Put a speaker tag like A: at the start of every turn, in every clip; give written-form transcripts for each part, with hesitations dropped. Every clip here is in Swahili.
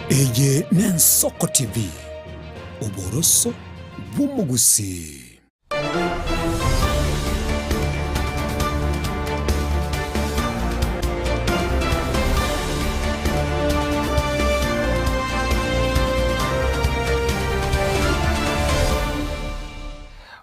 A: Eye n'Ensoko TV, oboroso bw'omugusi.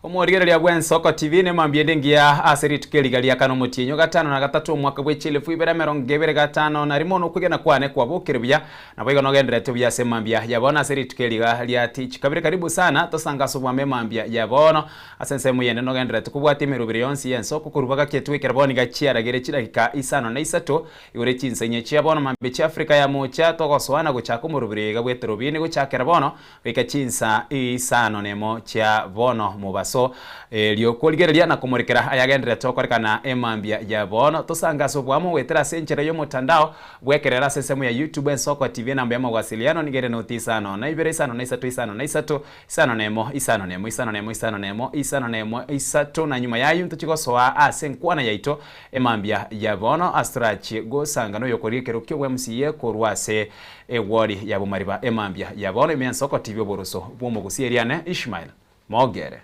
B: Omurigereria bwa Ensoko TV ne mambie ngia aseri tukeligalia kano mutinyo gatano na gatatu mwaka bwechile fuibera 2025 na rimono kugena kwane kwa bukiribya na bwigo nogendere tubya semambia yabona aseri tukeligalia teach kabire karibu sana tosangaso bwa memambia yabono asense muyende nogendere tukubwati mirubiri yonsi Ensoko kurubaga ketwikira boni gachiara gere chidakika isano na isato igore chinsenye chiabono mambie cha Afrika ya mocha togoswana guchako murubiri gabweterobini guchakira bono bika chinsa isano nemo cha bono mubaso liokoligereria na kumurekera ayagendere tokorekana emambia yabono tosangaso bwamo wetera senchera yo mutandao bwekerera sesemu ya YouTube Ensoko TV namba ya mawasiliano nigere noti isano na ibere isano na isatu isano na isatu isano nemo isano nemo isano nemo isano nemo isano nemo isatu na nyuma yayo ntuchigosoa asenkwana yaito emambia yabono astrachi gosangano yokorikero kyo MCA korwase ewori yabumariba emambia yabono Ensoko TV oboroso bwomugusiriane Ishmael Mogere.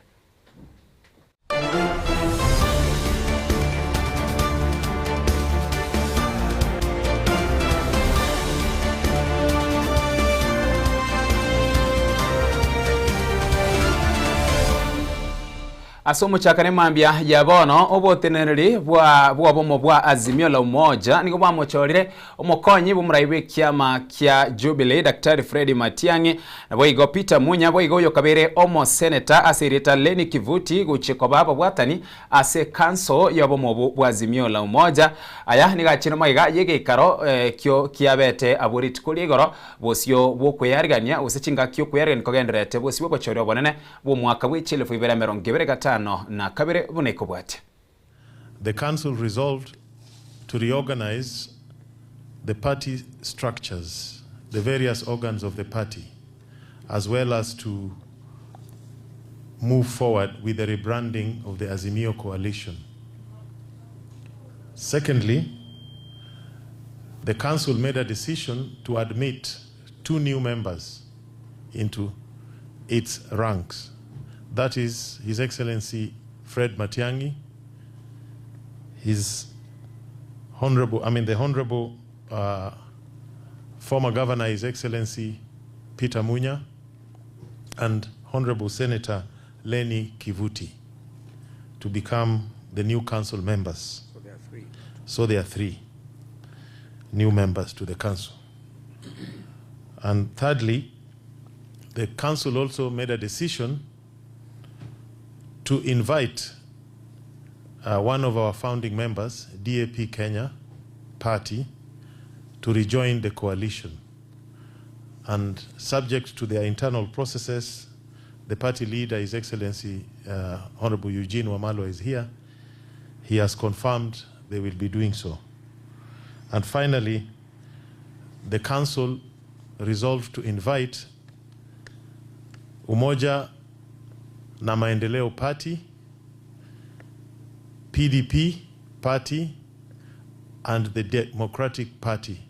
B: Asomo chakane mambia yabono oboteneri bwa bomo bwa Azimio la Umoja niko bamochorire omokonyi bumuraibe kiama kya Jubilee Daktari Fred Matiang'i na boigo Peter Munya boigo yokabere omo senator asirita Leni Kivuti guchiko baba bwatani ase council yabomo bwa Azimio la Umoja aya nigachino maiga yegekaro kyo kiabete aburit kuligoro bosio bokweyarigania usichinga kyo kweyarigania kogenderete bosio bochoryo bonene bo mwaka w'echile fuibera 2025 na kabere buneko bwate.
C: The council resolved to reorganize the party structures, the various organs of the party, as well as to move forward with the rebranding of the Azimio coalition. Secondly, the council made a decision to admit 2 new members into its ranks. That is His Excellency Fred Matiang'i, the Honorable former Governor His Excellency Peter Munya, and Honorable Senator Leni Kivuti to become the new council members.
D: So there are 3.
C: So there are 3 new members to the council. And thirdly, the council also made a decision to invite one of our founding members, DAP Kenya Party, to rejoin the coalition. And subject to their internal processes, the party leader, His Excellency Honorable Eugene Wamalwa, is here. He has confirmed they will be doing so. And finally, the council resolved to invite Umoja na Maendeleo Party, PDP Party, and the Democratic Party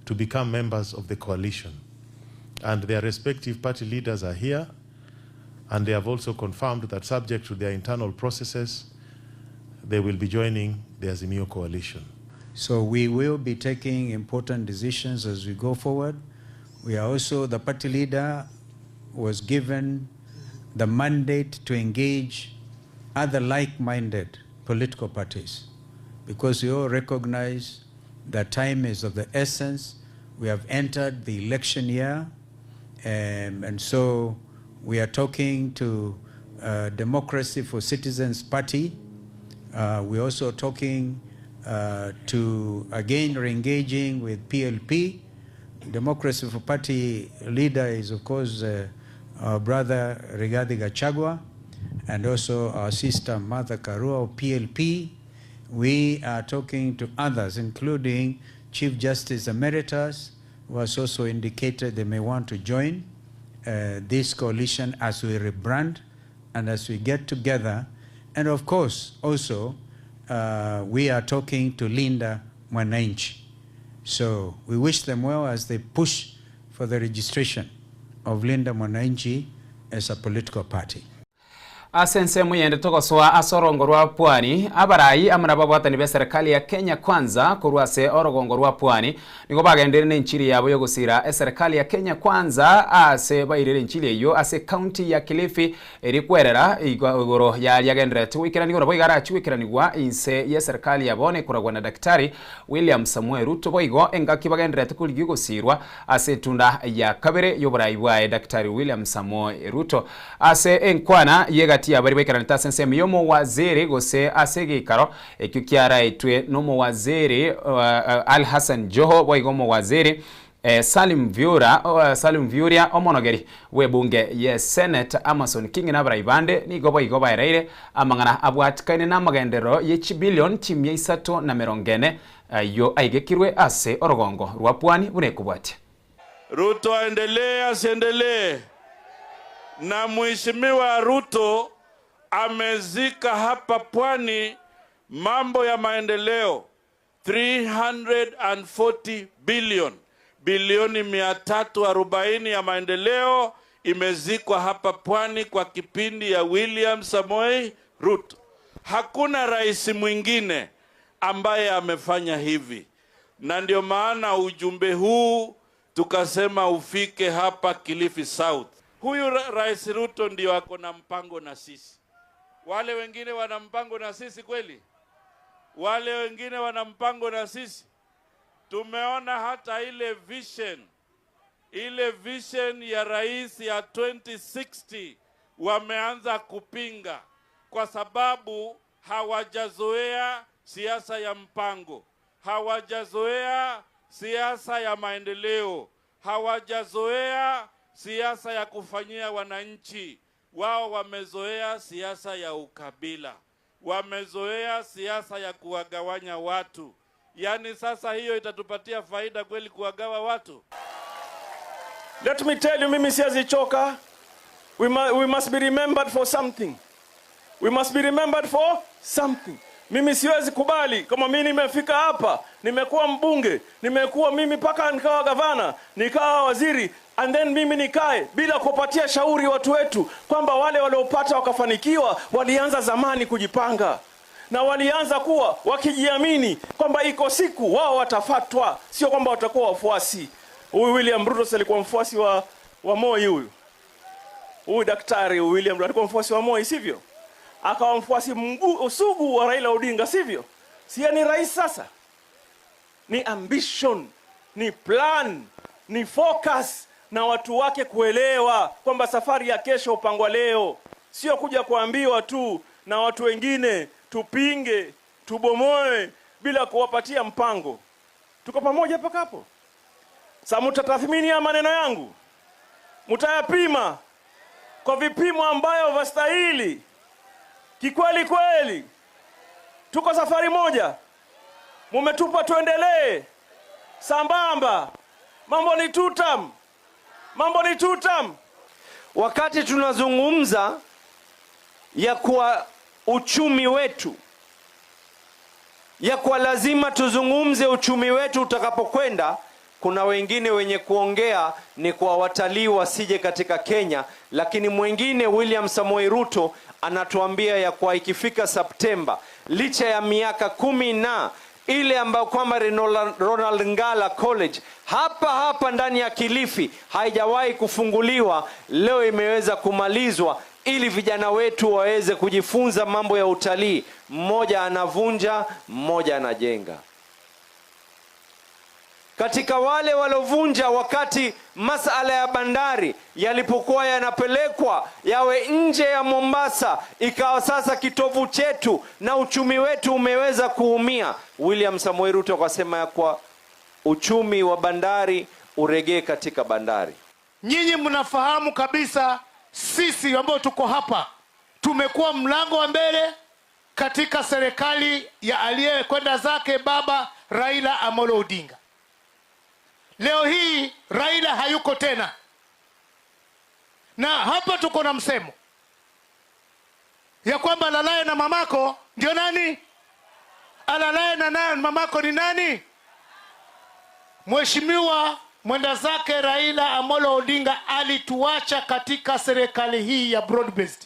C: to become members of the coalition. And their respective party leaders are here, and they have also confirmed that subject to their internal processes, they will be joining the Azimio coalition.
D: So we will be taking important decisions as we go forward. We are also, the party leader was given the mandate to engage other like-minded political parties, because we all recognize that time is of the essence. We have entered the election year, and so we are talking to Democracy for Citizens Party. We're also talking to, again, re-engaging with PLP. Democracy for Party leader is, of course, our brother Rigathi Gachagua, and also our sister Martha Karua of PLP. We are talking to others, including Chief Justice Emeritus, who has also indicated they may want to join this coalition as we rebrand and as we get together. And of course, also, we are talking to Linda Mwananchi. So we wish them well as they push for the registration of Linda Mwananchi as a political party.
B: Asense muyende togoswa asorongo rwa Pwani abarai amana babwatani be serikali ya Kenya Kwanza kurwase orogongo rwa Pwani nigo bagendere n'inchiri yabo yo gusira serikali ya Kenya Kwanza ase bayirere nchiri yo ase county ya Kilifi erikwerera igoro ya yagendere tuwikira nigo boigara chuwikiranigwa inse ya serikali ya bone kuragwa na daktari William Samuel Ruto boigo engaki bagendere tukuligi gusirwa ase tunda ya kabere yoburai bwa daktari William Samuel Ruto ase enkwana yega tia bari bekaranta sense miyomo waziri gose asege karo ekyukyara etwe nomo waziri Al Hassan Joho boigomo waziri Salim Vyuria omonogeri webunge ye Senate Amason King na Braibande ni gobo igoba eraire amangana abwatikane na magendero ye chibillion timye 340 yo aigekirwe ase orogongo rwa Pwani bunekubwate.
E: Ruto aendelee asiendelee. Na Mheshimiwa Ruto amezika hapa Pwani mambo ya maendeleo 340 bilioni 340 ya maendeleo imezikwa hapa Pwani kwa kipindi ya William Samoei Ruto. Hakuna rais mwingine ambaye amefanya hivi, na ndio maana ujumbe huu tukasema ufike hapa Kilifi South. Huyu Rais Ruto ndio ako na mpango na sisi. Wale wengine wana mpango na sisi kweli? Wale wengine wana mpango na sisi? Tumeona hata ile vision ya rais ya 2060 wameanza kupinga kwa sababu hawajazoea siasa ya mpango, hawajazoea siasa ya maendeleo, hawajazoea siasa ya kufanyia wananchi. Wao wamezoea siasa ya ukabila, wamezoea siasa ya kuwagawanya watu. Yani sasa hiyo itatupatia faida kweli kuwagawa watu?
F: Let me tell you, mimi siwezi choka. We must be remembered for something. We must be remembered for something. Mimi siwezi kubali kama mimi nimefika hapa, nimekuwa mbunge, nimekuwa mimi paka nikawa gavana, nikawa waziri, and then mimi nikae bila kupatia shauri watu wetu kwamba wale waliopata wakafanikiwa walianza zamani kujipanga. Na walianza kuwa wakijiamini kwamba iko siku wao watafatwa, sio kwamba watakuwa wafuasi. Huyu William Ruto alikuwa mfuasi wa Moi huyu. Huyu daktari William Ruto alikuwa mfuasi wa Moi, sivyo? Akawa mfuasi sugu wa Raila Odinga, sivyo? Si ni rais sasa? Ni ambition, ni plan, ni focus, na watu wake kuelewa kwamba safari ya kesho upangwa leo, sio kuja kuambiwa tu na watu wengine tupinge, tubomoe bila kuwapatia mpango. Tuko pamoja mpaka hapo? Sasa mtatathmini ya maneno yangu, mtayapima kwa vipimo ambayo vastahili. Kikweli kweli tuko safari moja, mumetupa tuendelee sambamba. Mambo ni tutam.
G: Wakati tunazungumza ya kwa uchumi wetu, ya kwa lazima tuzungumze uchumi wetu utakapokwenda, kuna wengine wenye kuongea ni kwa watalii wasije katika Kenya, lakini mwingine William Samoei Ruto anatuambia ya kwa ikifika Septemba, licha ya miaka 10 na ile ambayo kwamba Ronald Ngala College hapa ndani ya Kilifi haijawahi kufunguliwa, leo imeweza kumalizwa ili vijana wetu waweze kujifunza mambo ya utalii. Mmoja anavunja, mmoja anajenga. Katika wale walovunja, wakati masala ya bandari yalipokuwa yanapelekwa yawe nje ya Mombasa, ikawa sasa kitovu chetu na uchumi wetu umeweza kuumia, William Samoei Ruto akasema ya kwa uchumi wa bandari uregee katika bandari.
H: Nyinyi mnafahamu kabisa sisi ambao tuko hapa tumekuwa mlango wa mbele katika serikali ya aliyekwenda zake baba Raila Amolo Odinga. Leo hii Raila hayuko tena, na hapa tuko na msemo ya kwamba alalaye na mamako ndio nani? Alalaye na mamako ni nani? Mheshimiwa mwenda zake Raila Amolo Odinga alituacha katika serikali hii ya broad based,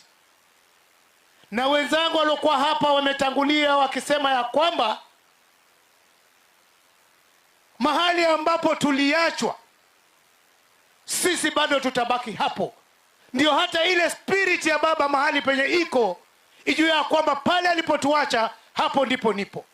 H: na wenzangu waliokuwa hapa wametangulia wakisema ya kwamba mahali ambapo tuliachwa sisi bado tutabaki hapo. Ndio hata ile spirit ya baba mahali penye iko ijue ya kwamba pale alipotuacha hapo ndipo nipo.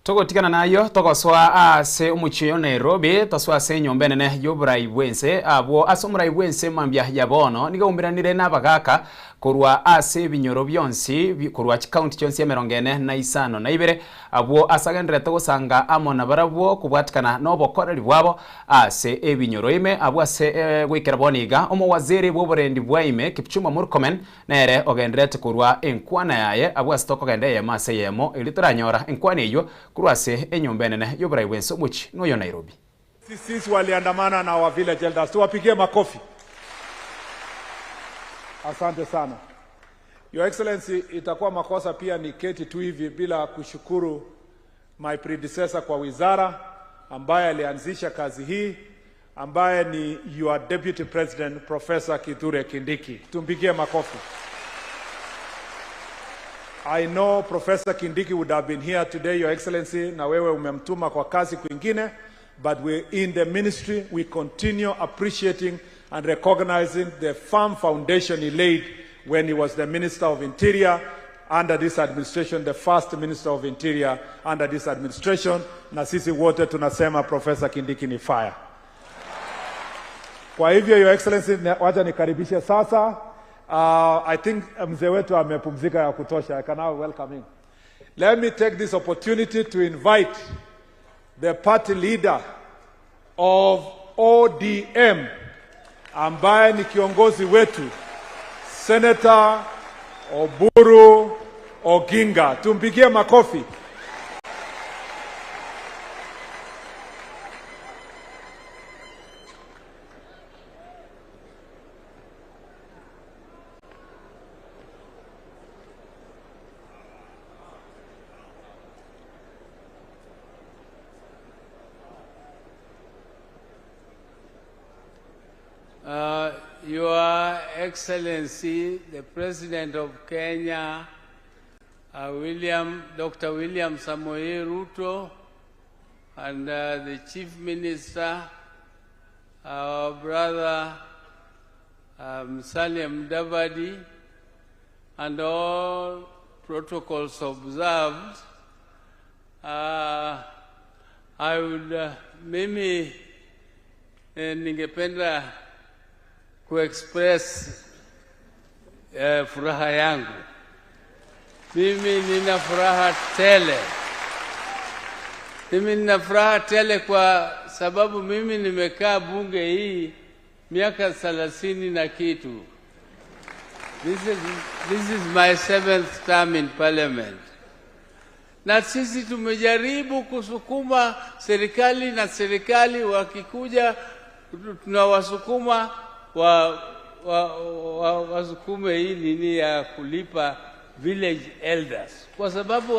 B: Togotikana nayo togoswa ase umuchiyo Nairobi taswa ase nyombene yoburai bwense abo asomurai bwense mambya yabono nigaumiranire nabagaka korwa ase binyoro byonsi korwa county chonsi ya 45 abo asagendrete gusanga amona barabwo kubwatikana nobokoreri bwabo ase ebinyoro ime abo ase gwikera boniga omo waziri bwoborendi bwaime Kipchumba Murkomen nere ogendrete korwa enkwana yaye abo astoko gende yema ase yemo elitoranyora enkwana iyo kurwase enyombene yoburai bwense muchi noyo Nairobi.
I: Sisi waliandamana na wa village elders, tuwapigie makofi. Asante sana. Your Excellency, itakuwa makosa pia ni keti tu hivi bila kushukuru my predecessor kwa wizara ambaye alianzisha kazi hii, ambaye ni your Deputy President Professor Kithure Kindiki. Tumpigie makofi. I know Professor Kindiki would have been here today, Your Excellency, na wewe umemtuma kwa kazi kwingine, but we in the ministry, we continue appreciating and recognizing the firm foundation he laid when he was the Minister of Interior under this administration, the first Minister of Interior under this administration, na sisi wote tunasema Professor Kindiki ni fire. Kwa hivyo, Your Excellency, wacha nikaribishe sasa. I think mzee wetu amepumzika ya kutosha. I can now welcome him. Let me take this opportunity to invite the party leader of ODM ambaye ni kiongozi wetu Senator Oburu Oginga. Tumpigie makofi.
J: Your Excellency, the President of Kenya, Dr. William Samoei Ruto, and the Chief Minister, our brother Musalia Mudavadi, and all protocols observed, I would mimi ningependa kuexpress furaha yangu. Mimi nina furaha tele. Mimi nina furaha tele kwa sababu mimi nimekaa bunge hii miaka 30 na kitu. This is my 7th term in parliament. Na sisi tumejaribu kusukuma serikali, na serikali wakikuja tunawasukuma wasukume hii nini ya kulipa village elders, kwa sababu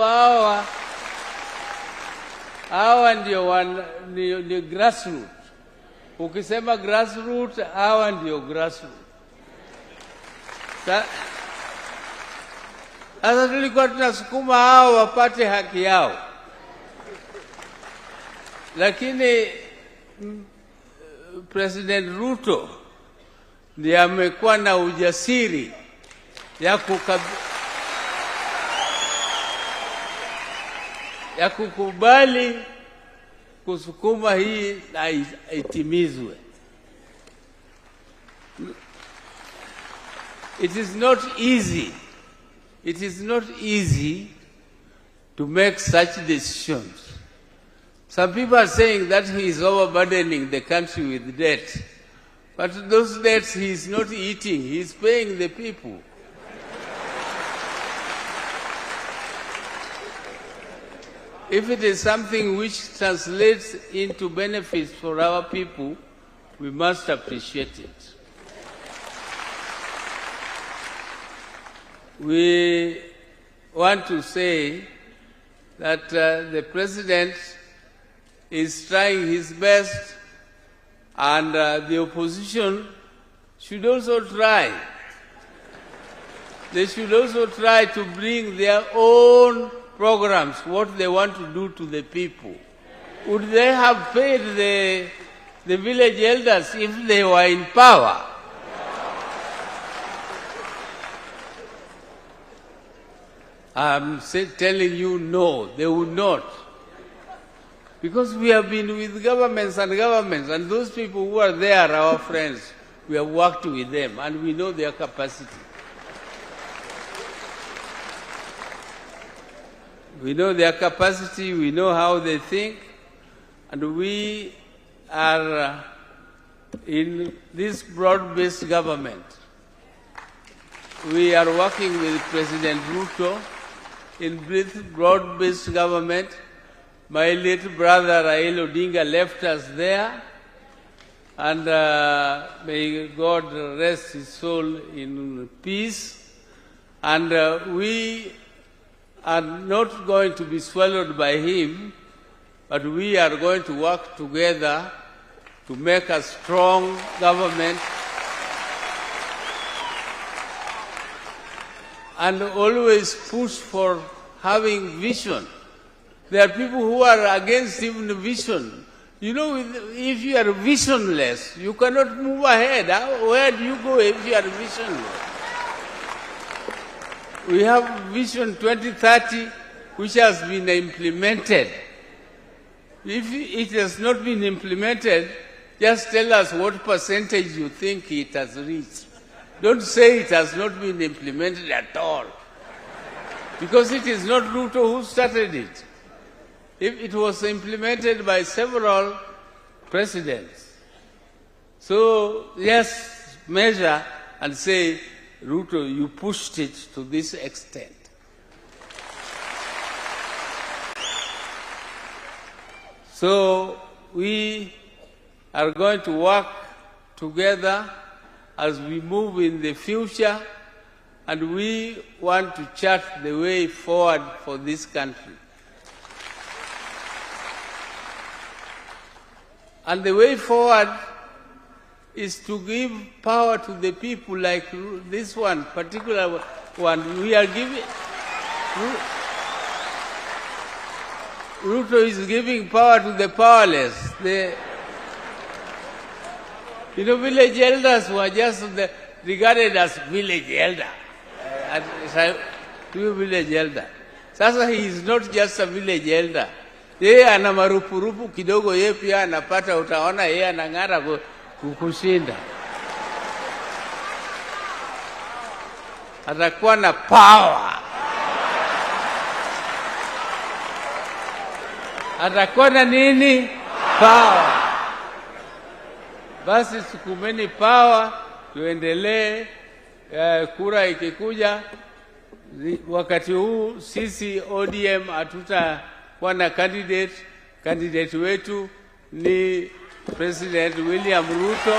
J: hawa ndio grassroots. Ukisema grassroots, hawa ndio grassroots. Sasa tulikuwa tunasukuma hao wapate haki yao, lakini President Ruto ndiye amekuwa na ujasiri ya kukubali kusukuma hii na itimizwe. It is not easy. It is not easy to make such decisions. Some people are saying that he is overburdening the country with debt. But those debts he is not eating, he is paying the people. If it is something which translates into benefits for our people, we must appreciate it. We want to say that the President is trying his best, and the opposition should also try. They should also try to bring their own programs, what they want to do to the people. Would they have paid the village elders if they were in power? I'm telling you, no, they would not. Because we have been with governments, and those people who are there are our friends. We have worked with them, and we know their capacity. We know their capacity, we know how they think, and we are in this broad-based government. We are working with President Ruto in this broad-based government. My late brother Raila Odinga left us there, and may God rest his soul in peace. And we are not going to be swallowed by him, but we are going to work together to make a strong government and always push for having vision. There are people who are against even vision. You know, if you are visionless, you cannot move ahead. Where do you go if you are visionless? We have Vision 2030, which has been implemented. If it has not been implemented, just tell us what percentage you think it has reached. Don't say it has not been implemented at all, because it is not Ruto who started it. If it was implemented by several presidents. So, yes, measure and say, Ruto, you pushed it to this extent. So, we are going to work together as we move in the future, and we want to chart the way forward for this country. And the way forward is to give power to the people, like this one, particular one. We are giving, Ruto is giving power to the powerless. Village elders were just regarded as village elder. Village elder. Sasa he is not just a village elder. Yeye ana marupurupu kidogo, yeye pia anapata, utaona yeye anang'ara kukushinda. Atakuwa na power. Atakuwa na nini? Power. Basi sukumeni power, tuendelee. Kura ikikuja, wakati huu sisi ODM hatutakuwa na candidate. Candidate wetu ni President William Ruto.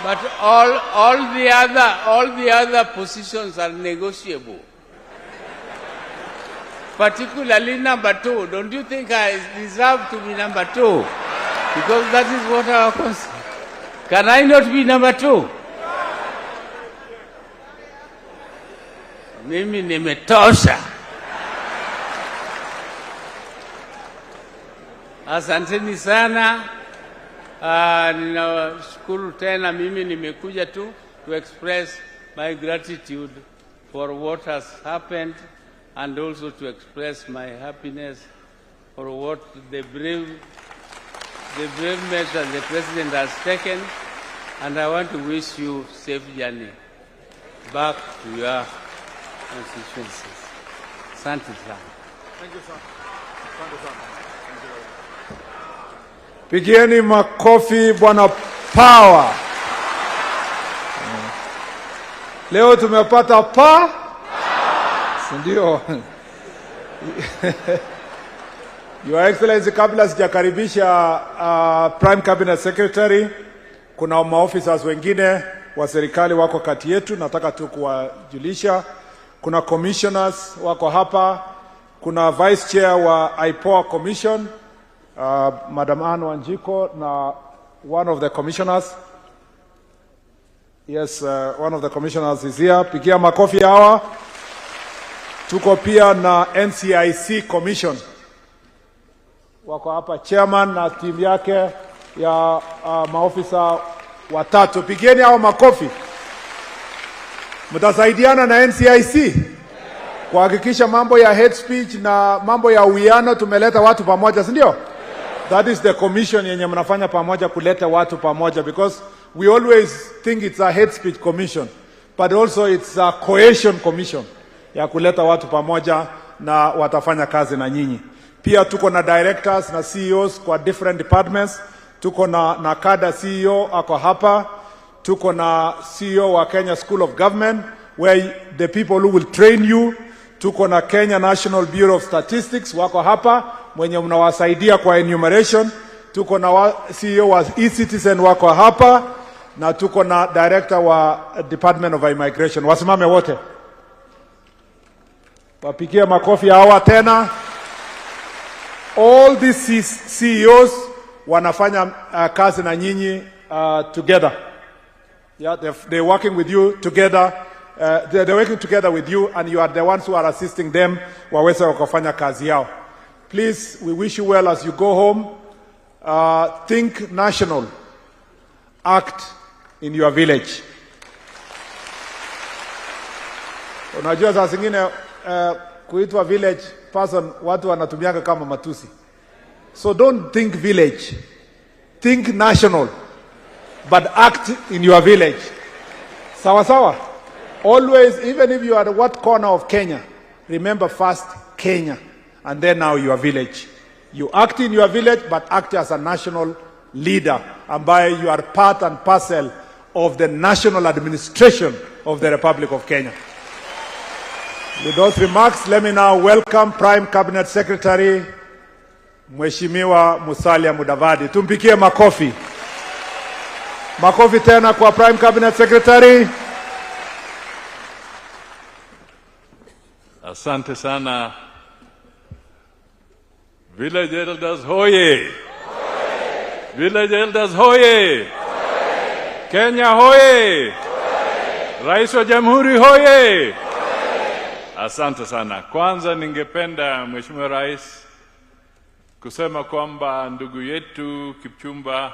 J: But all the other positions are negotiable. Particularly number 2. Don't you think I deserve to be number 2? Because that is what our concern. Can I not be number 2? Mimi nimetosha. Asanteni sana. Ninashukuru tena, mimi nimekuja tu to express my gratitude for what has happened, and also to express my happiness for what the brave measure the President has taken, and I want to wish you safe journey back to your constituencies. Asante sana.
I: Thank you, sir. Thank you, sir. Pigieni makofi Bwana Power. Leo tumepata ndio. Your Excellency, kabla sijakaribisha Prime Cabinet Secretary, kuna maofficers wengine wa serikali wako kati yetu, nataka tu kuwajulisha. kuna commissioners wako hapa, kuna vice chair wa IPOA commission, Madam Anne Wanjiko na one of the commissioners. Yes, one of the commissioners is here. Pigia makofi hawa. Tuko pia na NCIC commission. Wako hapa chairman na timu yake ya maofisa watatu. Pigieni hawa makofi. Mtasaidiana na NCIC kuhakikisha mambo ya hate speech na mambo ya uwiano tumeleta watu pamoja, si ndio? That is the commission yenye mnafanya pamoja kuleta watu pamoja, because we always think it's a hate speech commission, but also it's a cohesion commission ya kuleta watu pamoja na watafanya kazi na nyinyi. Pia tuko na directors na CEOs kwa different departments. Tuko na kada CEO ako hapa. Tuko na CEO wa Kenya School of Government, where the people who will train you. Tuko na Kenya National Bureau of Statistics wako hapa, mwenye mnawasaidia kwa enumeration. Tuko na CEO wa eCitizen wako hapa, na tuko na director wa Department of Immigration. Wasimame wote. Wapigie makofi hawa tena. All these CEOs wanafanya kazi na nyinyi together. Yeah, they're working with you together. They're working together with you, and you are the ones who are assisting them waweze wakafanya kazi yao. Please, we wish you well as you go home. Think national. Act in your village. Unajua saa zingine kuitwa village person watu wanatumianga kama matusi. So don't think village. Think national. But act in your village. Sawa sawa? Always, even if you are at what corner of Kenya, remember first Kenya, and then now your village. You act in your village, but act as a national leader, ambaye you are part and parcel of the national administration of the Republic of Kenya. With those remarks, let me now welcome Prime Cabinet Secretary Mheshimiwa Musalia Mudavadi. Tumpigie makofi. Makofi tena kwa Prime Cabinet Secretary.
K: Asante sana. Village Elders hoye! Village Elders hoye! Kenya hoye! Rais wa Jamhuri hoye! Asante sana. Kwanza ningependa Mheshimiwa Rais kusema kwamba ndugu yetu Kipchumba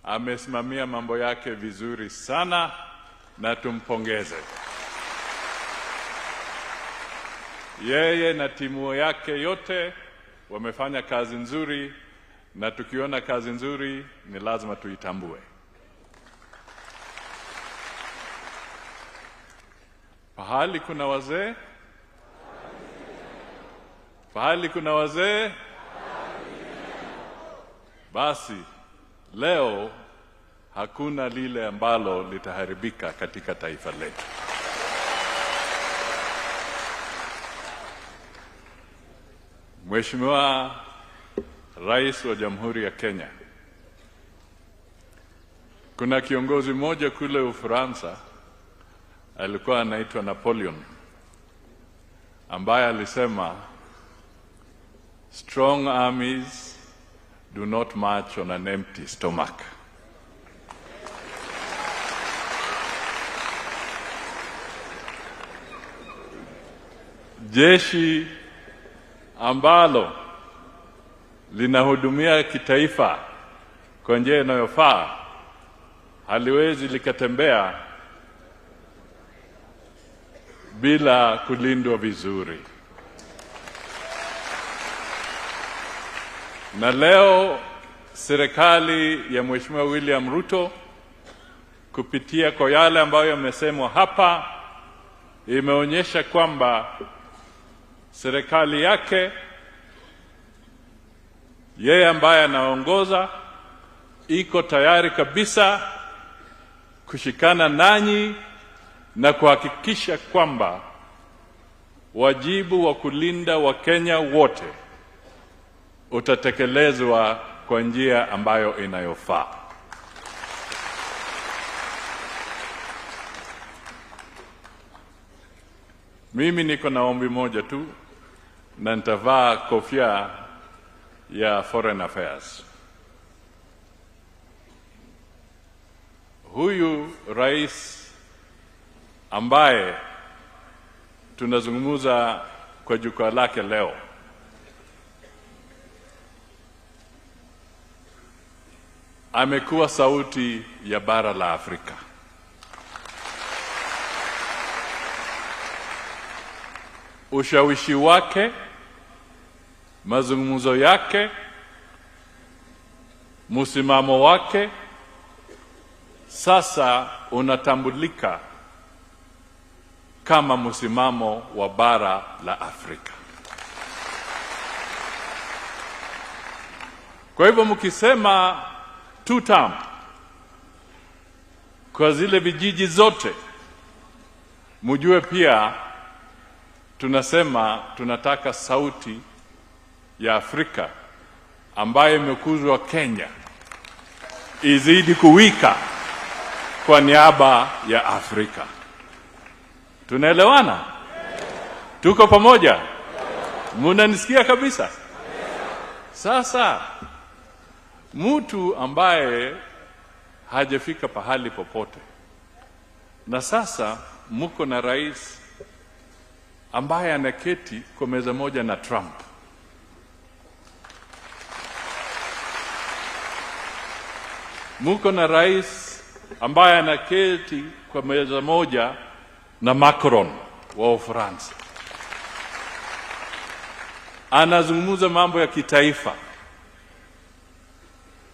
K: amesimamia mambo yake vizuri sana na tumpongeze. Yeye na timu yake yote wamefanya kazi nzuri, na tukiona kazi nzuri ni lazima tuitambue. Pahali kuna wazee, pahali kuna wazee, basi leo hakuna lile ambalo litaharibika katika taifa letu. Mheshimiwa Rais wa Jamhuri ya Kenya, kuna kiongozi mmoja kule Ufaransa alikuwa anaitwa Napoleon, ambaye alisema strong armies do not march on an empty stomach. Jeshi ambalo linahudumia kitaifa kwa njia inayofaa haliwezi likatembea bila kulindwa vizuri. Na leo serikali ya Mheshimiwa William Ruto kupitia kwa yale ambayo yamesemwa hapa imeonyesha kwamba serikali yake, yeye ambaye anaongoza, iko tayari kabisa kushikana nanyi na kuhakikisha kwamba wajibu wa kulinda Wakenya wote utatekelezwa kwa njia ambayo inayofaa. Mimi niko na ombi moja tu, na nitavaa kofia ya Foreign Affairs. Huyu rais ambaye tunazungumza kwa jukwaa lake leo amekuwa sauti ya bara la Afrika. Ushawishi wake, mazungumzo yake, msimamo wake sasa unatambulika kama msimamo wa bara la Afrika. Kwa hivyo mkisema 2 term kwa zile vijiji zote, mjue pia tunasema tunataka sauti ya Afrika ambayo imekuzwa Kenya izidi kuwika kwa niaba ya Afrika. Tunaelewana? Tuko pamoja? Mnanisikia kabisa? Sasa mtu ambaye hajafika pahali popote, na sasa mko na rais ambaye anaketi kwa meza moja na Trump. Mko na rais ambaye anaketi kwa meza moja na Macron wa Ufaransa. Anazungumza mambo ya kitaifa.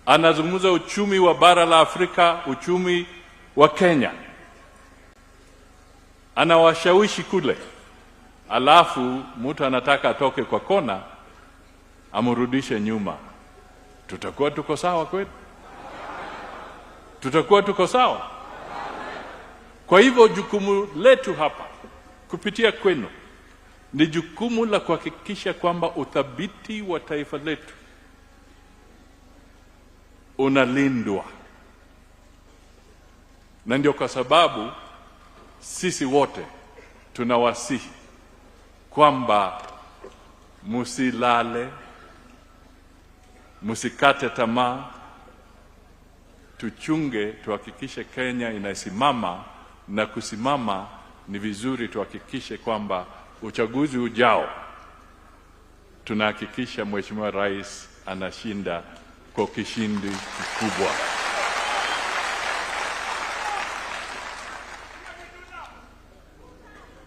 K: Anazungumza uchumi wa bara la Afrika, uchumi wa Kenya. Anawashawishi kule. Alafu mtu anataka atoke kwa kona amrudishe nyuma. Tutakuwa tuko sawa kweli? Tutakuwa tuko sawa? Kwa hivyo jukumu letu hapa kupitia kwenu ni jukumu la kuhakikisha kwamba uthabiti wa taifa letu unalindwa. Na ndio kwa sababu sisi wote tunawasihi kwamba musilale, musikate tamaa, tuchunge, tuhakikishe Kenya inasimama, na kusimama ni vizuri tuhakikishe kwamba uchaguzi ujao tunahakikisha Mheshimiwa Rais anashinda kwa kishindi kikubwa.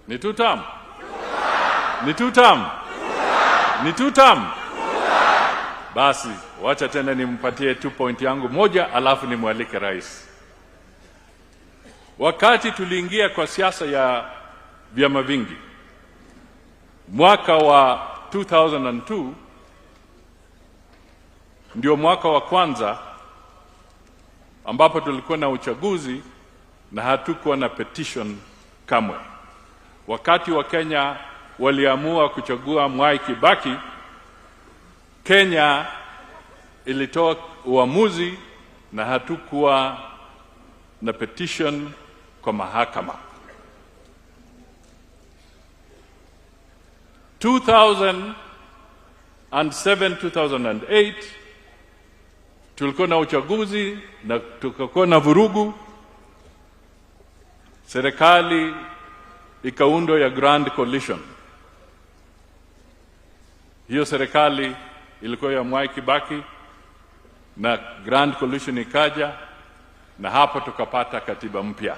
K: Ni 2 term? Ni 2 term? Ni 2 term? Basi, wacha tena nimpatie 2 point yangu moja, alafu nimwalike rais. Wakati tuliingia kwa siasa ya vyama vingi, mwaka wa 2002, ndio mwaka wa kwanza ambapo tulikuwa na uchaguzi na hatukuwa na petition kamwe. Wakati wa Kenya waliamua kuchagua Mwai Kibaki, Kenya ilitoa uamuzi na hatukuwa na petition kwa mahakama. 2007-2008 tulikuwa na uchaguzi na tukakuwa na vurugu. Serikali ikaundwa ya Grand Coalition. Hiyo serikali ilikuwa ya Mwai Kibaki na Grand Coalition ikaja, na hapo tukapata katiba mpya.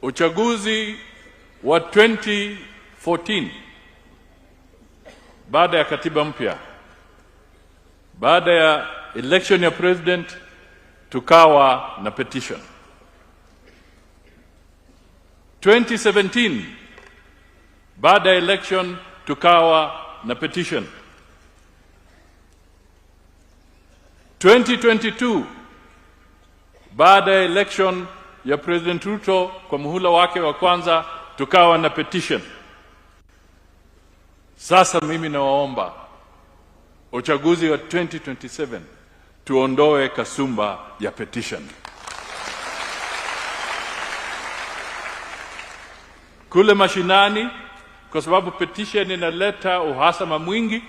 K: Uchaguzi wa 2014, baada ya katiba mpya, baada ya election ya president, tukawa na petition. 2017, baada ya election, tukawa na petition. 2022, baada ya election ya President Ruto kwa muhula wake wa kwanza, tukawa na petition. Sasa mimi nawaomba uchaguzi wa 2027 tuondoe kasumba ya petition. kule mashinani, kwa sababu petition inaleta uhasama mwingi.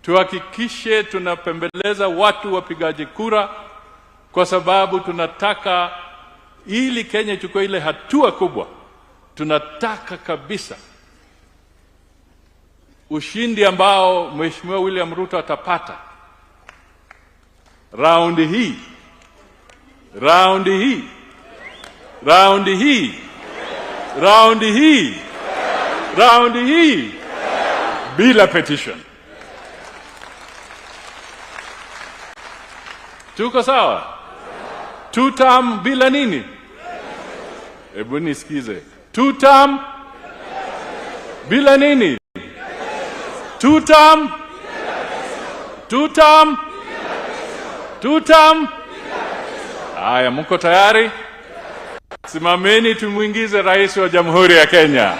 K: Tuhakikishe tunapembeleza watu wapigaji kura, kwa sababu tunataka ili Kenya ichukue ile hatua kubwa. Tunataka kabisa ushindi ambao Mheshimiwa William Ruto atapata raundi hii bila petition. Tuko sawa? 2 term bila nini? Hebu nisikize. 2 term bila nini? 2 term? 2 term? 2 term? Haya, mko tayari? Simameni tumuingize rais wa Jamhuri ya Kenya.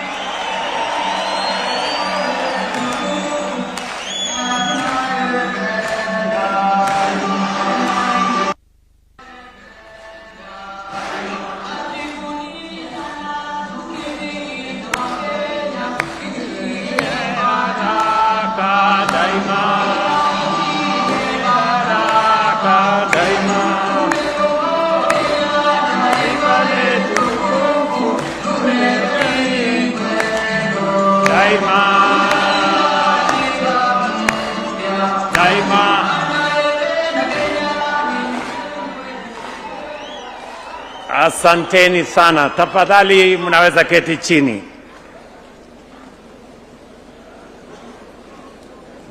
L: Asanteni sana. Tafadhali mnaweza keti chini.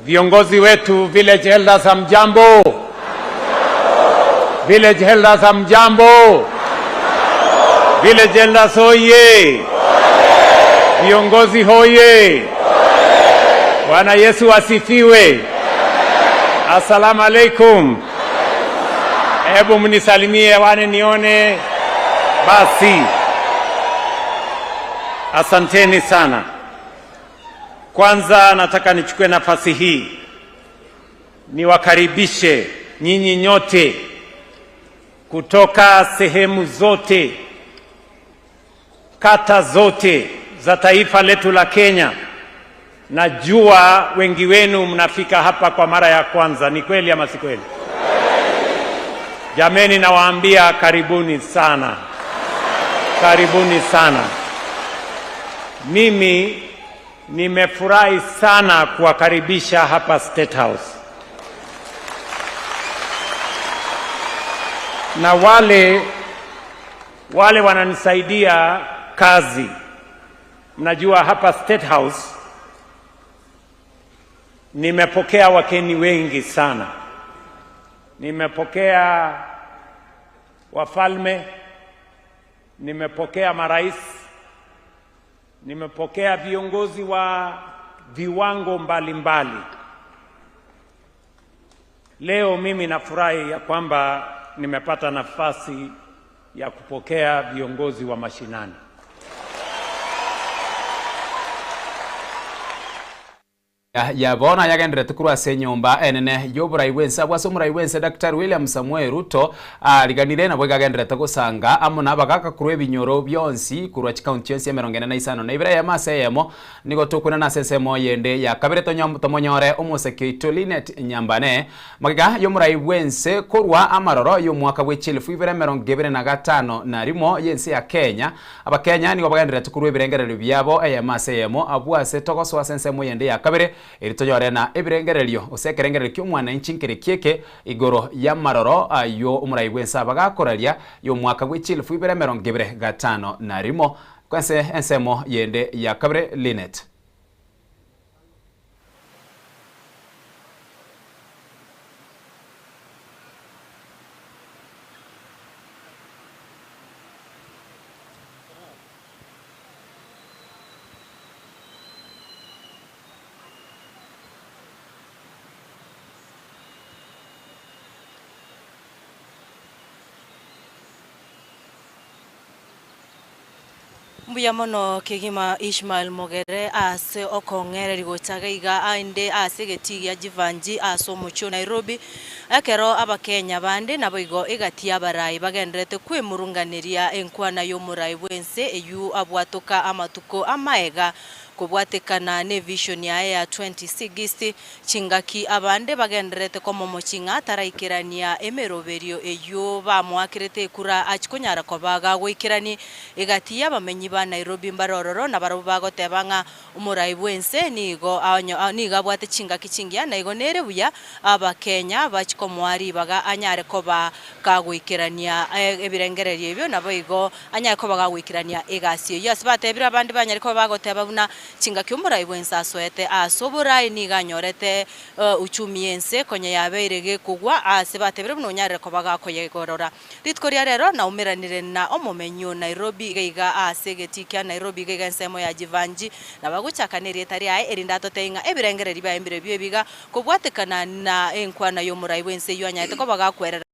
L: Viongozi wetu, village elders, hamjambo? Village elders, hamjambo? Village elders hoye! Viongozi hoye! Bwana Yesu asifiwe. Asalamu alaikum. Hebu mnisalimie wane nione. Basi, asanteni sana. Kwanza nataka nichukue nafasi hii niwakaribishe nyinyi nyote kutoka sehemu zote, kata zote za taifa letu la Kenya. Najua wengi wenu mnafika hapa kwa mara ya kwanza. Ni kweli ama si kweli? Jameni, nawaambia karibuni sana. Karibuni sana. Mimi nimefurahi sana kuwakaribisha hapa State House. Na wale wananisaidia kazi. Mnajua hapa State House nimepokea wageni wengi sana. Nimepokea wafalme, nimepokea marais, nimepokea viongozi wa viwango mbalimbali. Leo mimi nafurahi ya kwamba nimepata nafasi ya kupokea viongozi wa mashinani.
B: ya bona yagendere tukuru ase nyumba enene yoburai wense abwase omurai wense Dr. William Samuel Ruto aliganire nabo gagendere tugusanga amuna bagaka kurwa ebinyoro byonsi kurwa county yonsi ya 45 na ibira ya mase yemo nigo tukuna na sesemo yende ya kabire tomonyore omuseke Linet Nyambane magiga yomurai wense kurwa amaroro yo mwaka bw'echilifu ibira 2025 na rimo yense ya Kenya abakenya nigo bagendere tukuru ebirengerero byabo ya mase yemo abwase togoswa sensemo yende ya kabire iritonyorena na ebirengererio osekerengerero ky'omwana inchinkere kieke igoro ya maroro yo umurai wensa bagakoraria yo mwaka bw'echilifu ibira 2025 na rimo kwense ensemo yende ya kabire Linet.
M: Mbuya mono kigima Ishmael Mogere ase okong'ere rigochaga iga ainde ase getigia jivanji ase omochio Nairobi ekero abakenya bande nabo igo igatia abarai bagenderete kwimurunganiria enkwana y'omurai bwense eyu abwatoka amatuko amaega kubwatekana ne vision ya 2060 chingaki abande bagenderete komomo chinga taraikirania emeroberio eyo bamwakirete kura achikonyara kobaga gwikirani igatia bamenyi ba Nairobi mbarororo na baro bagotebanga umurai bwense nigo niga bwate chingaki chingia na igo nere buya abakenya bachikomwari baga anyare koba kagwikirania ebirengererio ebyo nabo igo anyare koba gagwikirania egasio yes batebira abandi banyare koba bagoteba buna chingaki umurai bwense aswete asoburai niga nyorete uchumi ense konye yabeirege kugwa ase batebire buno nyare koba gakoyegorora ritkoria rero na umiranire na omomenyo Nairobi geiga ase getikia Nairobi geiga nsemo ya jivanji na baguchakanirie tari ae erindato teinga ebirengereri ba embire byo biga kubwatekana na enkwana y'omurai bwense yo anyate koba gakwerera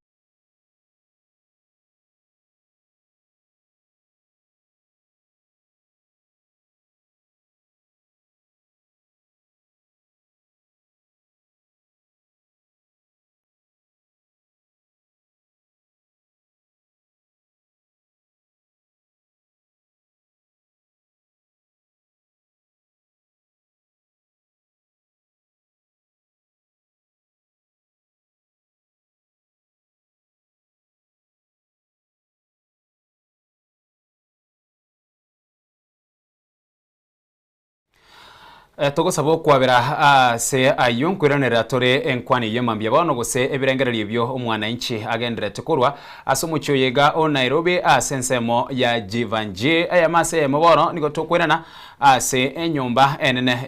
B: tugusaba kwabira ase ayunkwiranira tore enkwani yemambia bono gose ebirengererio byo omwana inchi agendere tukurwa ase omochio yega o Nairobi ase ensemo ya jivanji aya mase ya mobono nigo tukwirana ase enyumba enene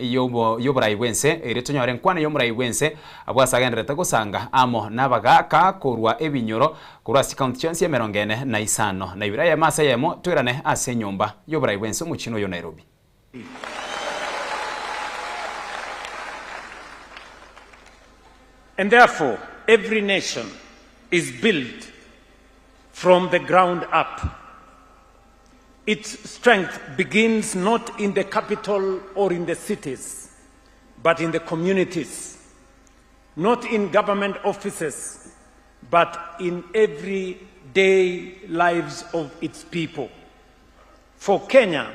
B: yoburai bwense ere tunyore enkwani yomurai bwense abwasa agendere tugusanga amo nabaga kakurwa ebinyoro kurwa ase county chance ya 45 na ibira ya mase yemo twirane ase enyumba yoburai bwense omochino yo Nairobi.
L: And therefore, every nation is built from the ground up. Its strength begins not in the capital or in the cities, but in the communities, not in government offices, but in everyday lives of its people. For Kenya,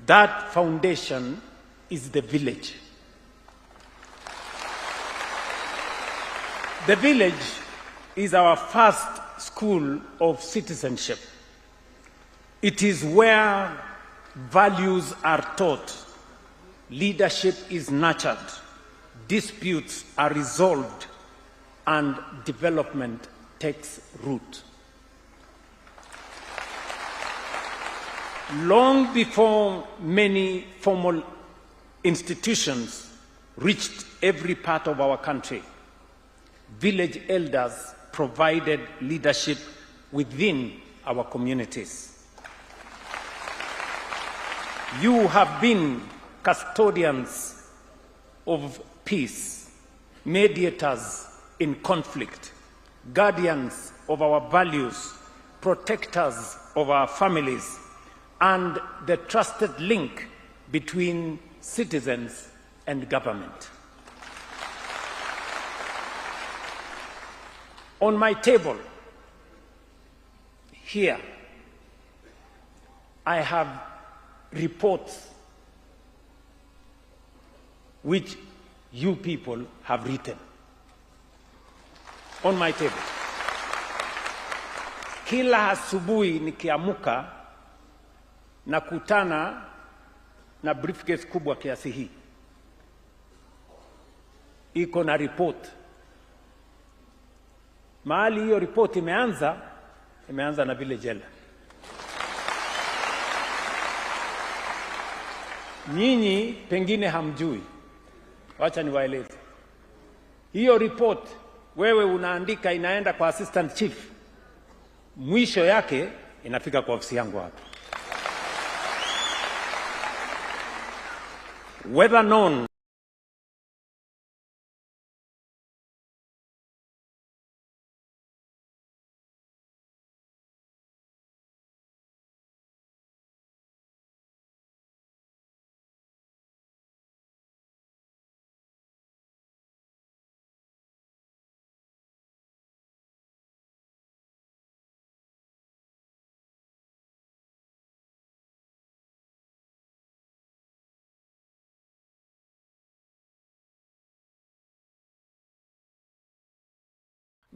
L: that foundation is the village. The village is our first school of citizenship. It is where values are taught, leadership is nurtured, disputes are resolved, and development takes root. Long before many formal institutions reached every part of our country, village elders provided leadership within our communities. You have been custodians of peace, mediators in conflict, guardians of our values, protectors of our families, and the trusted link between citizens and government. On my table here, I have reports which you people have written. On my table. Kila asubuhi nikiamuka nakutana na briefcase kubwa kiasi hii. Iko na report. Mahali hiyo report imeanza na village elder. Nyinyi pengine hamjui. Wacha niwaeleze. Hiyo report wewe unaandika inaenda kwa assistant chief. Mwisho yake inafika kwa ofisi yangu hapa. Whether known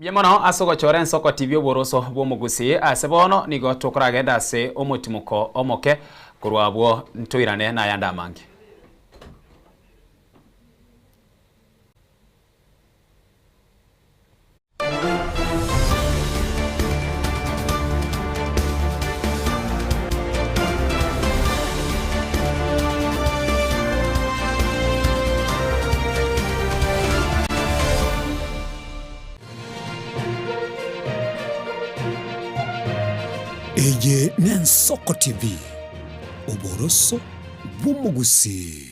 B: Biamono asoko choren Soko TV oboroso bwomugusi asebono nigo tokoragenda ase omotimuko omoke kurwabwo ntoirane na yanda mangi.
A: Eye nen Soko TV oboroso bw'omugusi.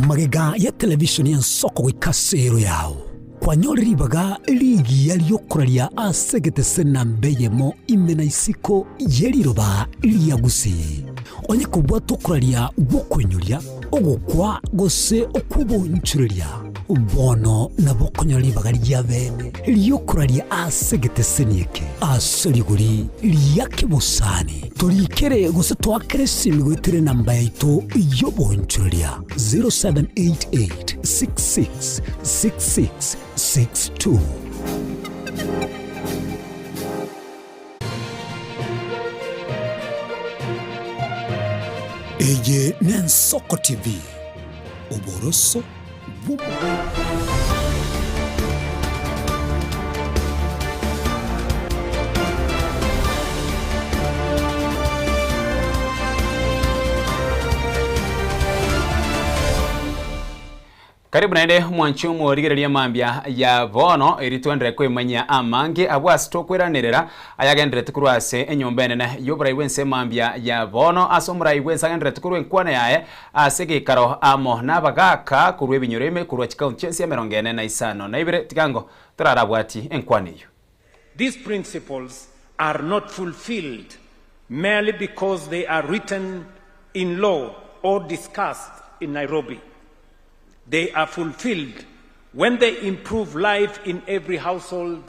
A: Magega ya televishoni ya Soko gwikasero yao kwanyoriribaga ligi yaliyokuraria asegete sena mbeyemo imena isiko yeliroba liyagusi onye kubwa tokuraria bukwenyuria ogukwa gose okubonchuria bono na bokonyoribaga lya bene liyokuraria asegete senieke asoriguri liyake busani tolikere gose twakere simigwetire namba yaito yobonchuria 0788666662. Eye nen Soko TV oboroso
B: Karibu naende mwanchu mworigereria mambia ya bono eritwendere kwemanya amangi abwasi tokweranirira ayagendere tukurwase enyombene yoburai wense mambia ya bono asomurai wense agendere tukurwe nkwane yae asegikaro amo nabagaka kurwe binyoreme kurwa chikaunti ya 45 na ibere tigango turarabwati enkwaneyo.
L: These principles are not fulfilled merely because they are written in law or discussed in Nairobi. They are fulfilled when they improve life in every household,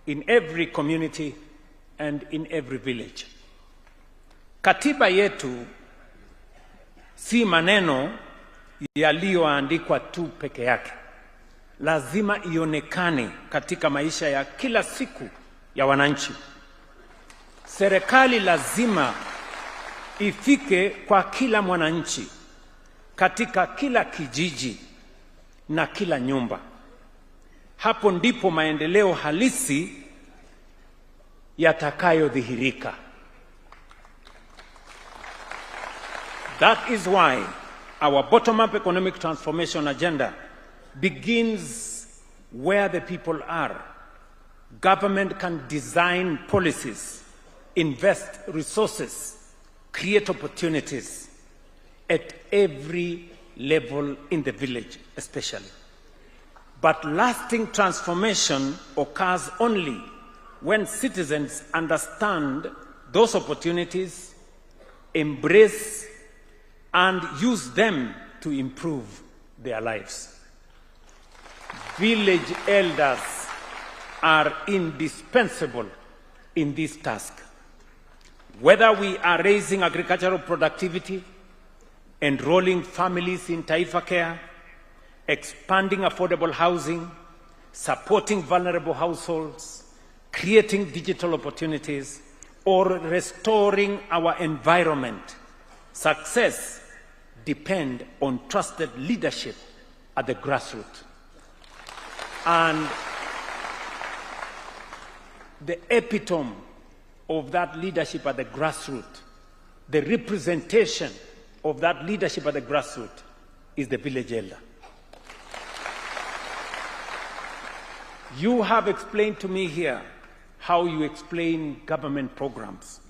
L: in every community, and in every village. Katiba yetu si maneno yaliyoandikwa tu peke yake. Lazima ionekane katika maisha ya kila siku ya wananchi. Serikali lazima ifike kwa kila mwananchi, katika kila kijiji na kila nyumba. Hapo ndipo maendeleo halisi yatakayodhihirika. That is why our bottom-up economic transformation agenda begins where the people are. Government can design policies, invest resources, create opportunities at every level in the village especially. But lasting transformation occurs only when citizens understand those opportunities, embrace and use them to improve their lives. Village elders are indispensable in this task. Whether we are raising agricultural productivity, enrolling families in Taifa Care, expanding affordable housing, supporting vulnerable households, creating digital opportunities, or restoring our environment, success depends on trusted leadership at the grassroots. And the epitome of that leadership at the grassroots, the representation of that leadership at the grassroots, is the village elder. You have explained to me here how you explain government programs.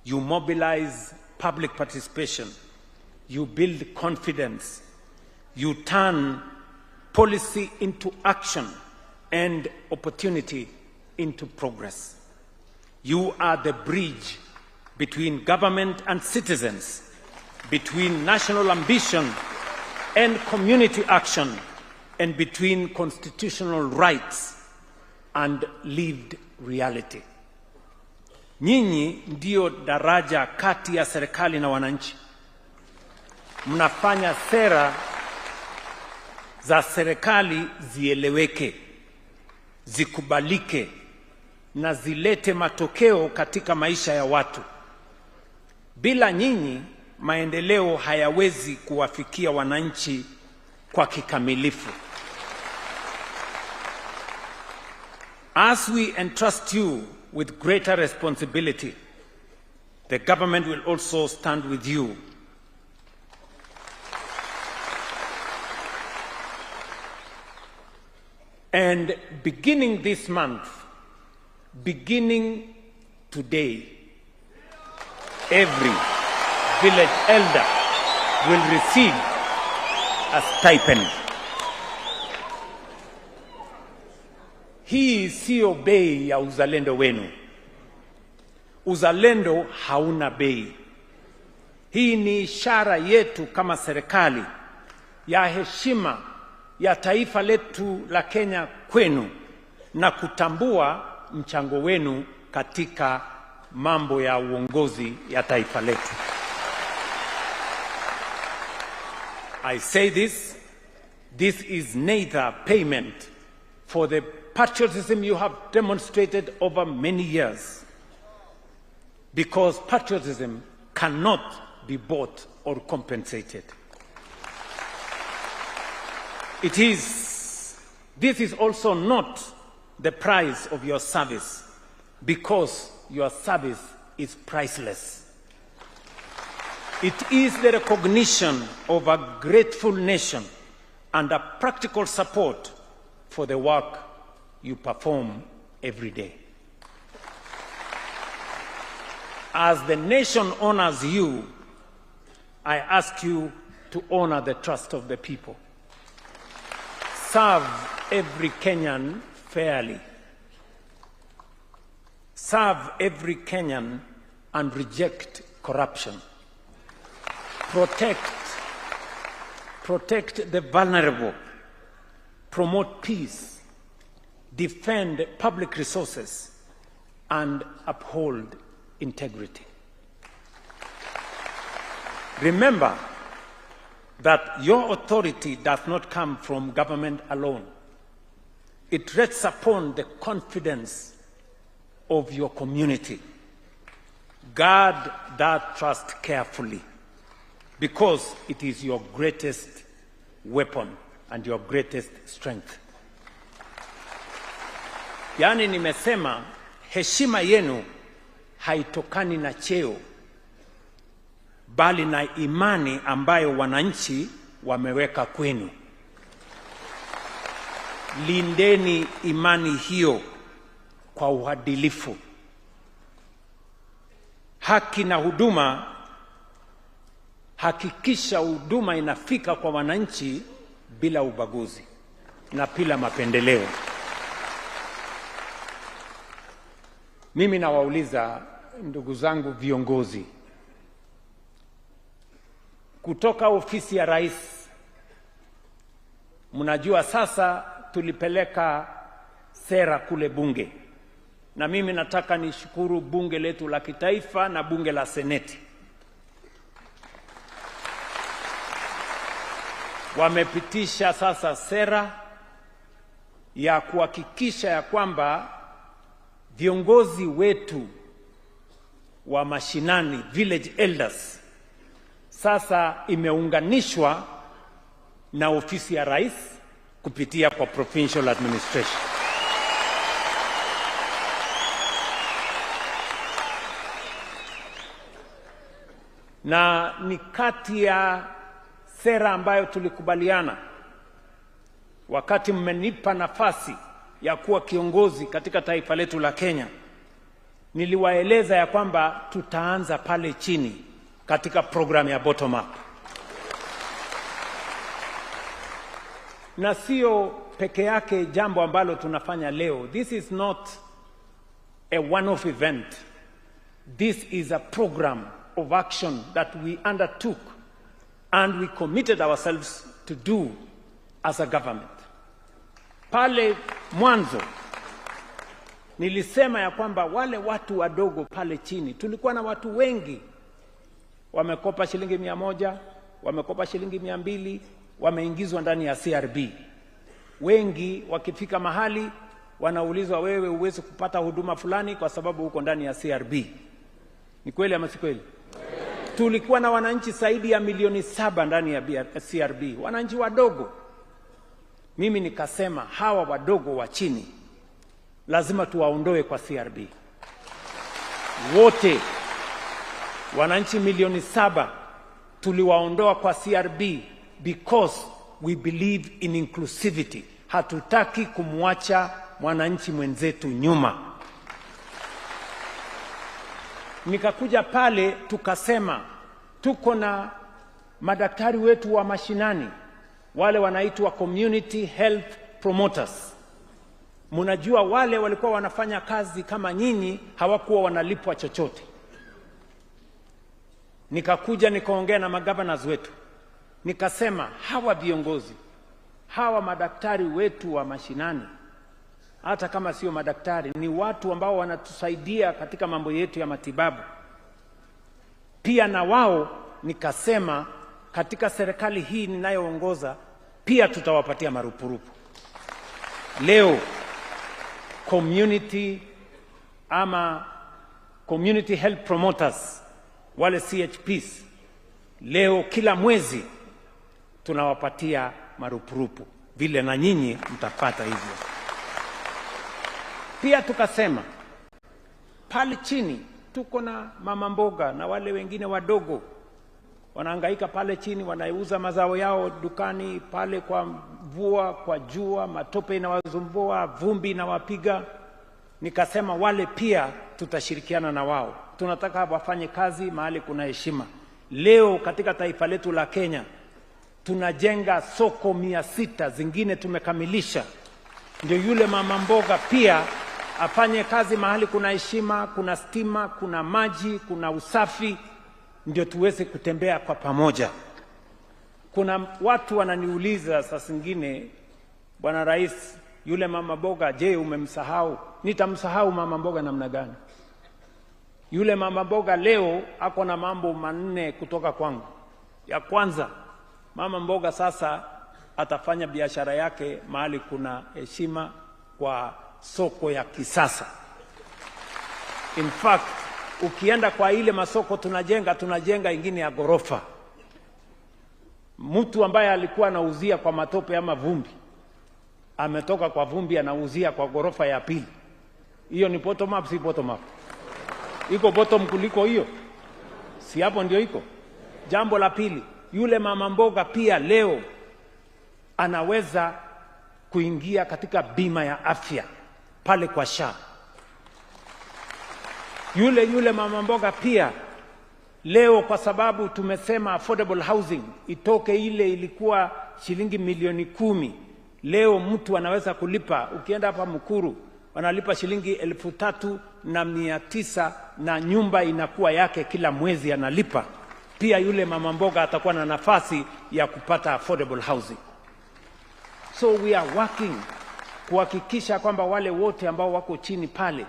L: You mobilize public participation. You build confidence. You turn policy into action and opportunity into progress. You are the bridge between government and citizens, between national ambition and community action, and between constitutional rights and lived reality. Nyinyi ndio daraja kati ya serikali na wananchi. mnafanya sera za serikali zieleweke, zikubalike na zilete matokeo katika maisha ya watu. Bila nyinyi, maendeleo hayawezi kuwafikia wananchi kwa kikamilifu. As we entrust you with greater responsibility, the government will also stand with you and beginning this month, beginning today, every village elder will receive a stipend. Hii sio bei ya uzalendo wenu. Uzalendo hauna bei. Hii ni ishara yetu kama serikali ya heshima ya taifa letu la Kenya kwenu na kutambua mchango wenu katika mambo ya uongozi ya taifa letu. I say this is neither payment for the patriotism you have demonstrated over many years, because patriotism cannot be bought or compensated. This is also not the price of your service, because your service is priceless. It is the recognition of a grateful nation and a practical support for the work you perform every day. As the nation honors you, I ask you to honor the trust of the people. Serve every Kenyan fairly. Serve every Kenyan and reject corruption. Protect the vulnerable. Promote peace. Defend public resources and uphold integrity. Remember that your authority does not come from government alone. It rests upon the confidence of your community. Guard that trust carefully, because it is your greatest weapon and your greatest strength. Yaani nimesema heshima yenu haitokani na cheo, bali na imani ambayo wananchi wameweka kwenu. Lindeni imani hiyo kwa uadilifu. Haki na huduma, hakikisha huduma inafika kwa wananchi bila ubaguzi na bila mapendeleo. Mimi nawauliza ndugu zangu viongozi, kutoka ofisi ya rais, mnajua sasa tulipeleka sera kule bunge, na mimi nataka nishukuru bunge letu la kitaifa na bunge la seneti. Wamepitisha sasa sera ya kuhakikisha ya kwamba viongozi wetu wa mashinani, village elders, sasa imeunganishwa na ofisi ya rais kupitia kwa provincial administration. Na ni kati ya sera ambayo tulikubaliana wakati mmenipa nafasi ya kuwa kiongozi katika taifa letu la Kenya. Niliwaeleza ya kwamba tutaanza pale chini katika program ya bottom up. Na sio peke yake jambo ambalo tunafanya leo. This is not a one-off event. This is a program of action that we undertook and we committed ourselves to do as a government. Pale mwanzo nilisema ya kwamba wale watu wadogo pale chini, tulikuwa na watu wengi wamekopa shilingi 100, wamekopa shilingi 200, wameingizwa ndani ya CRB. Wengi wakifika mahali wanaulizwa, wewe uweze kupata huduma fulani kwa sababu uko ndani ya CRB. Ni kweli ama si kweli? Tulikuwa na wananchi zaidi ya milioni 7 ndani ya CRB, wananchi wadogo. Mimi nikasema hawa wadogo wa chini lazima tuwaondoe kwa CRB. Wote wananchi milioni 7 tuliwaondoa kwa CRB because we believe in inclusivity. Hatutaki kumwacha mwananchi mwenzetu nyuma. Nikakuja pale tukasema tuko na madaktari wetu wa mashinani, wale wanaitwa community health promoters. Mnajua wale walikuwa wanafanya kazi kama nyinyi, hawakuwa wanalipwa chochote. Nikakuja nikaongea na magovernors wetu, nikasema hawa viongozi, hawa madaktari wetu wa mashinani, hata kama sio madaktari, ni watu ambao wanatusaidia katika mambo yetu ya matibabu. Pia na wao nikasema katika serikali hii ninayoongoza pia tutawapatia marupurupu. Leo community health promoters, wale CHPs, leo kila mwezi tunawapatia marupurupu, vile na nyinyi mtapata hivyo. Pia tukasema pale chini tuko na mama mboga na wale wengine wadogo wanahangaika pale chini, wanauza mazao yao dukani pale, kwa mvua, kwa jua, matope inawazumbua, vumbi inawapiga. Nikasema wale pia tutashirikiana na wao. Tunataka wafanye kazi mahali kuna heshima. Leo katika taifa letu la Kenya tunajenga soko 600, zingine tumekamilisha. Ndio yule mama mboga pia afanye kazi mahali kuna heshima, kuna stima, kuna maji, kuna usafi, ndio tuweze kutembea kwa pamoja. Kuna watu wananiuliza saa zingine, Bwana Rais, yule mama mboga, je, umemsahau? Nitamsahau mama mboga namna gani? Yule mama mboga leo ako na mambo 4 kutoka kwangu. Ya kwanza, mama mboga sasa atafanya biashara yake mahali kuna heshima, kwa soko ya kisasa. In fact, ukienda kwa ile masoko tunajenga ingine ya gorofa. Mtu ambaye alikuwa anauzia kwa matope ama vumbi, ametoka kwa vumbi anauzia kwa gorofa ya pili. Hiyo ni bottom up, si bottom up? Iko bottom kuliko hiyo? Si hapo ndio iko? Jambo la pili, yule mama mboga pia leo anaweza kuingia katika bima ya afya pale kwa SHA. Yule mama mboga pia leo, kwa sababu tumesema affordable housing itoke, ile ilikuwa shilingi milioni 10, leo mtu anaweza kulipa, ukienda hapa Mukuru wanalipa shilingi 3,900 na nyumba inakuwa yake kila mwezi analipa. Pia yule mama mboga atakuwa na nafasi ya kupata affordable housing. So we are working kuhakikisha kwamba wale wote ambao wako chini pale,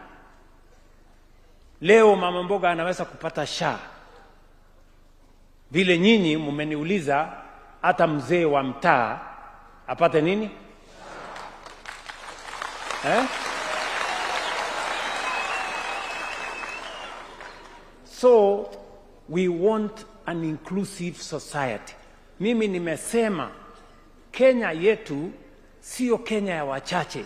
L: leo mama mboga anaweza kupata SHA. Vile nyinyi mmeniuliza hata mzee wa mtaa apate nini? So we want an inclusive society. Mimi nimesema Kenya yetu sio Kenya ya wachache,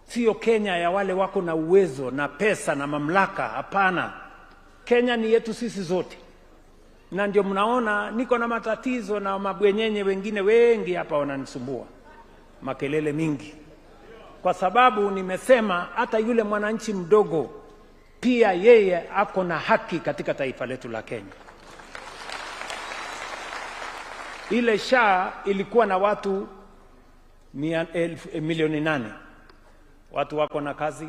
L: sio Kenya ya wale wako na uwezo na pesa na mamlaka. Hapana, Kenya ni yetu sisi zote. Na ndio mnaona niko na matatizo na mabwenyenye wengine wengi hapa wananisumbua, makelele mingi, kwa sababu nimesema hata yule mwananchi mdogo pia yeye ako na haki katika taifa letu la Kenya. Ile SHA ilikuwa na watu milioni 8. Watu wako na kazi,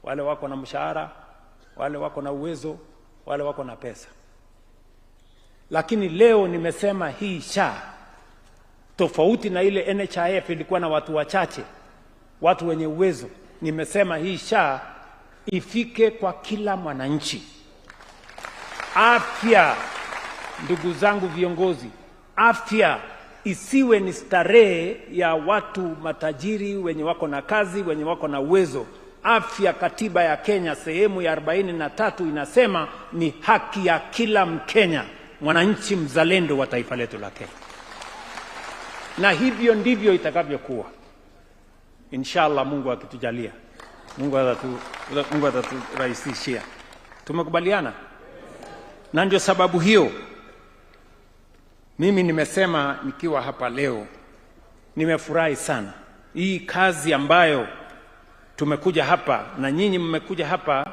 L: wale wako na mshahara, wale wako na uwezo, wale wako na pesa. Lakini leo nimesema hii SHA, tofauti na ile NHIF ilikuwa na watu wachache, watu wenye uwezo, nimesema hii SHA ifike kwa kila mwananchi. Afya ndugu zangu viongozi, afya isiwe ni starehe ya watu matajiri wenye wako na kazi, wenye wako na uwezo. Afya, katiba ya Kenya sehemu ya 43 inasema ni haki ya kila Mkenya, mwananchi mzalendo wa taifa letu la Kenya. Na hivyo ndivyo itakavyokuwa. Inshallah, Mungu akitujalia. Mungu ataturahisishia. Tumekubaliana? Na ndio sababu hiyo mimi nimesema nikiwa hapa leo, nimefurahi sana. Hii kazi ambayo tumekuja hapa na nyinyi mmekuja hapa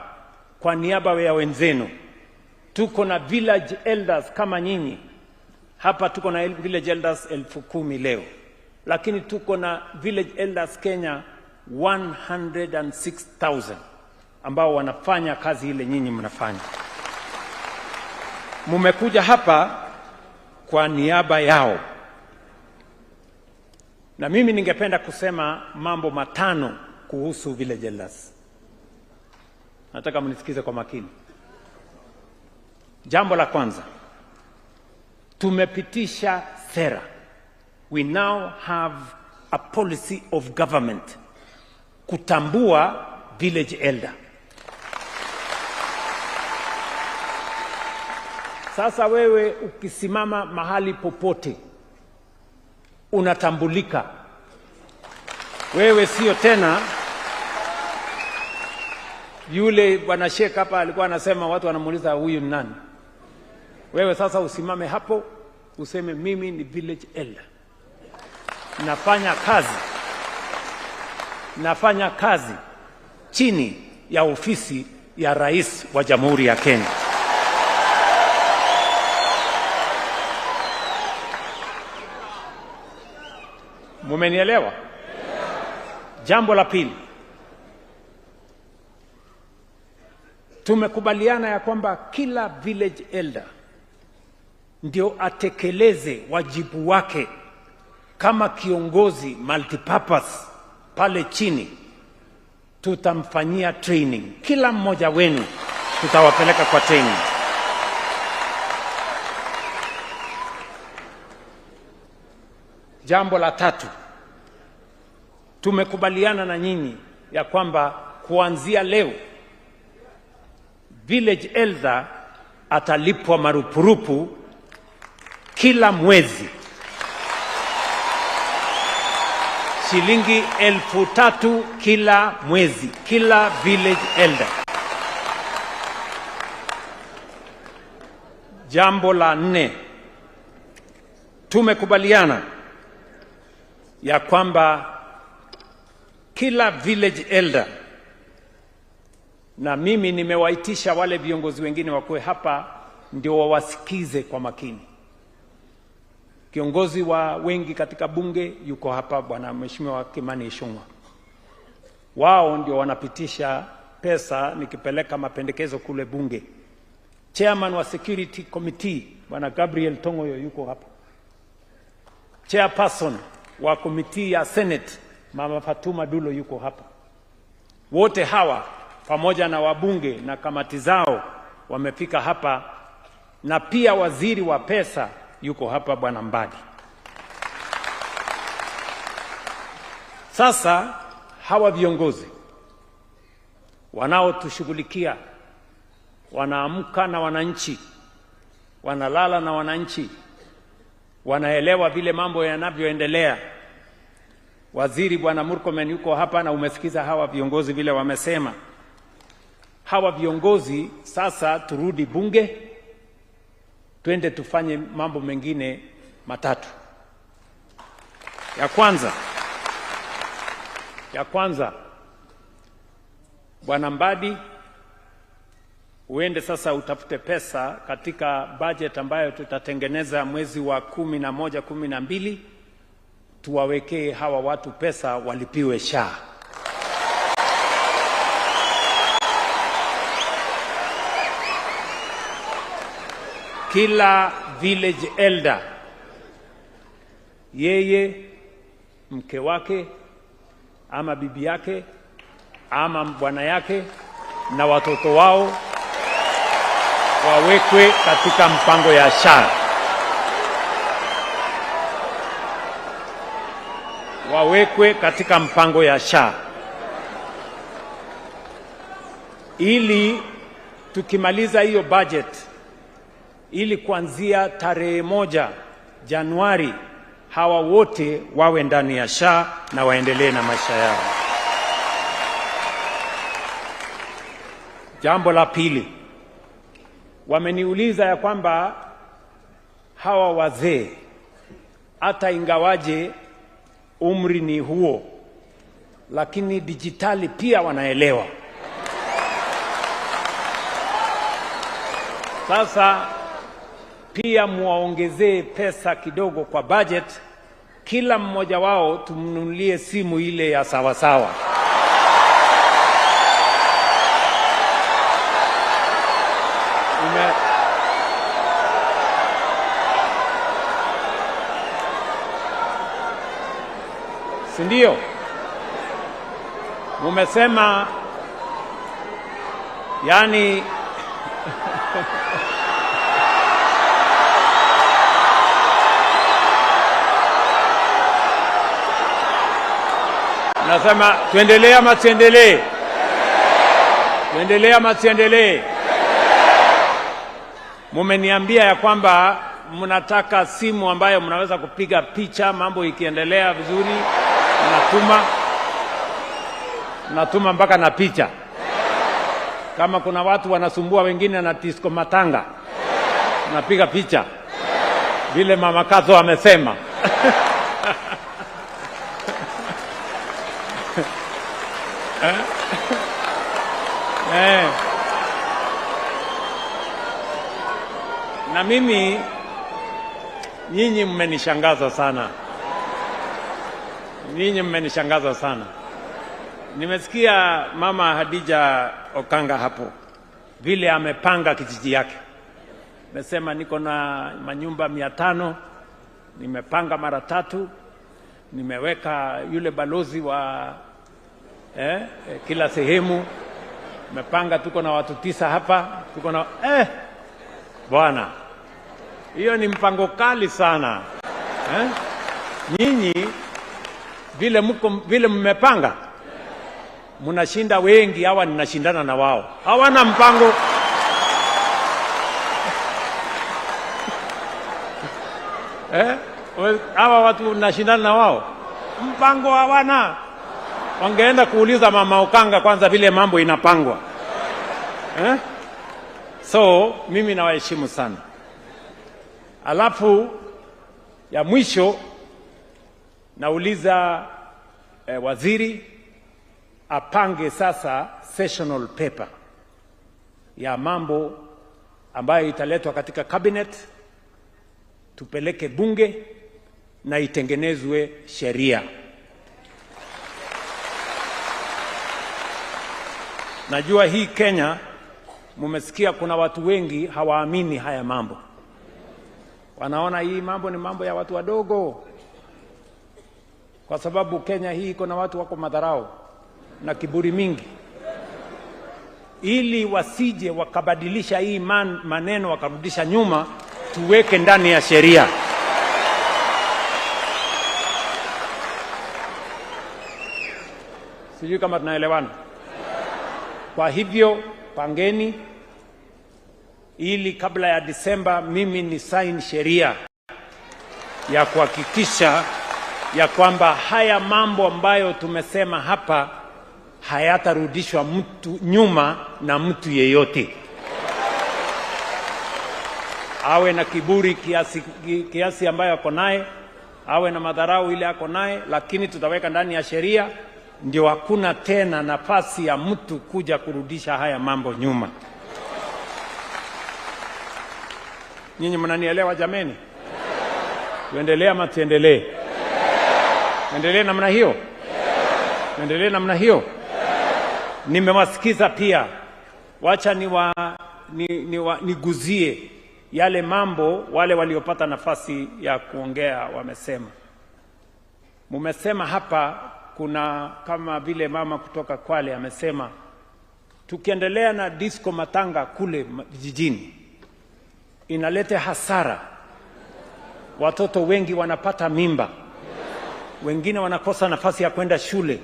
L: kwa niaba ya wenzenu. Tuko na village elders kama nyinyi. Hapa tuko na village elders 10,000 leo. Lakini tuko na village elders Kenya 106,000 ambao wanafanya kazi ile nyinyi mnafanya. Mmekuja hapa kwa niaba yao. Na mimi ningependa kusema mambo matano kuhusu village elders. Nataka mnisikize kwa makini. Jambo la kwanza, tumepitisha sera. We now have a policy of government kutambua village elder. Sasa wewe ukisimama mahali popote unatambulika. Wewe sio tena yule bwana Sheikh hapa alikuwa anasema watu wanamuuliza huyu ni nani. Wewe sasa usimame hapo useme mimi ni village elder. Nafanya kazi chini ya ofisi ya Rais wa Jamhuri ya Kenya. Mumenielewa? Jambo la pili, tumekubaliana ya kwamba kila village elder ndio atekeleze wajibu wake kama kiongozi multipurpose pale chini. Tutamfanyia training. Kila mmoja wenu tutawapeleka kwa training. Jambo la tatu, tumekubaliana na nyinyi ya kwamba kuanzia leo village elder atalipwa marupurupu kila mwezi shilingi 3,000 kila mwezi, kila village elder. Jambo la 4, tumekubaliana ya kwamba kila village elder, na mimi nimewaitisha wale viongozi wengine wakoe hapa ndio wawasikize kwa makini. Kiongozi wa wengi katika bunge yuko hapa, bwana Mheshimiwa Kimani Ichung'wah. Wao ndio wanapitisha pesa nikipeleka mapendekezo kule bunge. Chairman wa Security Committee bwana Gabriel Tongoyo yuko hapa. Chairperson wa committee ya Senate Mama Fatuma Dulo yuko hapa. Wote hawa pamoja na wabunge na kamati zao wamefika hapa, na pia waziri wa pesa yuko hapa bwana Mbadi. Sasa hawa viongozi wanaotushughulikia wanaamka na wananchi, wanalala na wananchi, wanaelewa vile mambo yanavyoendelea. Waziri bwana Murkomen yuko hapa na umesikiza hawa viongozi vile wamesema. Hawa viongozi sasa turudi bunge, twende tufanye mambo mengine matatu. Ya kwanza bwana Mbadi, uende sasa utafute pesa katika budget ambayo tutatengeneza mwezi wa 11, 12, tuwawekee hawa watu pesa walipiwe SHA. Kila village elder, yeye, mke wake ama bibi yake ama bwana yake na watoto wao wawekwe katika mpango ya SHA. Wawekwe katika mpango ya SHA. Ili tukimaliza hiyo budget, ili kuanzia tarehe 1 Januari hawa wote wawe ndani ya SHA na waendelee na maisha yao. Jambo la pili, wameniuliza ya kwamba hawa wazee hata ingawaje umri ni huo, lakini dijitali pia wanaelewa. Sasa pia muwaongezee pesa kidogo kwa budget, kila mmoja wao tumnunulie simu ile ya sawasawa. Sindio? Mumesema yani nasema tuendelee ama tuendelee? Tuendelee ama tuendelee? Mumeniambia ya kwamba mnataka simu ambayo mnaweza kupiga picha mambo ikiendelea vizuri, natuma mpaka na picha. Kama kuna watu wanasumbua wengine na disco matanga, napiga picha vile Mama Kazo amesema. Na mimi nyinyi mmenishangaza sana. Nyinyi mmenishangaza sana. Nimesikia Mama Hadija Okanga hapo vile amepanga kijiji yake. Amesema niko na manyumba 500, nimepanga mara 3, nimeweka yule balozi wa kila sehemu, nimepanga tuko na watu 9 hapa, tuko na bwana. Hiyo ni mpango kali sana. Nyinyi vile mmepanga mnashinda wengi, hawa ninashindana na wao. Hawana mpango. Hawa watu nashindana na wao. Mpango hawana. Wangeenda kuuliza Mama Okanga kwanza vile mambo inapangwa. So mimi nawaheshimu sana. Alafu ya mwisho nauliza waziri apange sasa sessional paper ya mambo ambayo italetwa katika cabinet, tupeleke bunge na itengenezwe sheria. Najua hii Kenya mumesikia kuna watu wengi hawaamini haya mambo. Wanaona hii mambo ni mambo ya watu wadogo. Kwa sababu Kenya hii iko na watu wako madharau na kiburi mingi. Ili wasije wakabadilisha hii maneno wakarudisha nyuma, tuweke ndani ya sheria. Sijui kama tunaelewana. Kwa hivyo pangeni ili kabla ya Disemba mimi ni sign sheria ya kuhakikisha ya kwamba haya mambo ambayo tumesema hapa hayatarudishwa mtu nyuma na mtu yeyote. Awe na kiburi kiasi ambayo ako naye, awe na madharau ile ako naye, lakini tutaweka ndani ya sheria ndio hakuna tena nafasi ya mtu kuja kurudisha haya mambo nyuma. Nyinyi mnanielewa jameni? Tuendelee ama tuendelee? Tuendelee namna hiyo? Tuendelee namna hiyo? Nimewasikiza pia. Wacha niguzie yale mambo wale waliopata nafasi ya kuongea wamesema. Mumesema hapa kuna kama vile mama kutoka Kwale amesema tukiendelea na disco matanga kule vijijini inaleta hasara. Watoto wengi wanapata mimba, wengine wanakosa nafasi ya kwenda shule.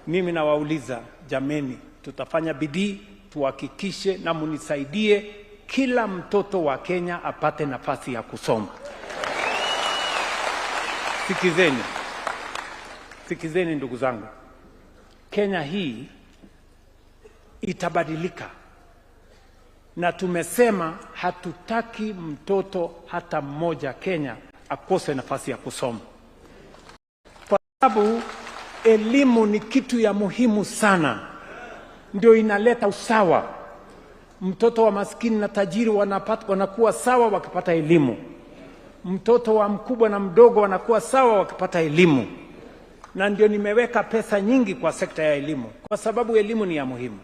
L: Mimi nawauliza, jameni, tutafanya bidii tuhakikishe na munisaidie kila mtoto wa Kenya apate nafasi ya kusoma. Sikizeni ndugu zangu, Kenya hii itabadilika, na tumesema hatutaki mtoto hata mmoja Kenya akose nafasi ya kusoma, kwa sababu elimu ni kitu ya muhimu sana, ndio inaleta usawa. Mtoto wa maskini na tajiri wanakuwa sawa wakipata elimu. Mtoto wa mkubwa na mdogo wanakuwa sawa wakipata elimu. Na ndio nimeweka pesa nyingi kwa sekta ya elimu, kwa sababu elimu ni ya muhimu.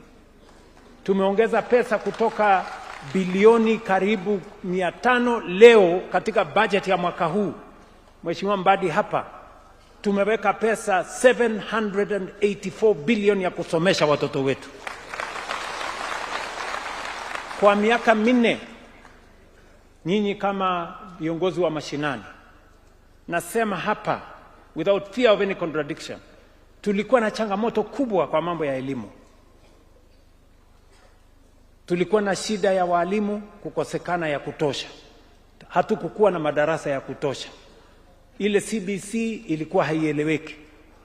L: Tumeongeza pesa kutoka bilioni karibu 500 leo katika budget ya mwaka huu. Mheshimiwa Mbadi hapa, tumeweka pesa 784 bilioni ya kusomesha watoto wetu. Kwa miaka 4, nyinyi kama viongozi wa mashinani, nasema hapa without fear of any contradiction, tulikuwa na changamoto kubwa kwa mambo ya elimu. Tulikuwa na shida ya walimu kukosekana ya kutosha. Hatukukuwa na madarasa ya kutosha. Ile CBC ilikuwa haieleweki.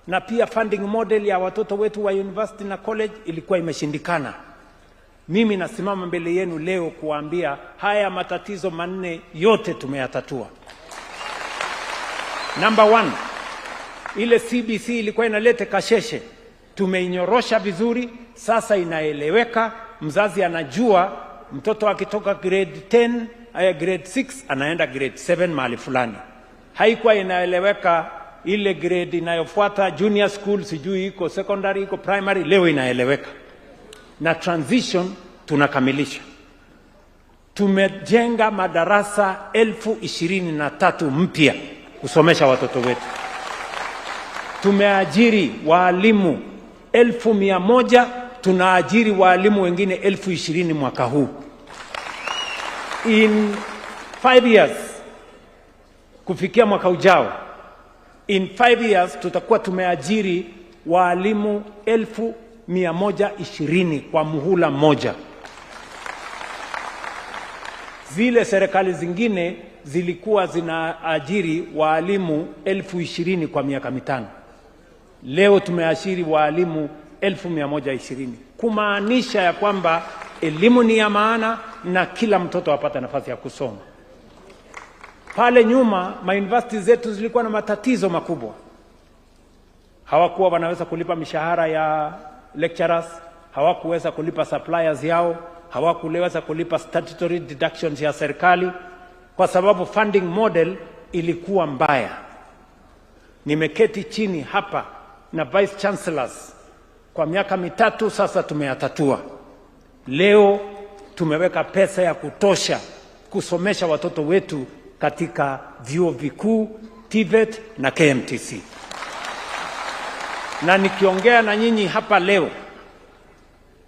L: Na pia funding model ya watoto wetu wa university na college ilikuwa imeshindikana. Mimi nasimama mbele yenu leo kuambia haya matatizo 4 yote tumeyatatua. Number 1, ile CBC ilikuwa inaleta kasheshe. Tumeinyorosha vizuri, sasa inaeleweka. Mzazi anajua mtoto akitoka grade 10, grade 6 anaenda grade 7 mahali fulani. Haikuwa inaeleweka ile grade inayofuata junior school, sijui iko secondary, iko primary, leo inaeleweka. Na transition tunakamilisha. Tumejenga madarasa 23,000 mpya kusomesha watoto wetu. Tumeajiri walimu 1,100, tunaajiri walimu wengine 20,000 mwaka huu. In 5 years, kufikia mwaka ujao, in 5 years tutakuwa tumeajiri walimu 1,120 kwa muhula mmoja. Zile serikali zingine zilikuwa zinaajiri walimu 20,000 kwa miaka 5. Leo tumeajiri walimu 1,120, kumaanisha ya kwamba elimu ni ya maana na kila mtoto apate nafasi ya kusoma. Pale nyuma mauniversity zetu zilikuwa na matatizo makubwa. Hawakuwa wanaweza kulipa mishahara ya lecturers, hawakuweza kulipa suppliers yao, hawakuweza kulipa statutory deductions ya serikali kwa sababu funding model ilikuwa mbaya. Nimeketi chini hapa na vice chancellors kwa miaka 3 sasa, tumeyatatua. Leo tumeweka pesa ya kutosha kusomesha watoto wetu katika vyuo vikuu, TVET na KMTC. Na nikiongea na nyinyi hapa leo,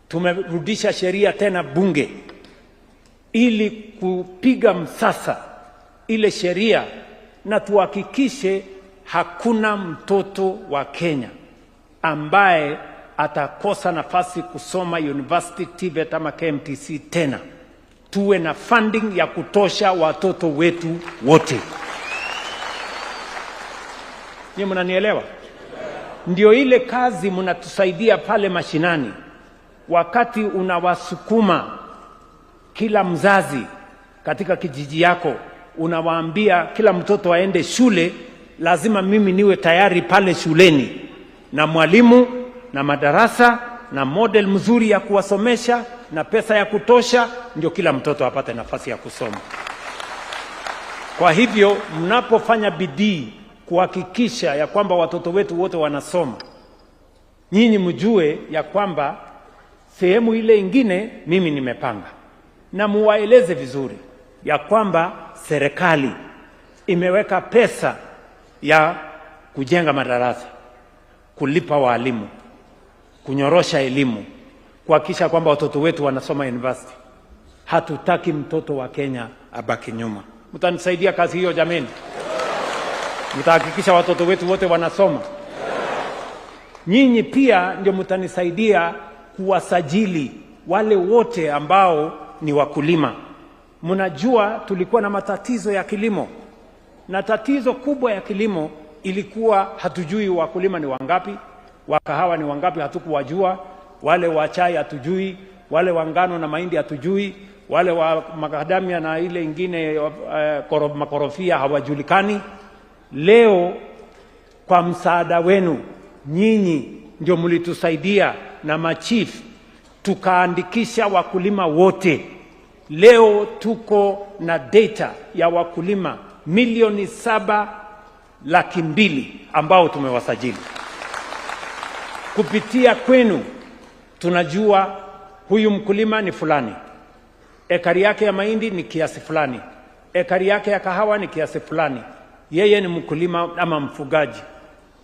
L: tumerudisha sheria tena bunge ili kupiga msasa ile sheria na tuhakikishe hakuna mtoto wa Kenya ambaye atakosa nafasi kusoma university, TVET ama KMTC tena. Tuwe na funding ya kutosha watoto wetu wote. Nyinyi mnanielewa? Ndio ile kazi mnatusaidia pale mashinani. Wakati unawasukuma kila mzazi katika kijiji yako, unawaambia kila mtoto aende shule, lazima mimi niwe tayari pale shuleni na mwalimu na madarasa na model mzuri ya kuwasomesha na pesa ya kutosha, ndio kila mtoto apate nafasi ya kusoma. Kwa hivyo mnapofanya bidii kuhakikisha ya kwamba watoto wetu wote wanasoma, nyinyi mjue ya kwamba sehemu ile ingine mimi nimepanga, na muwaeleze vizuri ya kwamba serikali imeweka pesa ya kujenga madarasa, kulipa walimu, kunyorosha elimu, kuhakikisha kwamba watoto wetu wanasoma university. Hatutaki mtoto wa Kenya abaki nyuma. Mtanisaidia kazi hiyo jameni? Mtahakikisha watoto wetu wote wanasoma? Nyinyi pia ndio mtanisaidia kuwasajili wale wote ambao ni wakulima. Mnajua tulikuwa na matatizo ya kilimo, na tatizo kubwa ya kilimo ilikuwa hatujui wakulima ni wangapi, wa kahawa ni wangapi hatukuwajua, wale wa chai hatujui, wale wa ngano na mahindi hatujui, wale wa makadamia na ile ingine makorofia hawajulikani. Leo kwa msaada wenu nyinyi ndio mlitusaidia na machief tukaandikisha wakulima wote. Leo tuko na data ya wakulima 7,200,000 ambao tumewasajili. Kupitia kwenu tunajua huyu mkulima ni fulani, ekari yake ya mahindi ni kiasi fulani, ekari yake ya kahawa ni kiasi fulani, yeye ni mkulima ama mfugaji.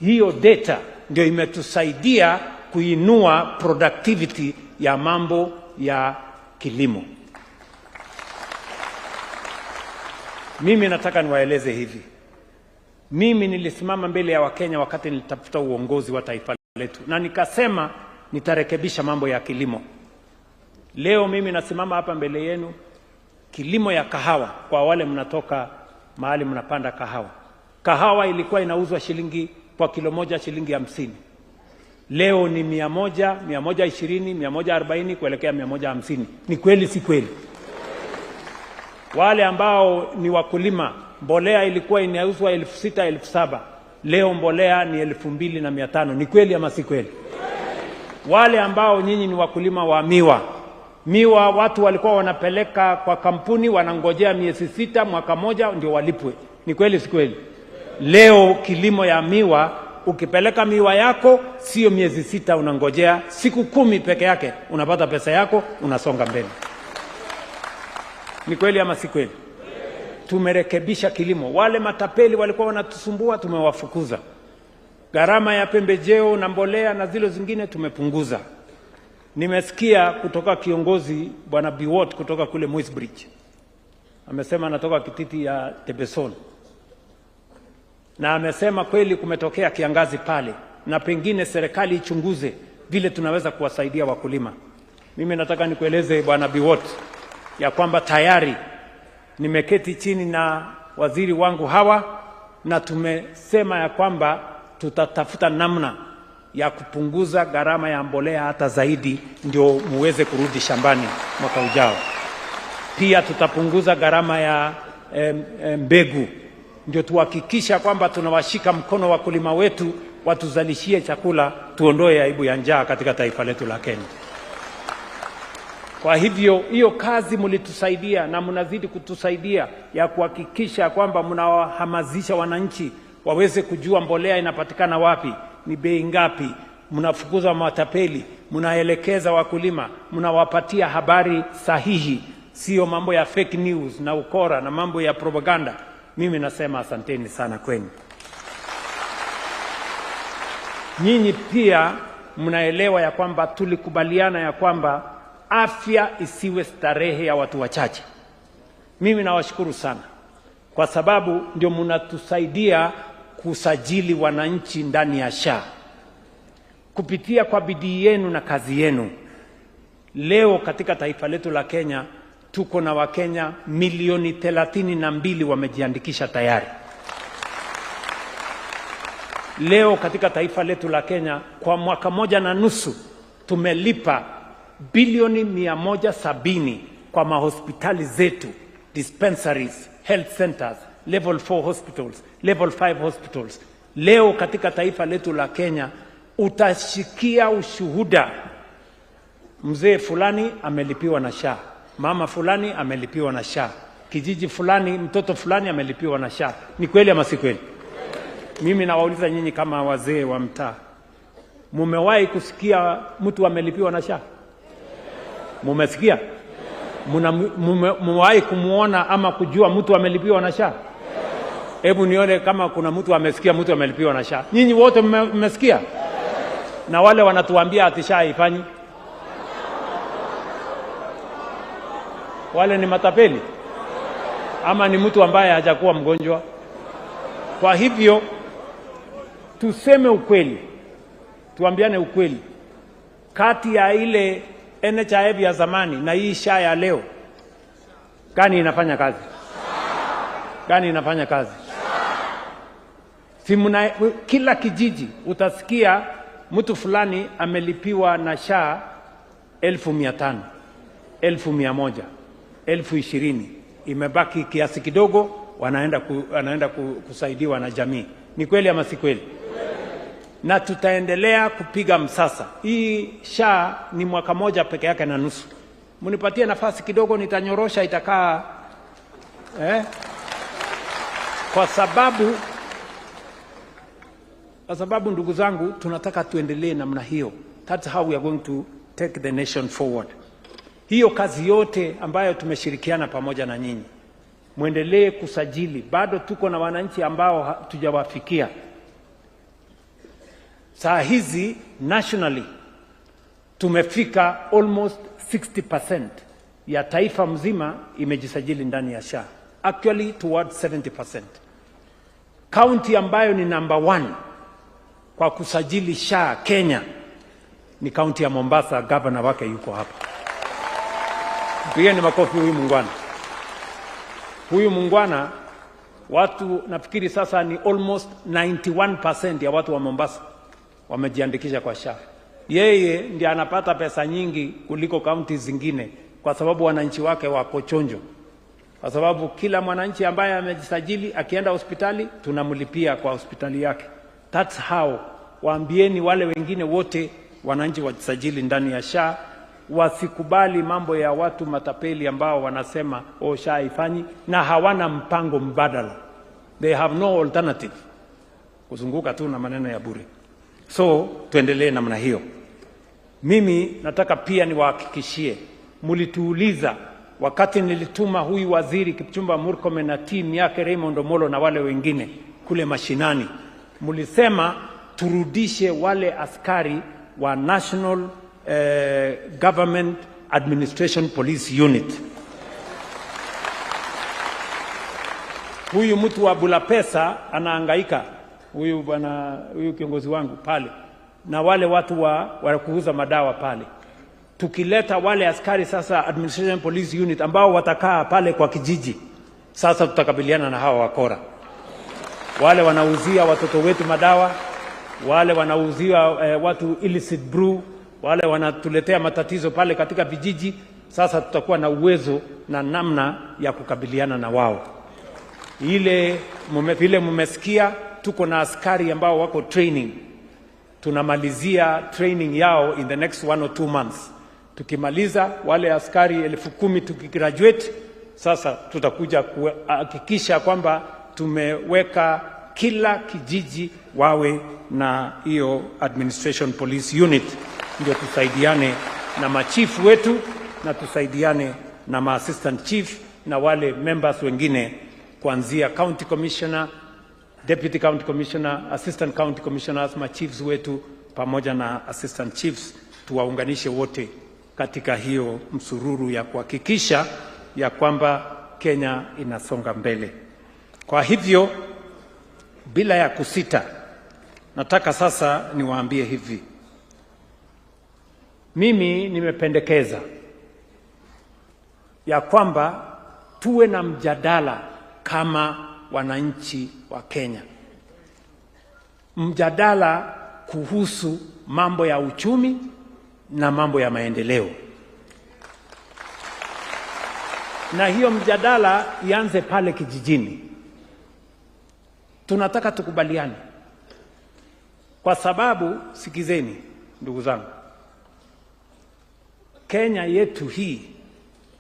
L: Hiyo data ndio imetusaidia kuinua productivity ya mambo ya kilimo. Mimi nataka niwaeleze hivi. Mimi nilisimama mbele ya Wakenya wakati nilitafuta uongozi wa taifa letu, na nikasema nitarekebisha mambo ya kilimo. Leo mimi nasimama hapa mbele yenu, kilimo ya kahawa, kwa wale mnatoka mahali mnapanda kahawa. Kahawa ilikuwa inauzwa kwa kilo moja shilingi 50. Leo ni 100, 120, 140 kuelekea 150. Ni kweli si kweli? Wale ambao ni wakulima, mbolea ilikuwa inauzwa 6,000, 7,000. Leo mbolea ni 2,500. Ni kweli ama si kweli? Wale ambao nyinyi ni wakulima wa miwa, watu walikuwa wanapeleka kwa kampuni, wanangojea miezi 6, mwaka moja ndio walipwe. Ni kweli si kweli? Leo kilimo ya miwa, ukipeleka miwa yako sio miezi 6, unangojea siku 10 peke yake, unapata pesa yako, unasonga mbele. Ni kweli ama si kweli? Tumerekebisha kilimo. Wale matapeli walikuwa wanatusumbua, tumewafukuza. Gharama ya pembejeo na mbolea na zile zingine tumepunguza. Nimesikia kutoka kiongozi Bwana Biwott kutoka kule Moisbridge. Amesema anatoka Kititi ya Tebeson. Na amesema kweli kumetokea kiangazi pale, na pengine serikali ichunguze vile tunaweza kuwasaidia wakulima. Mimi nataka nikueleze Bwana Biwott ya kwamba tayari nimeketi chini na waziri wangu Hawa, na tumesema ya kwamba tutatafuta namna ya kupunguza gharama ya mbolea hata zaidi, ndio muweze kurudi shambani mwaka ujao. Pia tutapunguza gharama ya mbegu, ndio tuhakikisha kwamba tunawashika mkono wakulima wetu watuzalishie chakula, tuondoe aibu ya njaa katika taifa letu la Kenya. Kwa hivyo hiyo kazi mlitusaidia na mnazidi kutusaidia ya kuhakikisha kwamba mnawahamasisha wananchi waweze kujua mbolea inapatikana wapi, ni bei ngapi, mnafukuza matapeli, mnaelekeza wakulima, mnawapatia habari sahihi, sio mambo ya fake news na ukora na mambo ya propaganda. Mimi nasema asanteni sana kwenu. Nyinyi pia mnaelewa ya kwamba tulikubaliana ya kwamba afya isiwe starehe ya watu wachache. Mimi nawashukuru sana kwa sababu ndio mnatusaidia kusajili wananchi ndani ya SHA. Kupitia kwa bidii yenu na kazi yenu, leo katika taifa letu la Kenya tuko na Wakenya milioni 32 wamejiandikisha tayari. Leo katika taifa letu la Kenya kwa mwaka 1.5 tumelipa bilioni 170 kwa mahospitali zetu, dispensaries, health centers, level 4 hospitals, level 5 hospitals. Leo katika taifa letu la Kenya utashikia ushuhuda, mzee fulani amelipiwa na SHA, mama fulani amelipiwa na SHA, kijiji fulani mtoto fulani amelipiwa na SHA. Ni kweli ama si kweli? Mimi nawauliza nyinyi kama wazee wa mtaa, mumewahi kusikia mtu amelipiwa na SHA? Mumesikia? Mumewahi kumuona ama kujua mtu amelipiwa na SHA? Hebu nione kama kuna mtu amesikia mtu amelipiwa na SHA. Nyinyi wote mmesikia? Na wale wanatuambia ati SHA haifanyi. Wale ni matapeli ama ni mtu ambaye hajakuwa mgonjwa? Kwa hivyo tuseme ukweli, tuambiane ukweli. Kati ya ile NHIF ya zamani na hii SHA ya leo, gani inafanya kazi? Gani inafanya kazi? Kila kijiji utasikia mtu fulani amelipiwa na SHA 1,500, 1,100, 20,000, imebaki kiasi kidogo, wanaenda kusaidiwa na jamii. Ni kweli ama si kweli? Na tutaendelea kupiga msasa. Hii SHA ni mwaka moja peke yake na nusu. Munipatie nafasi kidogo, nitanyorosha, itakaa kwa sababu ndugu zangu, tunataka tuendelee namna hiyo. That's how we are going to take the nation forward. Hiyo kazi yote ambayo tumeshirikiana pamoja na nyinyi, muendelee kusajili. Bado tuko na wananchi ambao hatujawafikia. Saa hizi nationally tumefika almost 60% ya taifa mzima imejisajili ndani ya SHA. Actually towards 70%. County ambayo ni number 1 kwa kusajili SHA Kenya ni county ya Mombasa. Governor wake yuko hapa. Mpigeni makofi huyu mungwana. Huyu mungwana, watu nafikiri sasa ni almost 91% ya watu wa Mombasa wamejiandikisha kwa SHA. Yeye ndiye anapata pesa nyingi kuliko kaunti zingine kwa sababu wananchi wake wako chonjo. Kwa sababu kila mwananchi ambaye amejisajili akienda hospitali tunamlipia kwa hospitali yake. That's how. Waambieni wale wengine wote wananchi wajisajili ndani ya SHA, wasikubali mambo ya watu matapeli ambao wanasema SHA haifanyi na hawana mpango mbadala. They have no alternative. Kuzunguka tu na maneno ya bure. So tuendelee namna hiyo. Mimi nataka pia niwahakikishie, mulituuliza wakati nilituma huyu waziri Kipchumba Murkomen na team yake Raymond Omolo na wale wengine kule mashinani, mulisema turudishe wale askari wa National Government Administration Police Unit. Huyu mtu wa Bulapesa anahangaika, huyu kiongozi wangu pale, na wale watu wa kuuza madawa pale. Tukileta wale askari sasa Administration Police Unit ambao watakaa pale kwa kijiji, sasa tutakabiliana na hawa wakora. Wale wanauzia watoto wetu madawa, wale wanauzia watu illicit brew, wale wanatuletea matatizo pale katika vijiji. Sasa tutakuwa na uwezo na namna ya kukabiliana na wao. Vile mmesikia, tuko na askari ambao wako training. Tunamalizia training yao in the next 1 or 2 months. Tukimaliza wale askari 10,000 tukigraduate, sasa tutakuja kuhakikisha kwamba tumeweka kila kijiji wawe na hiyo Administration Police Unit, ndio tusaidiane na machifu wetu na tusaidiane na ma-assistant chief na wale members wengine kuanzia county commissioner, deputy county commissioner, assistant county commissioners, machiefs wetu pamoja na assistant chiefs, tuwaunganishe wote katika hiyo msururu ya kuhakikisha ya kwamba Kenya inasonga mbele. Kwa hivyo bila ya kusita, nataka sasa niwaambie hivi. Mimi nimependekeza ya kwamba tuwe na mjadala kama wananchi wa Kenya. Mjadala kuhusu mambo ya uchumi na mambo ya maendeleo. Na hiyo mjadala ianze pale kijijini. Tunataka tukubaliane. Kwa sababu, sikizeni ndugu zangu, Kenya yetu hii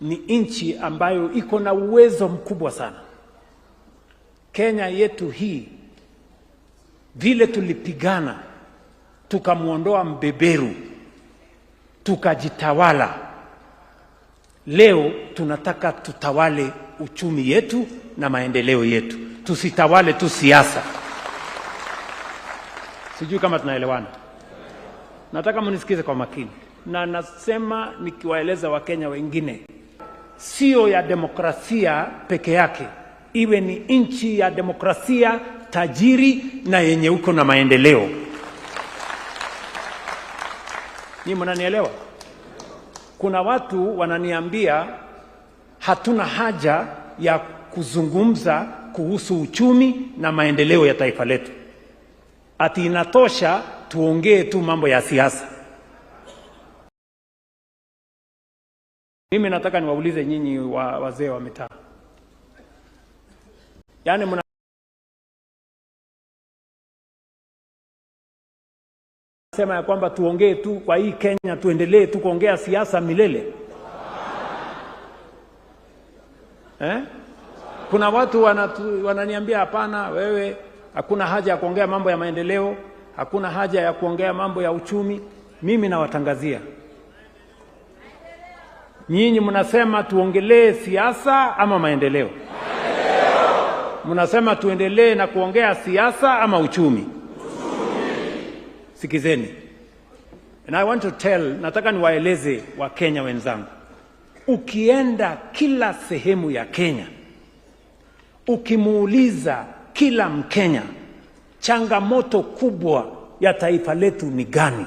L: ni nchi ambayo iko na uwezo mkubwa sana. Kenya yetu hii, vile tulipigana tukamuondoa mbeberu, tukajitawala, leo tunataka tutawale uchumi yetu na maendeleo yetu. Tusitawale tu siasa. Sijui kama tunaelewana. Nataka mnisikize kwa makini. Na nasema nikiwaeleza Wakenya wengine, sio ya demokrasia peke yake, iwe ni nchi ya demokrasia tajiri na yenye uko na maendeleo. Ni mnanielewa? Kuna watu wananiambia hatuna haja ya kuzungumza kuhusu uchumi na maendeleo ya taifa letu. Ati inatosha tuongee tu mambo ya siasa. Mimi nataka niwaulize nyinyi wazee wa mitaa. Yaani sema ya kwamba tuongee tu kwa hii Kenya, tuendelee tu kuongea siasa milele? Kuna watu wananiambia hapana, wewe hakuna haja ya kuongea mambo ya maendeleo, hakuna haja ya kuongea mambo ya uchumi. Mimi nawatangazia, nyinyi mnasema tuongelee siasa ama maendeleo? Mnasema tuendelee na kuongea siasa ama uchumi? Sikizeni. And I want to nataka niwaeleze wa Kenya wenzangu. Ukienda kila sehemu ya Kenya, ukimuuliza kila Mkenya changamoto kubwa ya taifa letu ni gani,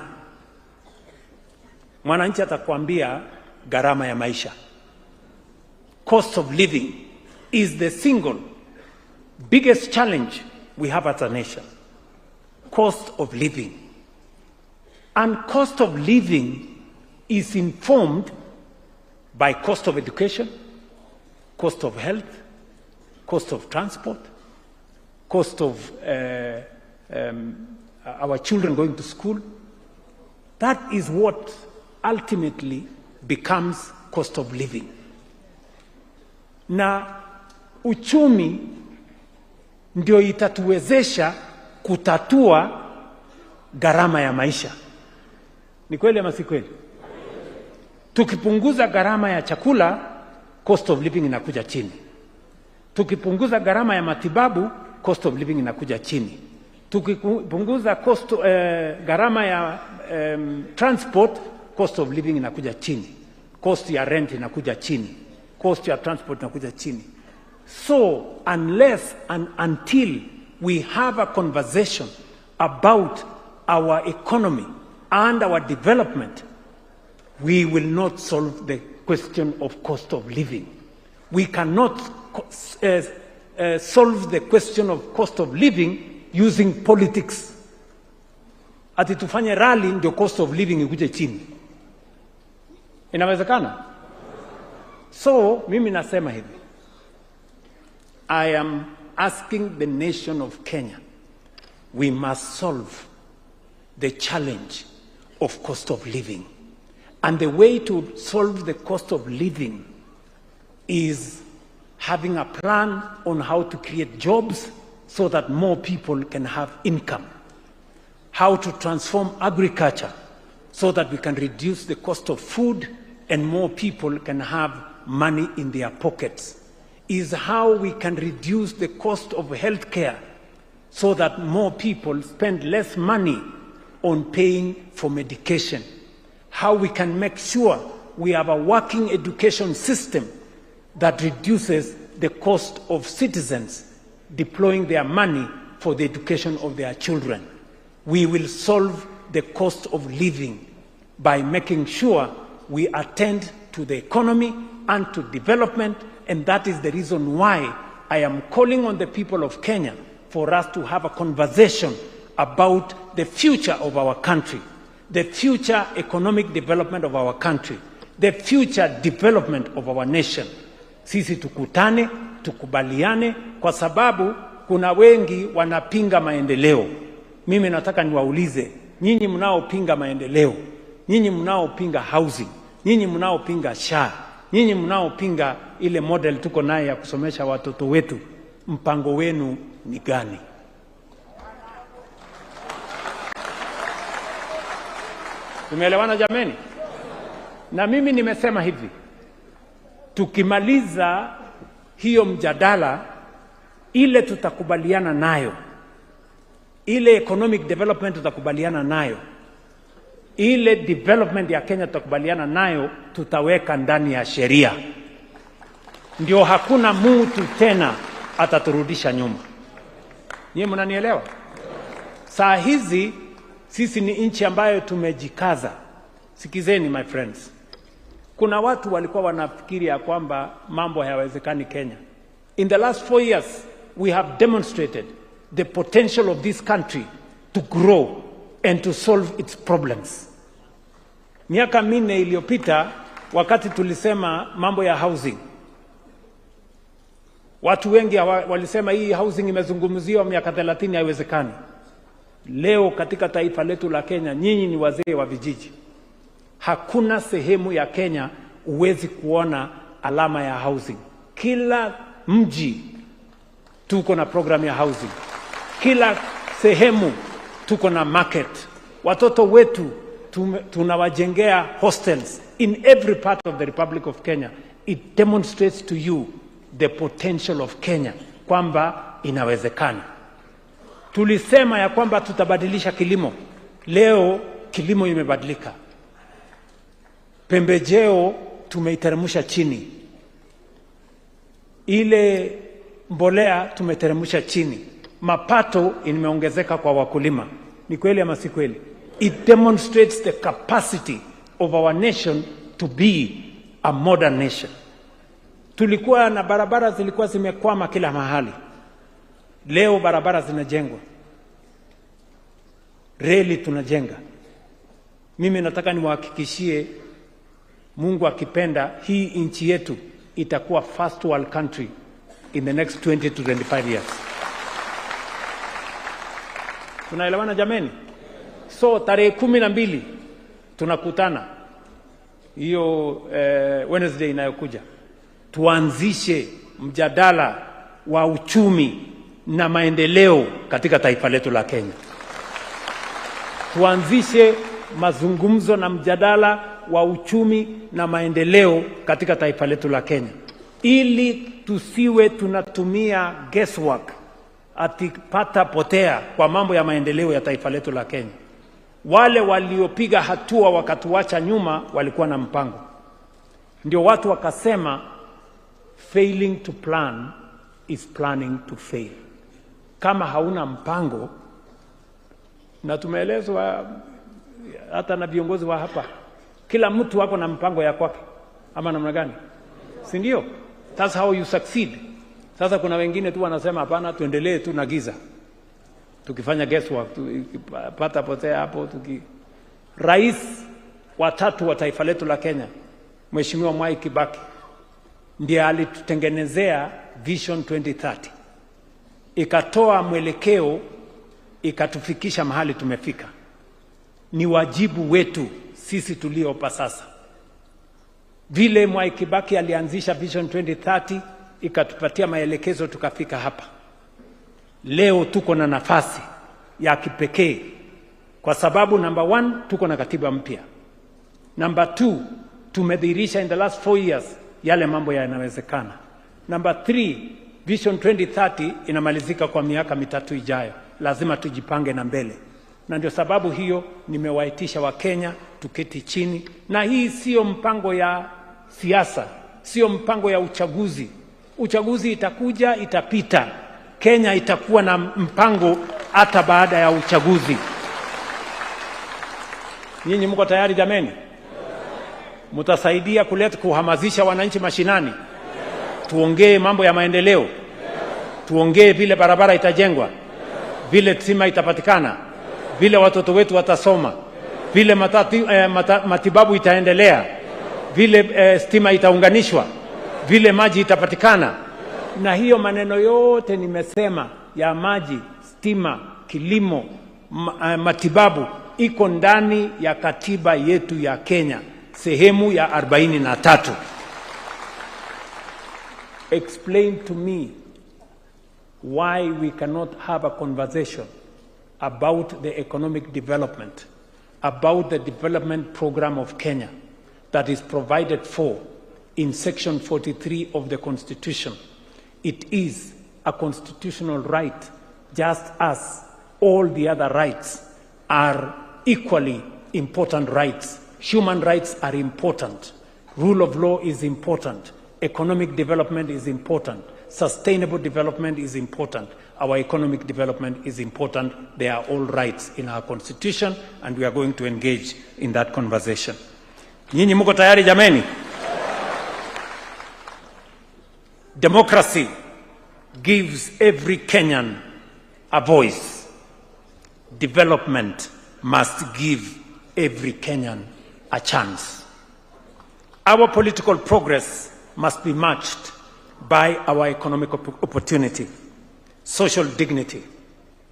L: mwananchi atakwambia gharama ya maisha. Cost of living is the single biggest challenge we have as a nation. Cost of living. And cost of living is informed by cost of education, cost of health, cost of transport, cost of our children going to school. That is what ultimately becomes cost of living. Na uchumi ndio itatuwezesha kutatua gharama ya maisha. Ni kweli ama si kweli? Tukipunguza gharama ya chakula, cost of living inakuja chini. Tukipunguza gharama ya matibabu, cost of living inakuja chini. Tukipunguza gharama ya transport, cost of living inakuja chini. Cost ya rent inakuja chini. Cost ya transport inakuja chini. So unless and until we have a conversation about our economy and our development, we will not solve the question of cost of living. We cannot solve the question of cost of living using politics. Ati tufanye rally ndio cost of living ikuje chini. Inawezekana? So mimi nasema hivi, I am asking the nation of Kenya, we must solve the challenge of cost of living. And the way to solve the cost of living is having a plan on how to create jobs so that more people can have income. How to transform agriculture so that we can reduce the cost of food and more people can have money in their pockets. Is how we can reduce the cost of health care so that more people spend less money on paying for medication. How we can make sure we have a working education system that reduces the cost of citizens deploying their money for the education of their children. We will solve the cost of living by making sure we attend to the economy and to development, and that is the reason why I am calling on the people of Kenya for us to have a conversation about the future of our country, the future economic development of our country, the future development of our nation. Sisi tukutane, tukubaliane, kwa sababu kuna wengi wanapinga maendeleo. Mimi nataka niwaulize, nyinyi mnaopinga maendeleo, nyinyi mnaopinga housing, nyinyi mnaopinga SHA, nyinyi mnaopinga ile model tuko naye ya kusomesha watoto wetu, mpango wenu ni gani? Tumeelewana jameni? Na mimi nimesema hivi, tukimaliza hiyo mjadala, ile tutakubaliana nayo, ile economic development tutakubaliana nayo, ile development ya Kenya tutakubaliana nayo, tutaweka ndani ya sheria. ndio hakuna mtu tena ataturudisha nyuma. Nyie mnanielewa? Saa hizi sisi ni nchi ambayo tumejikaza. Sikizeni my friends. Kuna watu walikuwa wanafikiri ya kwamba mambo hayawezekani Kenya. In the last 4 years we have demonstrated the potential of this country to grow and to solve its problems. Miaka 4 iliyopita wakati tulisema mambo ya housing, watu wengi walisema hii housing imezungumziwa miaka 30 haiwezekani. Leo katika taifa letu la Kenya, nyinyi ni wazee wa vijiji. Hakuna sehemu ya Kenya uwezi kuona alama ya housing. Kila mji tuko na program ya housing. Kila sehemu tuko na market. Watoto wetu tunawajengea hostels in every part of the Republic of Kenya. It demonstrates to you the potential of Kenya kwamba inawezekana. Tulisema ya kwamba tutabadilisha kilimo. Leo kilimo imebadilika. Pembejeo tumeiteremsha chini. Ile mbolea tumeteremsha chini. Mapato imeongezeka kwa wakulima. Ni kweli ama si kweli? It demonstrates the capacity of our nation to be a modern nation. Tulikuwa na barabara zilikuwa zimekwama kila mahali. Leo barabara zinajengwa. Reli tunajenga. Mimi nataka niwahakikishie Mungu akipenda hii nchi yetu itakuwa first world country in the next 20 to 25 years. Tunaelewana jameni? So tarehe 12 tunakutana. Hiyo Wednesday inayokuja. Tuanzishe mjadala wa uchumi na maendeleo katika taifa letu la Kenya. Tuanzishe mazungumzo na mjadala wa uchumi na maendeleo katika taifa letu la Kenya. Ili tusiwe tunatumia guesswork atipata potea kwa mambo ya maendeleo ya taifa letu la Kenya. Wale waliopiga hatua wakatuacha nyuma walikuwa na mpango. Ndio watu wakasema failing to plan is planning to fail. Kama hauna mpango, na tumeelezwa hata na viongozi wa hapa, kila mtu wako na mpango ya kwake ama namna gani? Si ndio? That's how you succeed. Sasa kuna wengine tu wanasema hapana, tuendelee tu na giza. Tukifanya guesswork, tukipata potea hapo Rais wa 3 wa taifa letu la Kenya, Mheshimiwa Mwai Kibaki, ndiye alitutengenezea Vision 2030. Ikatoa mwelekeo, ikatufikisha mahali tumefika. Ni wajibu wetu sisi tuliopa sasa. Vile Mwai Kibaki alianzisha Vision 2030, ikatupatia maelekezo tukafika hapa. Leo tuko na nafasi ya kipekee kwa sababu number 1 tuko na katiba mpya. Number 2 tumedhihirisha in the last 4 years yale mambo yanawezekana. Number 3 Vision 2030 inamalizika kwa miaka 3 ijayo. Lazima tujipange na mbele. Na ndio sababu hiyo nimewaitisha wa Kenya tuketi chini, na hii sio mpango ya siasa, sio mpango ya uchaguzi. Uchaguzi itakuja, itapita. Kenya itakuwa na mpango hata baada ya uchaguzi. Nyinyi mko tayari jameni? Mtasaidia kuhamasisha wananchi mashinani? Tuongee mambo ya maendeleo. Tuongee vile barabara itajengwa, vile stima itapatikana, vile watoto wetu watasoma, vile matibabu itaendelea, vile stima itaunganishwa, vile maji itapatikana. Na hiyo maneno yote nimesema ya maji, stima, kilimo, matibabu iko ndani ya katiba yetu ya Kenya, sehemu ya 43. Explain to me why we cannot have a conversation about the economic development, about the development program of Kenya that is provided for in Section 43 of the Constitution. It is a constitutional right, just as all the other rights are equally important rights. Human rights are important. Rule of law is important. Economic development is important. Sustainable development is important. Our economic development is important. They are all rights in our constitution, and we are going to engage in that conversation. Nyinyi mko tayari jameni? Democracy gives every Kenyan a voice. Development must give every Kenyan a chance. Our political progress must be matched by our economic opportunity, social dignity,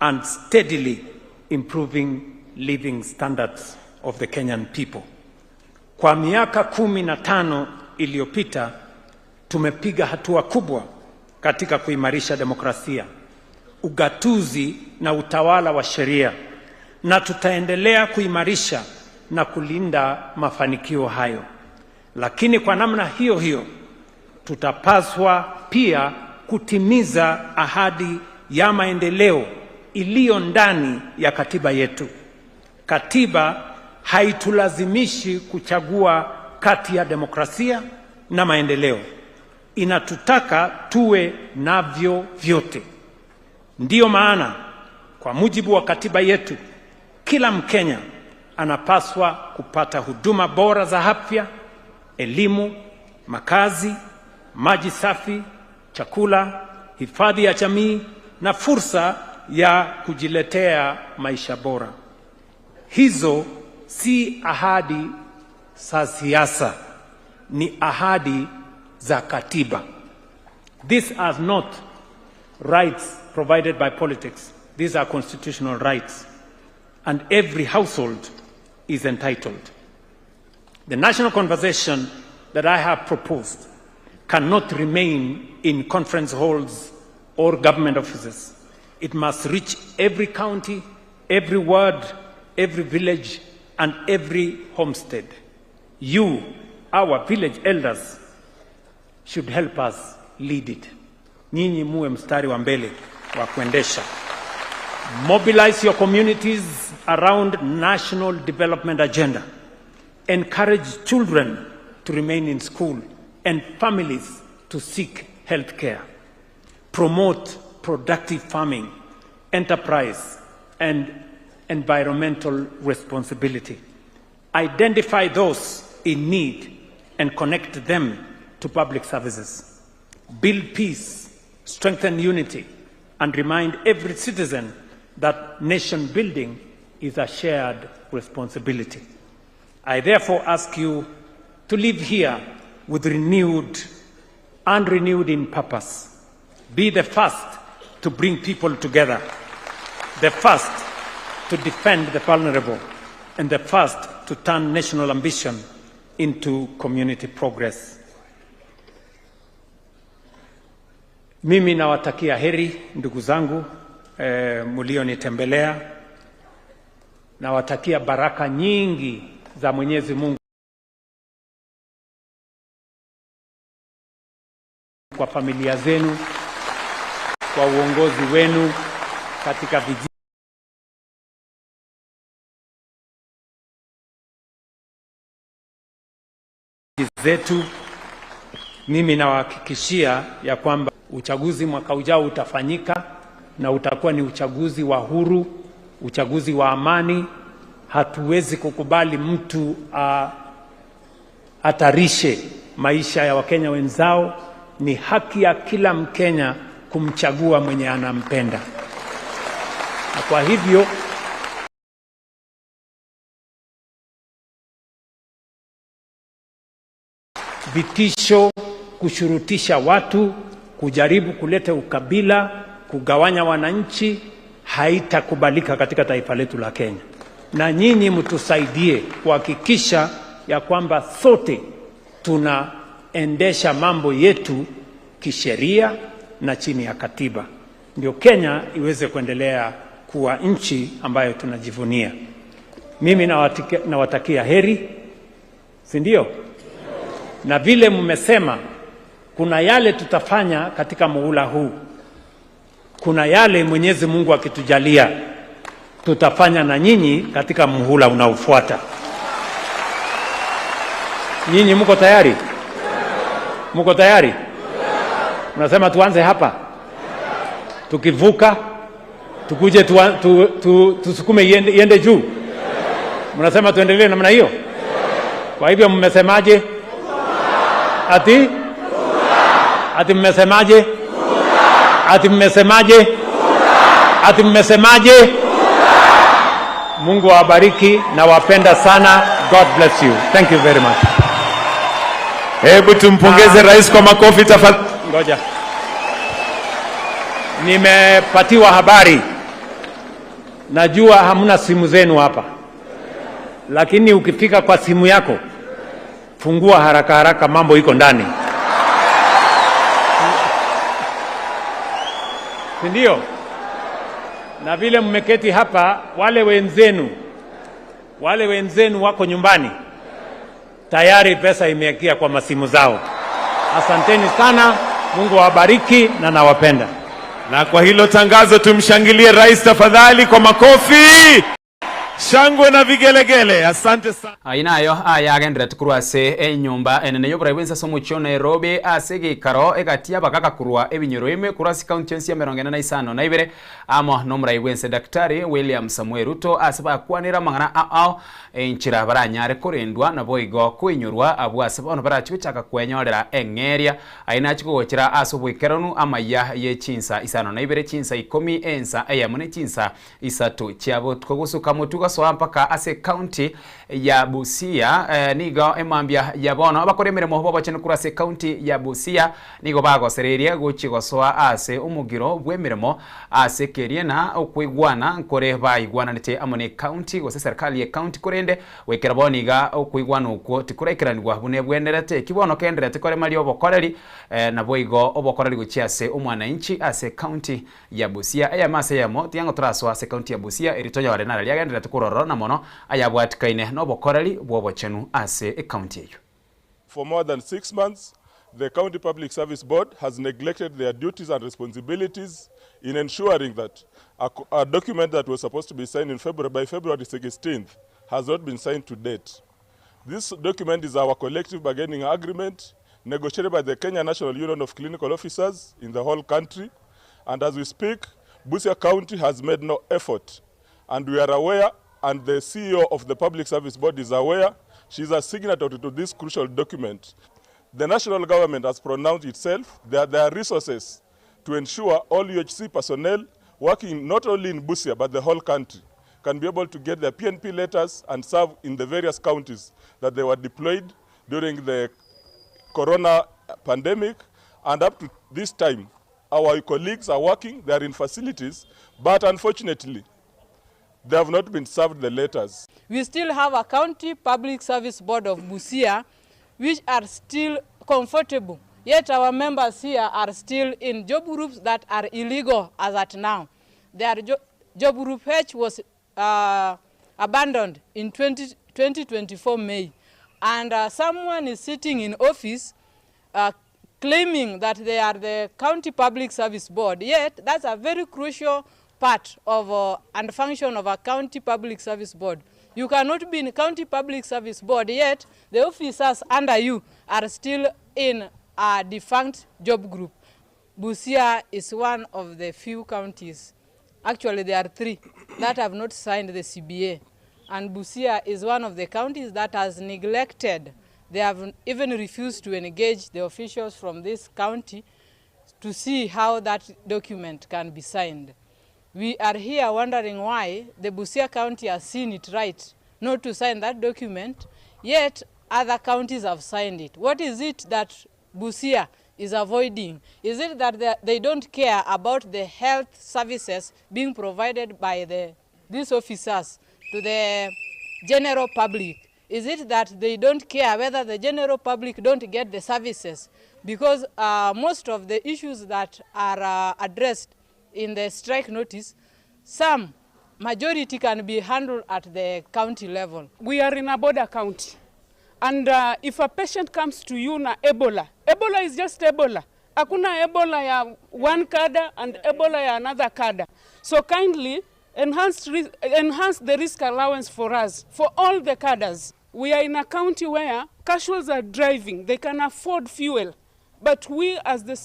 L: and steadily improving living standards of the Kenyan people. Kwa miaka 15 iliyopita, tumepiga hatua kubwa katika kuimarisha demokrasia, ugatuzi na utawala wa sheria, na tutaendelea kuimarisha na kulinda mafanikio hayo. Lakini kwa namna hiyo hiyo, tutapaswa pia kutimiza ahadi ya maendeleo iliyo ndani ya katiba yetu. Katiba haitulazimishi kuchagua kati ya demokrasia na maendeleo. Inatutaka tuwe navyo vyote. Ndiyo maana, kwa mujibu wa katiba yetu, kila Mkenya anapaswa kupata huduma bora za afya, elimu, makazi, maji safi, chakula, hifadhi ya jamii na fursa ya kujiletea maisha bora. Hizo si ahadi za siasa, ni ahadi za katiba. These are not rights provided by politics. These are constitutional rights, and every household is entitled. The national conversation that I have proposed cannot remain in conference halls or government offices. It must reach every county, every ward, every village, and every homestead. You, our village elders, should help us lead it. Nyinyi muwe mstari wa mbele wa kuendesha. Mobilize your communities around national development agenda. Encourage children to remain in school and families to seek health care. Promote productive farming, enterprise, and environmental responsibility. Identify those in need and connect them to public services. Build peace, strengthen unity, and remind every citizen that nation building is a shared responsibility. I therefore ask you to live here with renewed in purpose. Be the first to bring people together, the first to defend the vulnerable, and the first to turn national ambition into community progress. Mimi nawatakia heri ndugu zangu mlionitembelea. Nawatakia baraka nyingi za Mwenyezi Mungu kwa familia zenu, kwa uongozi wenu katika vijiji zetu. Mimi nawahakikishia ya kwamba uchaguzi mwaka ujao utafanyika na utakuwa ni uchaguzi wa huru, uchaguzi wa amani. Hatuwezi kukubali mtu hatarishe maisha ya Wakenya wenzao. Ni haki ya kila Mkenya kumchagua mwenye anampenda. Na kwa hivyo vitisho, kushurutisha watu, kujaribu kuleta ukabila, kugawanya wananchi haitakubalika katika taifa letu la Kenya. Na nyinyi mtusaidie kuhakikisha ya kwamba sote tunaendesha mambo yetu kisheria na chini ya katiba. Ndio Kenya iweze kuendelea kuwa nchi ambayo tunajivunia. Mimi nawatakia heri, si ndio? Na vile mmesema kuna yale tutafanya katika muhula huu. Kuna yale Mwenyezi Mungu akitujalia tutafanya na nyinyi katika muhula unaofuata. Nyinyi mko tayari? Mko tayari? Mnasema tuanze hapa, tukivuka tukuje tusukume iende juu. Mnasema tuendelee namna hiyo? Kwa hivyo mmesemaje? Ati mmesemaje? Ati mmesemaje? Ati mmesemaje? Mungu awabariki na wapenda sana. God bless you. Thank you very much.
N: Hebu tumpongeze rais kwa makofi tafadhali.
L: Ngoja. Nimepatiwa habari. Najua hamna simu zenu hapa. Lakini ukifika kwa simu yako, fungua haraka haraka, mambo iko ndani. Ndio. Na vile mmeketi hapa, wale wenzenu wako nyumbani, tayari pesa imeakia kwa masimu zao. Asanteni sana, Mungu awabariki na nawapenda.
N: Na kwa hilo tangazo tumshangilie rais tafadhali kwa makofi. Shangwe na vigelegele. Asante sana.
B: Ainayo ayagendera tukurwa ase enyumba enene y'oburaibu somucho Nairobi ase gikaro egatia bakaka kurwa ebinyoro ime kurasi county ya 45 amo nomuraibu ense Daktari William Samuel Ruto ase bakwanira mangana ao enchira baranyare kurendwa na boigo kuinyorwa abwase bono barachichaka kwenyorera engeria aina chikugochira ase obwekeranu amaya ye chinsa 52 chinsa 10 ensa eyamune chinsa 3 chiabo tkogusuka mutuga so mpaka ase county ya Busia nigo emambia ya bono abakoremere mo bobochene kurase county ya Busia nigo bagosereria gochigosoa ase umugiro bwemeremo ase keriena okwigwana nkore baigwana nete amone county gose serikali ya county korende wekera boniga okwigwana ukwo tikurekeranirwa bune bwenerete kibono kenderete kore mali obokoreri na boigo obokoreri gochiase omwananchi ase county ya Busia aya mase yamo tiango traso ase county ya Busia eritonya wale nara liagendera tukuroro na mono ayabwatikaine nobokoreri bwobochenu ase county eyo.
O: For more than 6 months, the County Public Service Board has neglected their duties and responsibilities in ensuring that a document that was supposed to be signed in by February 16th has not been signed to date. This document is our collective bargaining agreement negotiated by the Kenya National Union of Clinical Officers in the whole country. And as we speak, Busia County has made no effort. And we are aware, and the CEO of the Public Service Board is aware, she's a signatory to this crucial document. The national government has pronounced itself that there are resources to ensure all UHC personnel working not only in Busia but the whole country can be able to get their PNP letters and serve in the various counties that they were deployed during the corona pandemic. And up to this time, our colleagues are working, they are in facilities, but unfortunately, they have not been served the letters.
P: We still have a County Public Service Board of Busia which are still comfortable. Yet our members here are still in job groups that are illegal as at now. Their job group H was abandoned in 2024 May. And someone is sitting in office claiming that they are the County Public Service Board. Yet that's a very crucial part of and function of a County Public Service Board. You cannot be in County Public Service Board, yet the officers under you are still in a defunct job group. Busia is one of the few counties, actually there are 3, that have not signed the CBA. And Busia is one of the counties that has neglected. They have even refused to engage the officials from this county to see how that document can be signed. We are here wondering why the Busia County has seen it right not to sign that document, yet other counties have signed it. What is it that Busia is avoiding? Is it that they don't care about the health services being provided by these officers to the general public? Is it that they don't care whether the general public don't get the services? Because most of the issues that are addressed in the strike notice, some majority can be handled at the county level.
Q: We are in a border county, and if a patient comes to you na Ebola is just Ebola. Hakuna Ebola ya one cadre and Ebola ya another cadre. So kindly enhance the risk allowance for us, for all the cadres. We are in a county where casuals are driving, they can afford fuel. but we as the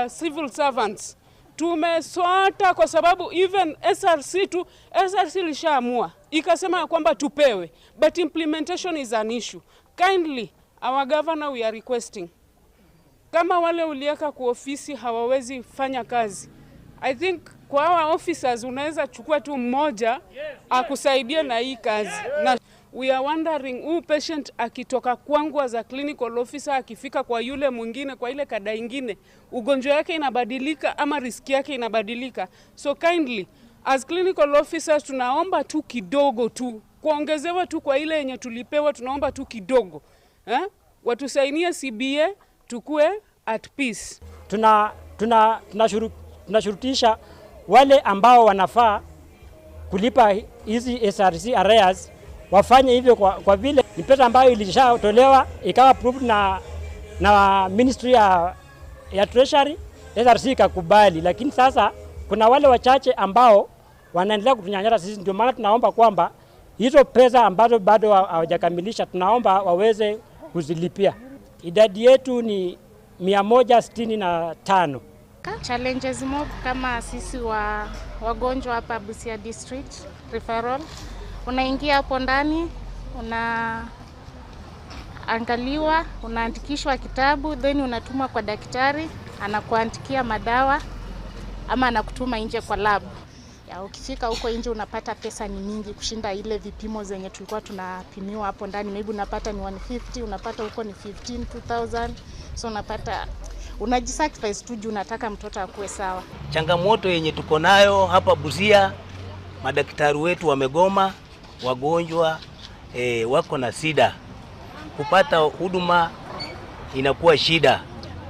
Q: civil servants tumesota, kwa sababu even SRC lishaamua ikasema kwamba tupewe, but implementation is an issue. Kindly, our governor, we are requesting, kama wale ulieka kwa ofisi hawawezi fanya kazi, I think kwa our officers unaweza chukua tu mmoja akusaidie na hii kazi. Na we are wondering, patient akitoka kwangu as a clinical officer akifika kwa yule mwingine, kwa ile kada ingine, ugonjwa yake inabadilika ama riski yake inabadilika. So kindly, as clinical officers tunaomba tu kidogo tu, kuongezewa tu kwa ile yenye tulipewa, tunaomba tu kidogo. Watusainie CBA tukue at peace.
R: Tunashurutisha wale ambao wanafaa kulipa hizi SRC arrears wafanye hivyo kwa vile ni pesa ambayo ilishatolewa ikawa approved na Ministry ya Treasury, SRC ikakubali, lakini sasa kuna wale wachache ambao wanaendelea kutunyanyasa sisi. Ndio maana tunaomba kwamba hizo pesa ambazo bado hawajakamilisha tunaomba waweze kuzilipia. Idadi yetu ni 165.
S: Challenges mob kama sisi wagonjwa hapa Busia District Referral. Unaingia hapo ndani, unaangaliwa, unaandikishwa kitabu, then unatumwa kwa daktari, anakuandikia madawa ama anakutuma nje kwa lab. Ukifika huko nje unapata pesa ni mingi kushinda ile vipimo zenye tulikuwa tunapimiwa hapo ndani. Maybe unapata ni 150, unapata huko ni 15, 2000. So unapata unajisacrifice tu juu unataka mtoto akue sawa.
T: Changamoto yenye tuko nayo hapa Busia, madaktari wetu wamegoma, wagonjwa wako na shida, kupata huduma inakuwa shida.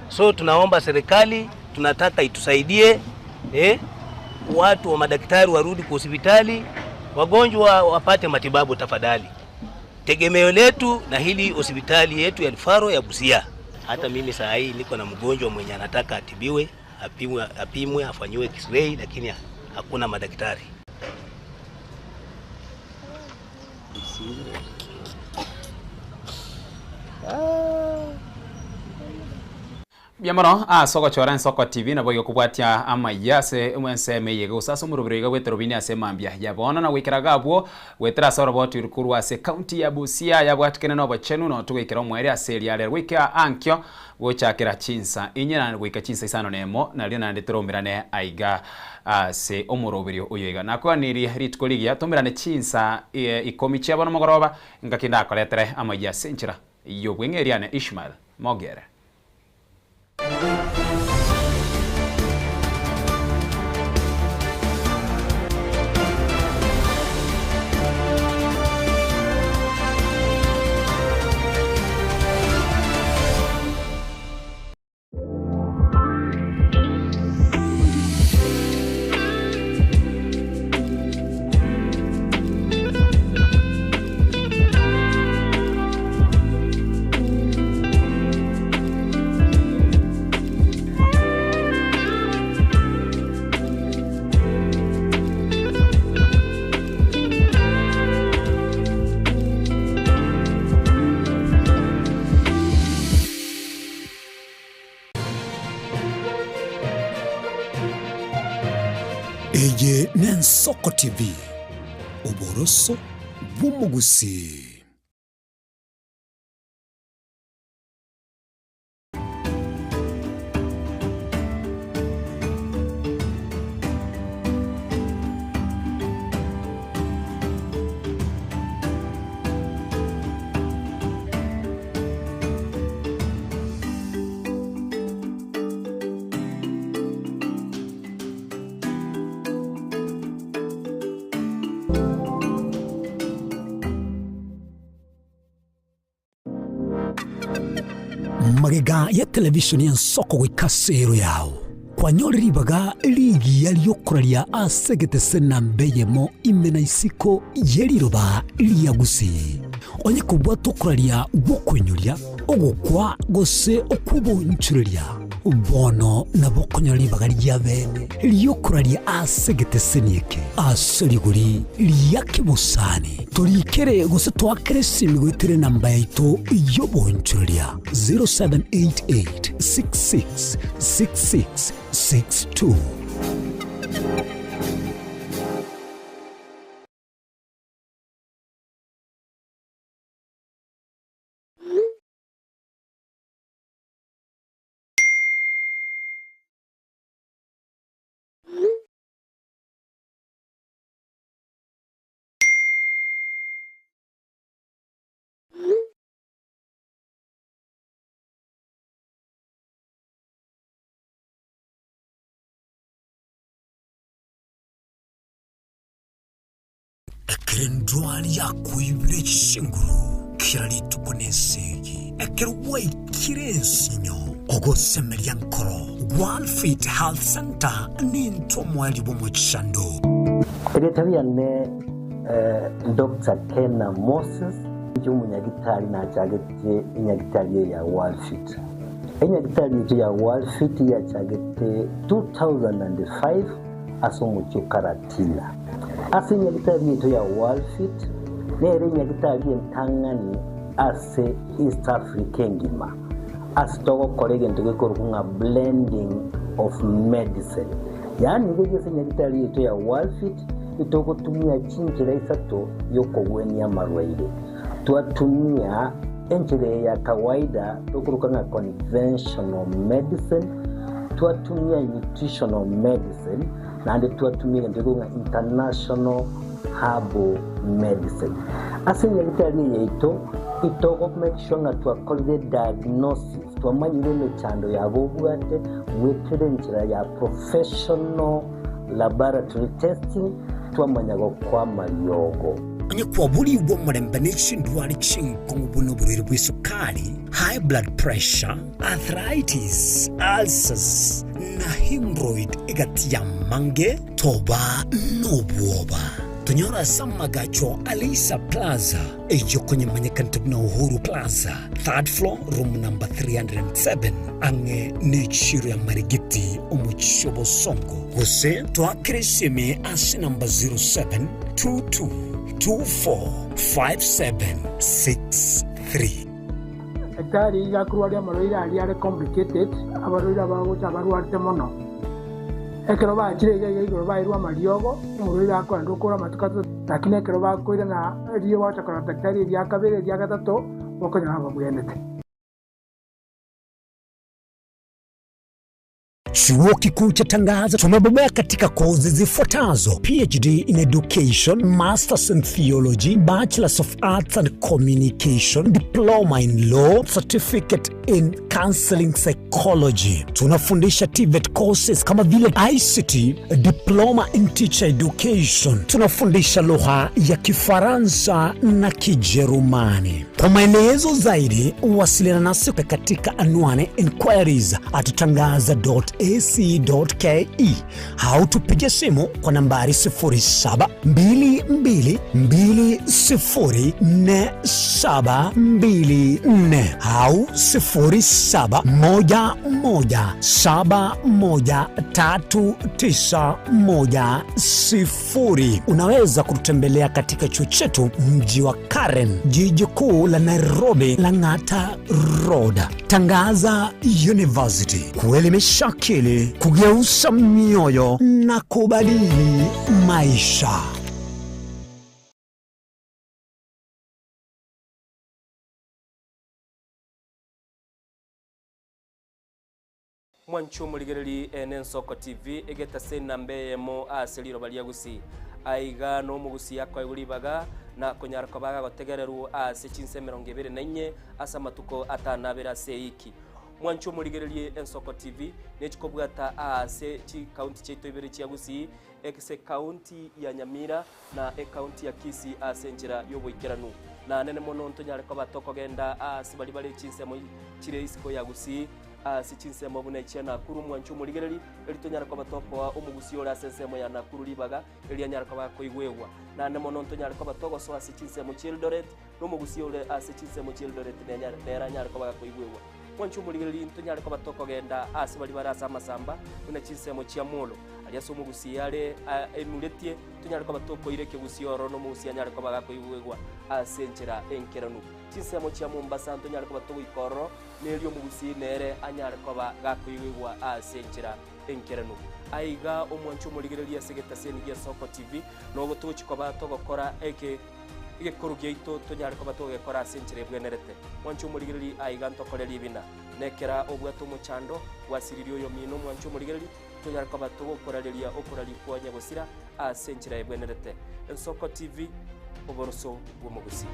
T: So tunaomba serikali, tunataka itusaidie, watu wa madaktari warudi kwa hospitali, wagonjwa wapate matibabu tafadhali. Tegemeo letu na hili hospitali yetu ya Rifaro ya Busia. Hata mimi saa hii niko na mgonjwa mwenye anataka atibiwe, apimwe, afanyiwe X-ray, lakini hakuna madaktari.
B: Biamano soko choran soko TV na boyo kubwatia ama yase mwense meyego sasa murubiriga weterobini ase mambia yabona na wikiraga abo wetera soro botu irukuru ase county ya Busia yabwatikene no bachenu no tuwikira mwere ase yale wika ankyo wochakira chinsa inyana wika chinsa isano nemo na lina nditoromirane aiga ase omurubirio uyoiga nakwa niri ritkuligia tomirane chinsa ikomi chabona mogoroba ngakinda koletere ama yase nchira yobwengeriane Ishmael Mogere.
A: Eye Nensoko TV, uboroso bw'umugusi. Magega ya televisioni Nsoko gwikasero yao kwanyoribaga ligi yaliyokuralia asegete sena mbeyemo imena isiko yeriroba liyagusi onye kubwa tokuralia gukwenyuria ogukwa gose okubonchuria bono na bokonyori bagaria bene liyokuraria asegete senieke aseriguri liyakibusani turikere gose twakere simi gwitire namba yaitu yobonchuria 0788 66 66 62. Ekerendwani ya kuibire chinguru kirali tubonesegi ekerwai kirensinyo ogosemeria nkoro World Fit Health Center ninto mwali bomuchando
U: Egetabia ne Dr. Kena Moses umunyagitari na chagete inyagitari ya World Fit. Inyagitari ya World Fit ya chagete 2005 asomucho karatila. Ase nyagitari yetu ya World Fit nere nyagitari entangani ase East Africa ngima. Asitogo kolege ntugekorunga blending of medicine. Yani ngege nyagitari yetu ya World Fit itoko tumia chinjira isato yoko weni ya marwaile. Tuatumia enjire ya kawaida tukurukanga conventional medicine, tuatumia nutritional medicine, na ande tuatumia ndirunga international herbal medicine. Asenya litali yeito itoko make sure nga tuakolide diagnosis, tuamanyire no chando ya bobwate wekere njira ya professional laboratory testing tuamanyago kwa mariogo.
A: Anye kwa buli ubo mrembe nishindwari chinkongu buno buriri bwisukari, high blood pressure, arthritis, ulcers, na hemorrhoid igati ya mange, toba nobuoba. Tunyora samagacho Alisa Plaza, ejo kwenye manyakantab na Uhuru Plaza, 3rd floor, room number 307, ange nechiro ya Marigiti, umuchobo songo. Gose, tuakirisime asi number 0722 245763.
V: Ekari ya kuruaria maroira ali complicated abaroira bagocha baruarte mono ekero ba chirege igoro ba irwa mariogo muroira akora ndokora matukato lakini ekero ba koira na rio wacha kora daktari ya kabere ya gatato bokonya haba buyenete.
A: Chuo Kikuu cha Tangaza tumebobea katika kozi zifuatazo: PhD in Education, Masters in Theology, Bachelors of Arts and Communication, Diploma in Law, Certificate in Counseling Psychology. Tunafundisha TVET courses kama vile ICT, Diploma in Teacher Education. Tunafundisha lugha ya Kifaransa na Kijerumani. Kwa maelezo zaidi, wasiliana nasi katika anwani inquiries@tangaza.ac.ke au tupige simu kwa nambari 0722204724 au 0711713910. Unaweza kututembelea katika chuo chetu mji wa Karen, jiji kuu la Nairobi, Lang'ata Road. Tangaza University, kuelimisha akili, kugeuza mioyo na kubadili maisha.
W: Mwanchu muligereri Nensoko TV egeta sena mbeyemo aseliro baliagusi aiga no mugusi yakwa iguribaga na konyarako baga gotegereru ase chinse 24 asa matuko atanabera seiki. Mwanchu muligereri Ensoko TV nechikobwata ase chi county cheto ibere chiagusi ekse county ya Nyamira na county ya Kisii ase njira yoboikeranu na nene mono ntonyarako batoko genda ase bali chinse mo chire isiko yagusi sichinse mabuna ichana kuru Mwanchu muligereri elitonyara kwa batoko wa umugusi ora sensemo ya nakuru libaga elianyara kwa koigwewa na nemo nontonyara kwa batoko so sichinse mu Childoret no mugusi ora sichinse mu Childoret nera nyara kwa koigwewa mwanchu muligeli ntonyale ko batoko genda ase bali barasa masamba una chinsemo chia mulo aliaso mugusiyale emuletie tonyale ko batoko ireke gusioro no musiyanyale ko bagako iwegwa asenchera enkeranu chinsemo chia Mombasa ntonyale ko batoko ikoro nelio mugusinere anyale ko bagako iwegwa asenchera enkeranu aiga omwanchu muligeli asegeta seni ya Soko TV no gotuchi ko batogokora eke igekuru gyeito tonyale ko batogekora asenchera bwenerete mwanchu muligeli aiga ntokoreri bina nekera obwato muchando wasiririo yo mino mwanchu muligeli tonyale ko batogokoraleria okoralikuwa nyagosira asenchera ebwenerete Soko TV oboroso bwomugusi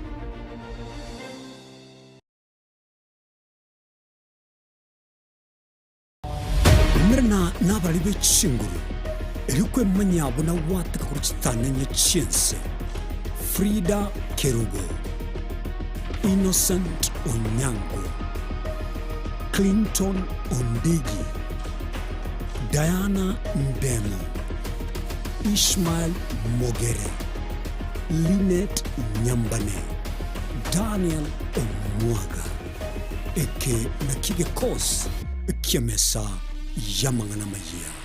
A: Mirna nabali bechinguru erikwe manyabo na wataka kuruchitananya chense Frida Kerubo, Innocent Onyango, Clinton Ondigi, Diana Ndemo, Ishmael Mogere, Lynette Nyambane, Daniel Omwaga, eke nakige kos kiamesa yamangana maya.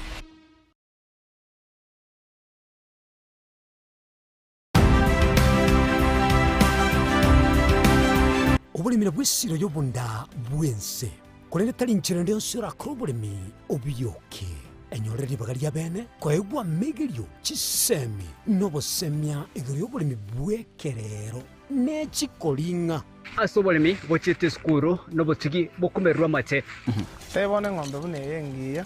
A: Obulimira bwesiro yobunda bwense kolere talinchira ndio sura krobulimi obiyoke enyoreri bagalia bene koegwa megerio chisemi nobosemia egerio bulimi bwekerero nechikolinga
C: asobolimi bochete skuru nobotigi bokumerwa mate
D: tebone ngombe bune yengiya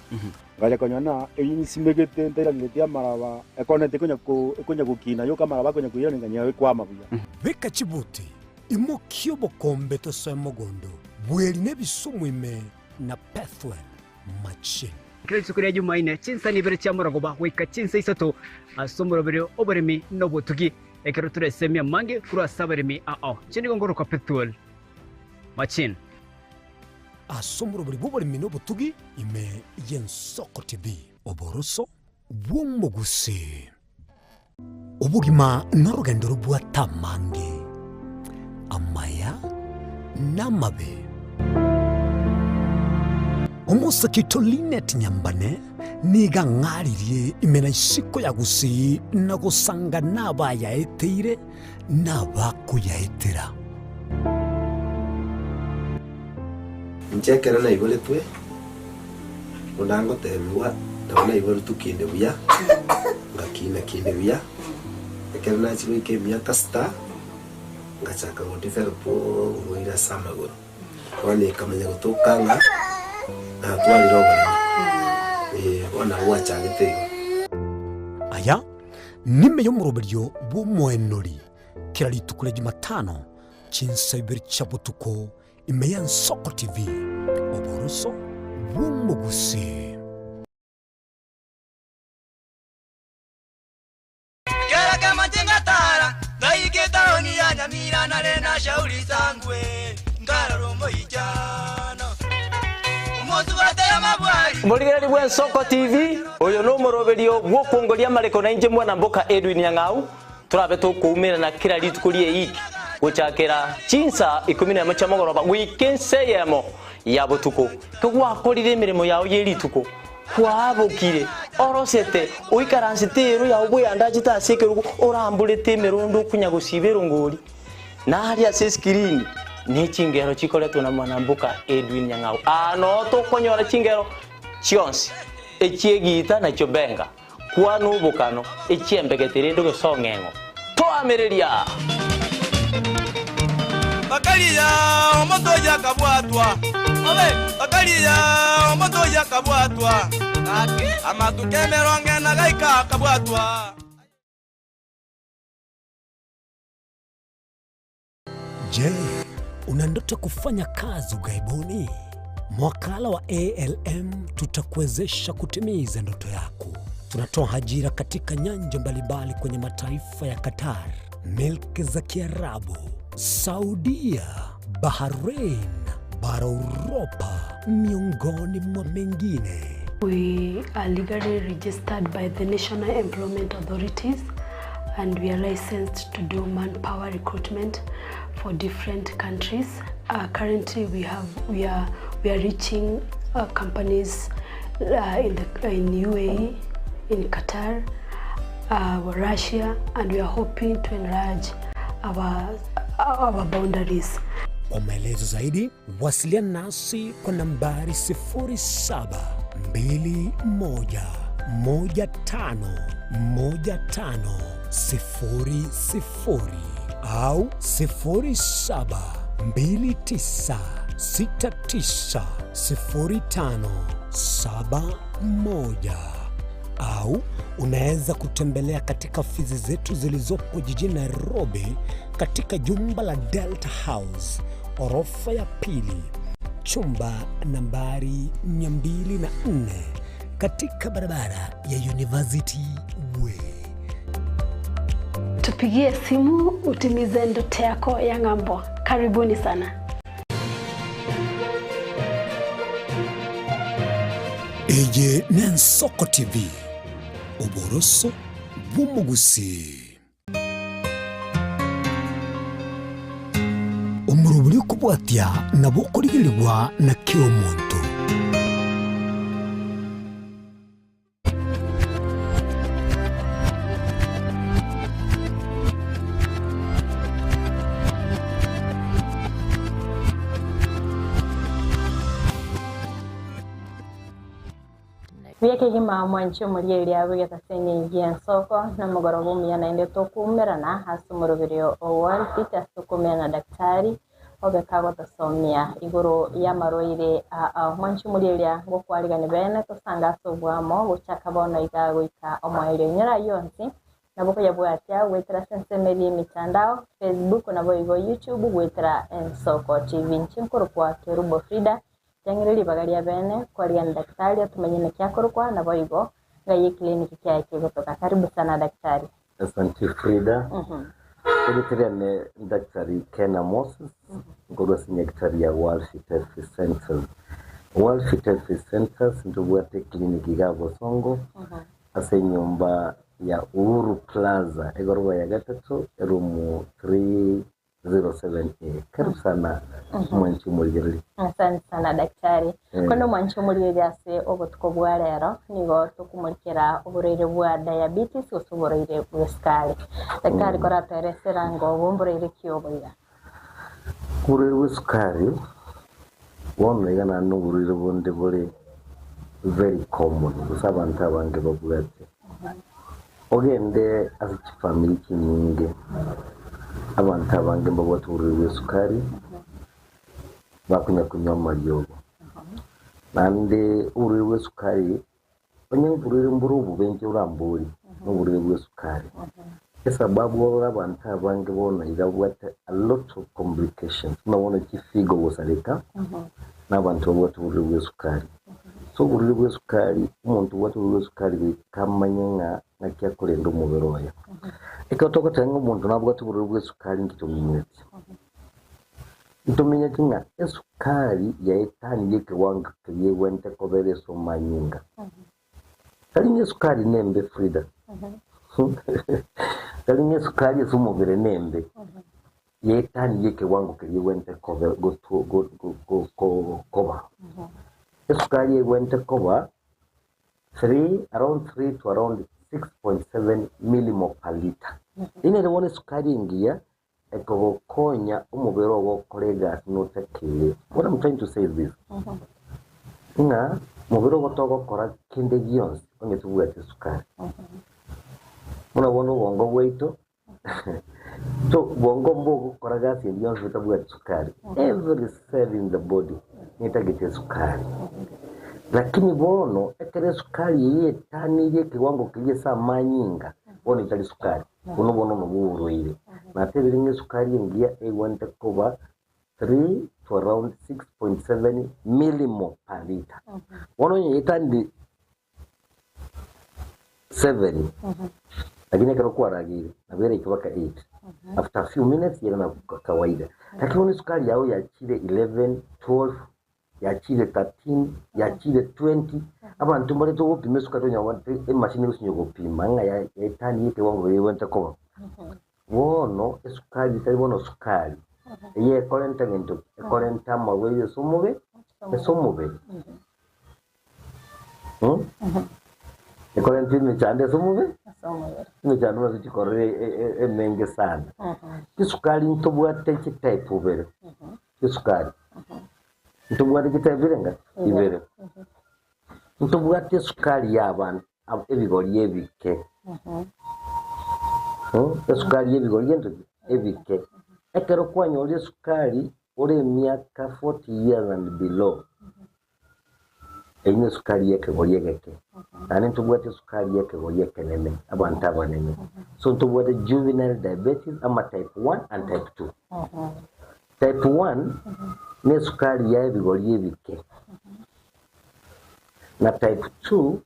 E: ngale konyana eyinsimegete ntera ngetia maraba ekonete konya kukina yo kamara bakonya kuyona nganya kwa mabuya
A: beka chibuti imokio bokombe to semogondo bweli nebisumwime na Pathwell machine
C: Kristo kuri Jumaine chinsa ni bere chamurago ba wika chinsa isato asomuro bere oberemi nobotugi ekero ture semia mange kura saberemi chini gongoro kwa Pathwell machine
A: asomuro bere boberemi nobotugi ime yen Soko TV oboroso bwomuguse obugima norugendo rubwa tamange amaya namabe omusakito Lynette Nyambane niga ngaririe imena isiko ya gusi na gusanga naba yaeteire nabakuyaetera
X: nchekera na ibole twe unango tebiwa ndabona ibole tukinde buya ngakina kinde buya ekera na chiwe ke miaka star ngachaka ngodevelopo ngoira samagoro wani kamenya gutokanga na twali roba ona wacha gitego
A: aya nime yo muroberio bo mwenori kirali tukule Jumatano chinsaiber chabutuko imeyan Soko TV oboroso bumugusi
Y: kera kama tingatara daiketaoni ya nyamira na lena shauri sangwe ngararombo ijana umotu batera mabwari
W: Muligeli bwa Soko TV oyo no moroberio bwo kongolia mareko na inje mwana mboka Edwin Nyang'au turabe to kuumira na kira litukulie iki guchakera chinsa 10 chamogoro ba weekend seyemo ya botuko kugwa kolire mirimo yawo yerituko kwabokire orosete uikaransitero ya ubwe andaje tasekeruko orambulete merondo kunyagusibero ngori nari ase screen ne chingero chikoleto na mwanambuka Edwin Nyang'au ano to konyora chingero chionsi echiegita na chobenga kwanu bukano echiembegetere ndo gesongengo to amereria
Y: bakaliya omoto yakabwatwa bakaliya omoto yakabwatwa amatukemeronge na gaika kabwatwa
A: Je, una ndoto kufanya kazi ugaibuni? Mwakala wa ALM tutakuwezesha kutimiza ndoto yako. Tunatoa ajira katika nyanja mbalimbali kwenye mataifa ya Qatar, Milki za Kiarabu, Saudia, Bahrain, bara Europa, miongoni mwa mengine.
Z: We are legally registered by the National Employment Authorities and we are licensed to do manpower recruitment for different countries. Currently we are We are reaching companies in UAE, in Qatar, Russia, and we are hoping to enlarge our boundaries.
A: Kwa maelezo zaidi, wasiliana nasi kwa nambari 0721151500 au 0729690571 au unaweza kutembelea katika ofisi zetu zilizopo jijini Nairobi katika jumba la Delta House, orofa ya pili, chumba nambari 204 katika barabara ya University Way.
Z: Tupigie simu utimize ndoto yako ya ng'ambo. Karibuni sana.
A: Eje Nensoko TV. Oboroso bw'umugusi. Umuruburi kubwatya nabo kurigirirwa na kiomuntu.
F: Wiki gima mwancho muri elia wigeta senyi soko na mugorogo naende tokumera na hasumurubirio owal pita tokumera na daktari obekago tasomia iguru ya maroire mwancho muri elia gokwariga bene tosanga sobwamo gochaka bona igago ika omoire nyara yonsi na boko yabwatia wetera sensemeri mitandao Facebook na boigo YouTube wetera Soko TV nchinkuru kwa Kerubo Frida Tengirili bagaria bene kwa lian daktari atumenyene kyakorwa na boigo ngaye kliniki kyake gotoka. Karibu sana daktari.
U: Asante Frida. Ni daktari Kena Moses, ngoro daktari ya World Fit Health Center. World Fit Health Center ndio kliniki ya Bosongo. Ase nyumba ya Uhuru Plaza egorwa ya gatatu room 307A. Karibu sana mwancho muri.
F: Asante sana daktari. Kono mwancho muri ase obutuko bwa rero nigo tukumurikira uburere bwa diabetes usuburire bwa sukari. Daktari kora teresera ngo bumburire kiyoboya.
U: Uburere bwa sukari wona yana n'uburere bundi buri very common. Usabanta abange babwate. Ogende as family kinyinge abantu abange babwate sukari bakunya kunywa maryogo nande uriwe sukari onyenburire mburubu benje uramburi n'uburire sukari sababu abantu abange bona igabwate a lot of complications nabona kifigo gusareka n'abantu babwate uriwe sukari so uriwe sukari umuntu watu uriwe sukari kamanya na kyakurenda umubiri wayo ikatoka tanga umuntu nabwate uriwe sukari ngitumenyetse Ntumenya kinga esukari ya etani yeke wanga kiye wente kobere so manyinga. Kalinye sukari nembe Frida. Kalinye sukari sumogere nembe. Ya etani yeke wanga kiye wente kobere koba. Esukari ye wente koba around 3 to around 6.7 millimole per liter. Ine rewone sukari ingia ekokonya umubero wo kolega notekile. What I'm trying to say is this. Nga mubero gotogo kora kinde gions onye tuwete sukari. Muna wono wongo weito. So wongo mbogo kora gasi gions vitabuwete sukari. Every cell in the body nitagete sukari. Lakini bono ekere sukari ye tani ye kiwango kile sa manyinga bono itali sukari. Uno bono muburo ile. Na tebiringe sukari ingia wente koba 3 to around 6.7 millimole per liter. Wono yitandi 7. Lakini kero kwa ragiri na bere ikibaka 8. After a few minutes yana kawaida. Lakini sukari yao ya chile 11, 12, ya chile 13, ya chile 20. Abantu mbale to upime sukari nya wante machine usinyo gupima nga ya itani yite wango yewente koba. Wono esukari tali wono sukari. Ye kolenta ngento kolenta mawele sumube Somube. Ikolen tin chande somube? Ni chande wa chikorre menge sana. Kisukari ntobwate type ubere. Kisukari. Ntobwate type birenga ibere. Ntobwate sukari y'abantu ebigori ebike. Sukari y'ebigori ebike. Ekero kwanyole sukari ore miaka 40 years and below. Enye sukari yake goyegeke. Nani ntubwate sukari yake goyeke nene abantu abanene. So ntubwate juvenile diabetes ama type 1 and type 2. Type 1 ne sukari ya bigori ebike. Na type 2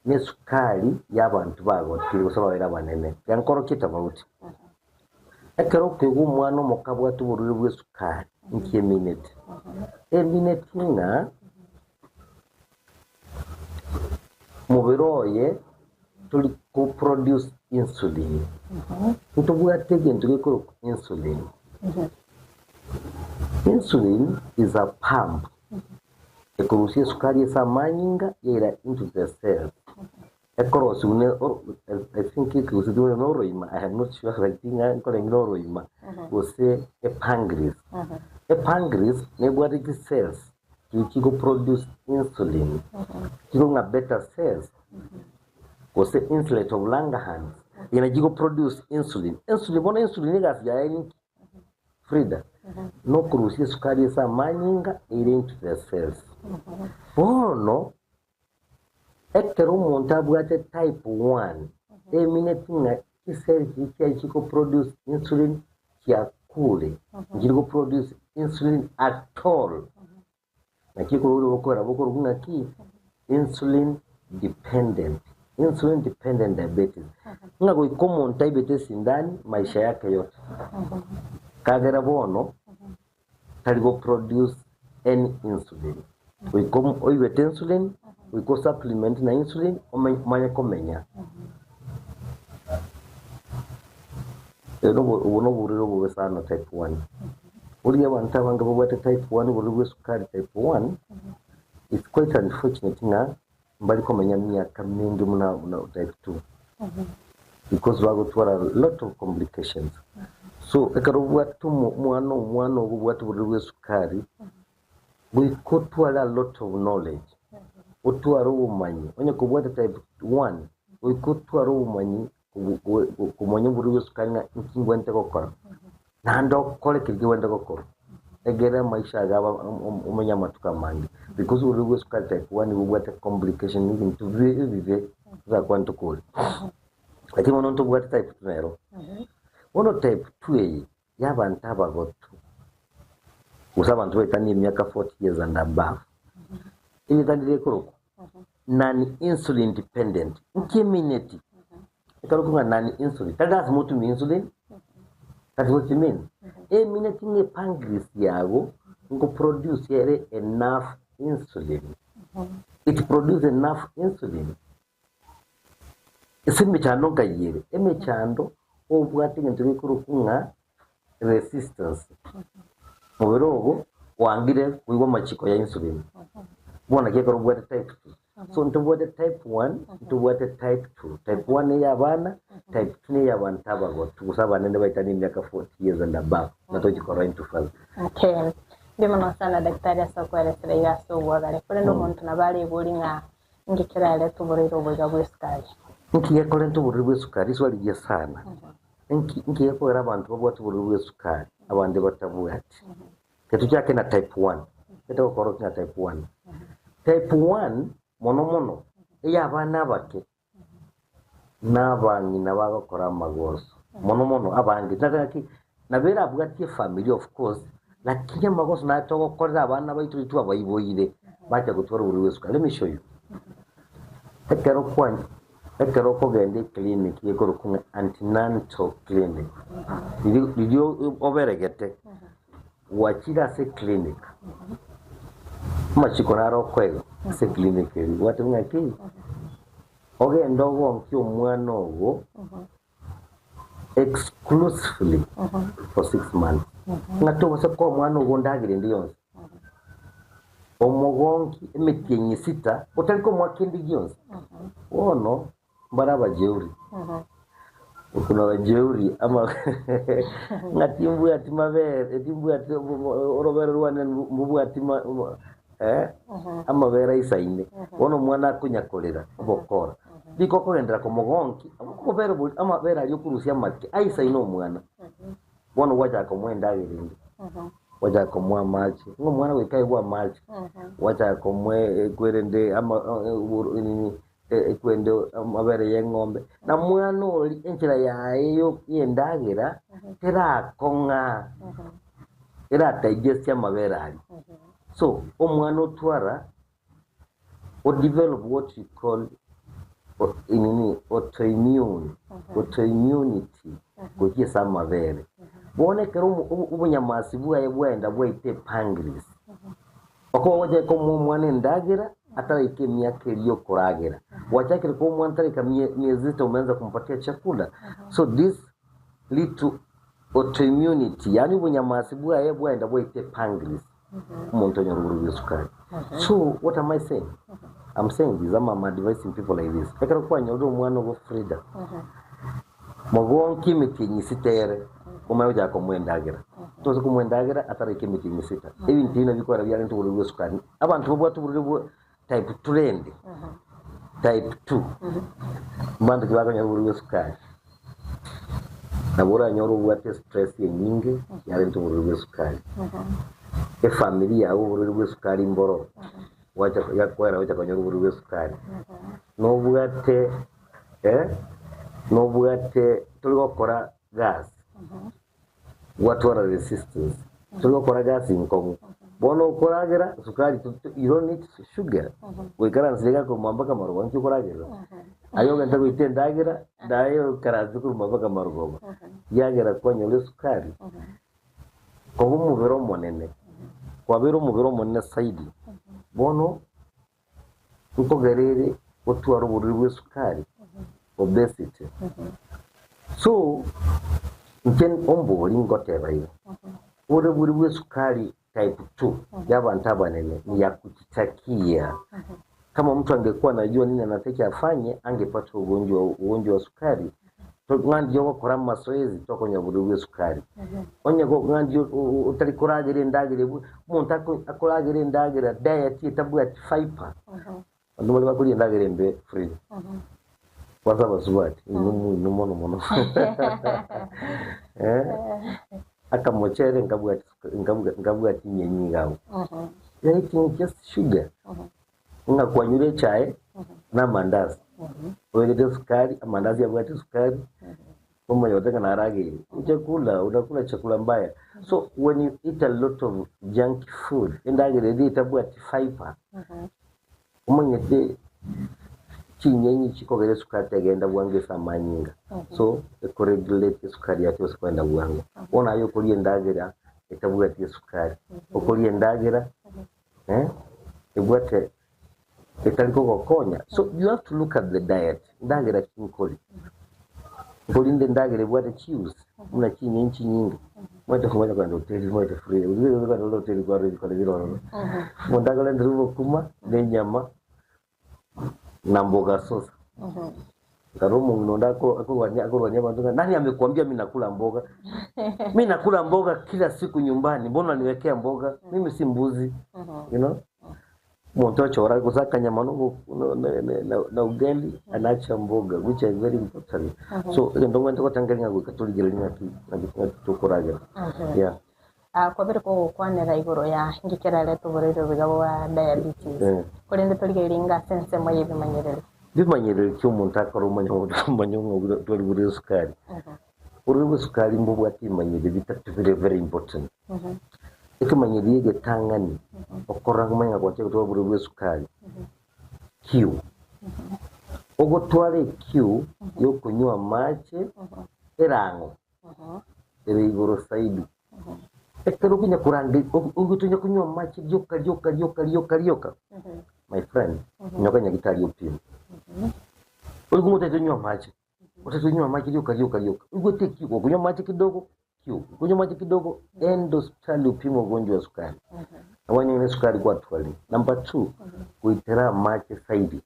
U: ne sukari y'abantu bagotiri gusaba era banene. Yankoro kitabauti. Ekero kwego mwana mukabwa tubururu bwe sukari nkie minute. Minute nga mubiroye tuli ku produce insulin. Ntubwate gentu ko insulin. Insulin is a pump. Ekurusia sukari esa manyinga yera into the cell. Ekorosi I think it was doing no roima. I am not sure like thing I'm calling no roima. Was say a pancreas. A pancreas nebwate the cells. You go produce insulin. You go better cells. Was say insulin of Langerhans. You go produce insulin. Insulin, bona insulin gas ya Frida. No kurusia sukari esa manyinga into the cells. Oh no. Ekero montabwate type 1. Minute cell chiko produce insulin kia kule. Chiko produce insulin at all. Na kiko ule bokora kuna ki insulin dependent. Insulin dependent diabetes. Nga go common diabetes indani maisha yake yote. Kagera bono taligo produce any insulin. We come oiwete insulin, we go supplement na insulin omanya komenya. Uno buriro bwe sana type 1. Uri abantu abanga bwate type 1 buri sukari type 1. It's quite unfortunate na mbali komenya myaka mingi muna type 2. Because we got a lot of complications. So ekaro bwatu mwana bwatu buri sukari. We could to a lot of knowledge. Utuaro umanyi. Onye kubwata type 1. We could to a umanyi kumonye buri sukari na nkingwente kokora. Nando kole kirigwente kokora. Egera maisha gaba umenya matuka mangi. Because buri sukari type 1 bwata complication even to vive za kwanto kole. Ati mono to bwata type 2 nero. Ono type 2 yabanta bagotu. Usabantu wetani miaka 40 years and above. Ini tandile kuroko. Non insulin dependent. Nkimineti. Ikarukunga non insulin. That's what mean insulin. That's what you mean. Mineti nge pancreas yago ngo produce enough insulin. It produces enough insulin. Ese chando kayire. Chando obwati ngenturi kurukunga resistance. Mubirogo wangire kuiwa machiko ya insulin. Bona ke ko bwate type 2. So ntubwate type 1, ntubwate type 2. Type 1 ni yabana, type 2 ni yabanta bago. Tukusaba nende baitani miaka 40 years and above. Natoji ko into further.
F: Okay. Ndimo sana daktari asokwere sirega so bwagale. Kule ndo muntu nabali bulinga ngikira ile tuburiro bwa bwesukari.
U: Nkiye ko lento buriro bwesukari swali sana. Nkiye ko era abantu babwate buriro bwesukari. Abande batabwate. Kitu chake na type 1. Kitu koroti na type 1. Type 1 mono iya bana bake nabangi nabagakora magoso mono abangi nakaki nabera bwati family of course lakini amagoso nato gukora abana baitu itu abayiboyire bacha gutwara buri wese. Let me show you. Ekero kogende clinic yekoro kunga antenatal clinic. Video overegete wachira se clinic. Machikonaro kwego se clinic watu ngaki oge ndogo mkio mwana ogo exclusively for 6 months. Ngato wasa ko mwana ogo ndagire ndiyonse omogonki emetienyi sita otaliko mwakindi gionzi wono baraba jeuri kuna wajeuri ama ngatimbu ati mabere etimbu ati orobero rwane mbubu ati ama vera isaine wono mwana kunyakolera bokora biko kugendera ko mogonki ko bero ama vera yo kurusia make aisaino mwana wono wacha ko mwenda girindi wacha ko mwa machi ngo mwana wekai wa machi wacha ko mwe kwerende ama kwende amabere y'engombe na mwana oli enchira yayo yendagira tera konga era digest amabere ali so omwana otwara o develop what you call autoimmunity kukie samabere bone kero ubunyamasi bwaye bwenda bwaite pancreas oko waje ko mwana ndagira ataike miaka iliyokoragira wachakire kwa mwana tarika miezi sita umeanza kumpatia chakula so this lead to autoimmunity yani ubunyamasi bwaye bwenda bwaite pancreas umuntu nyoruguru sukari so what am I saying? I'm saying this, I'm advising people like this. Ekero kwa nyodo mwana go Frida. Mogonki mitinyi sitere. Umayoja ko mwendagira. Tozo ko mwendagira atara mitinyi sita. Ebi ntina bikora byari ntuburu sukari. Abantu bo tuburu type 2 type 2. Mbanda kibaga nyaburu sukari. Nabura nyoro bwate stress nyingi yari ntuburu sukari. E familia uburu sukari mboro. Wacha yakwera wacha kanyoro buru sukari no bugate tulikora gas water resistance tulikora gas inkongo bono koragira sukari you don't need sugar we karanzega ko mambaka marugo nki koragira ayo ganta kuitendagira dayo karazi ko mambaka marugo yagera kwanyole sukari ko mubero monene kwa bero mubero monene saidi bono uko garere otwara ubururu sukari obesity so nken ombori ngoteba hiyo ubururu sukari type 2 y'abantu abanene ni ya kujitakia kama mtu angekuwa anajua nini anataka afanye angepata ugonjwa wa sukari to ngandi yo kora masoezi to konya ubururu sukari onye go ngandi utarikuragira ndagire umuntu akuragira ndagira diet itabu at fiber ndumwe bakuri ndagire mbe free kwaza basubati numono akamochere ngabwa tinyenyi gawo anything just sugar ungakwanyure chai na mandazi wewe sukari mandazi ya bwati sukari kama yote kana ragi unakula chakula mbaya so when you eat a lot of junk food ndagire itabu at fiber umanyete kinyenyi chikogere sukari tegenda bwange samanyinga so regulate sukari yake usikwenda bwange ona ayo kuri ndagira itabu at sukari ukuri ndagira ebwate italiko kokonya so you have to look at the diet ndagira kinkoli bolinde ndagira bwate choose una kinyenyi nyingi mwete kumoja kwa hoteli mwete free uliwe kwa hoteli kwa rero ndagala ndirubo kuma nenyama na mboga sosa karumu mnondako akurwania bantu nani amekuambia mimi nakula mboga mimi nakula mboga kila siku nyumbani mbona niwekea mboga mimi si mbuzi you know mtu chora kuzaka nyama na ugali anaacha mboga which is very important so ndio mwende kwa Tanzania kwa tuligelenya na tukoraga yeah
F: kwa bere ko kwanera igoro ya ngikera leto borero bigabo wa diabetes kurinde tuligelinga sense moye bimanyerere cyo umuntu akarumanya ngo turi buri sukari uri sukari mbubu atimanyere bitatu very important ikimanyere getangani okora kumanya kwa cyo buri sukari kiu ogotware kiu yo kunywa mache erango ere igoro saidi ekero kunya kurangi ugutunya kunywa machi joka my friend nyoka nyagitari upimo uligumote tunywa machi utatunywa machi joka ugote kiko kunywa machi kidogo end hospitali upimo ugonjwa wa sukari
U: Awanyine sukari kwa twali. Number 2, kuitera mache saidi.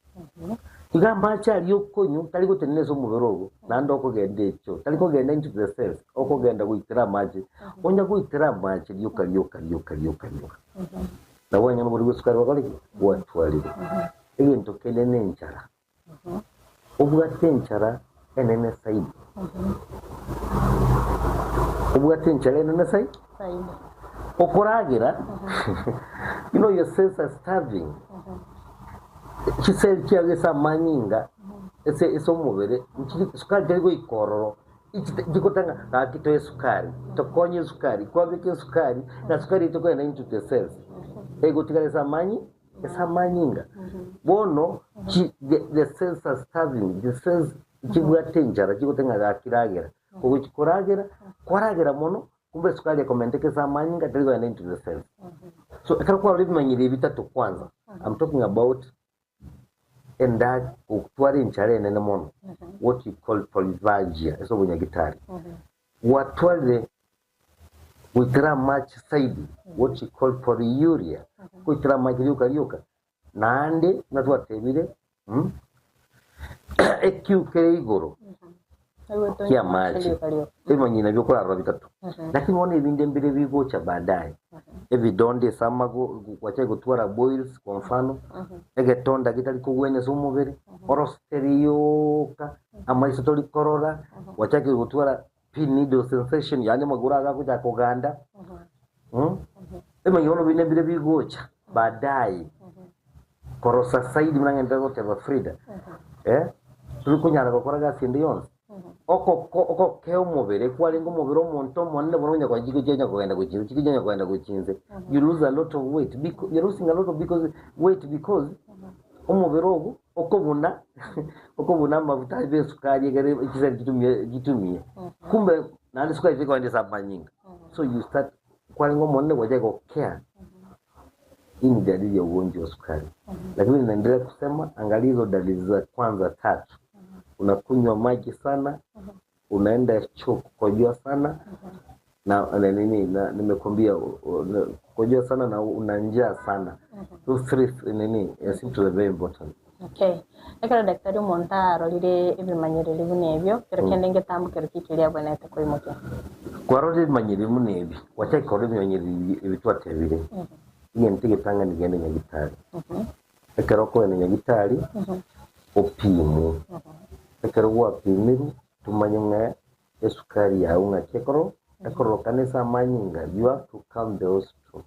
U: Iga mache aliyokonyo taliko tenezo muberogo nando okogenda echo taliko genda into the cells okogenda kuitera mache onya kuitera mache lyoka na wanya muri sukari wakali watwali egento kelene enchara obwate enchara enene saidi obwate enchara enene saidi okoragira you know your cells are starving chisel kiagesa manyinga ese mubere sukari taliko ikororo ikotanga akitoe sukari tokonye sukari kwabike sukari na sukari itokwenda into the cells ego tikalesa manyi esa manyinga bono the cells are starving the cells kibwatenjara kikotenga gakiragera kuko koragera mono kumbe sukari yakomentekesa manyinga taliko enda into the cells so ekakwa bimanyire bitatu kwanza I'm talking about and that uktwari nchare nene mono what you call polyphagia eso bunyagitari watwale witira much saidi what you call polyuria kuitira magiliuka nande natwatebire ekiukere igoro kia maji imanyina byo kora bitatu lakini wone ibinde mbere bigocha baadaye evidonde samago wacha gutwara boils kwa mfano egetonda kitali kugwene somubere orosterioka amaisotori korora wacha gutwara pin needle sensation yani magura agakuja kuganda emanyono bine mbere bigocha baadaye korosa saidi mnangenda goteva Frida tulikunyara gukora gasinde yonse oko keo mubere kwalingo mubere omuntu monne bononya kwa jigo jenya kwenda kuchinze chikijenya kwenda kuchinze you lose a lot of weight because you're losing a lot of because omubere ogo okobuna mafuta ya sukari gere ikizali gitumie kumbe nali sukari ziko ende sabanyinga so you start kwalingo monne waje go care ini dalili ya ugonjwa wa sukari lakini naendelea kusema angalizo dalili za kwanza 3 unakunywa maji sana unaenda choo kujua sana na nini na nimekwambia kujua sana na una njaa sana those 3 nini symptoms very important
F: okay ekara daktari monta rolire ibimanyirire bunebyo pero kende ngetambuke kikiria bwanete koimoke
U: kwa rolire ibimanyirire bunebyo wacha ikore ibimanyirire ibitwatebire iye ntige tanga nigende nyagitari ekero ko nyagitari opimu ekero wapimiru tumanyanga esukari ya unga kekoro ekoro kanisa manyinga you have to come the hospital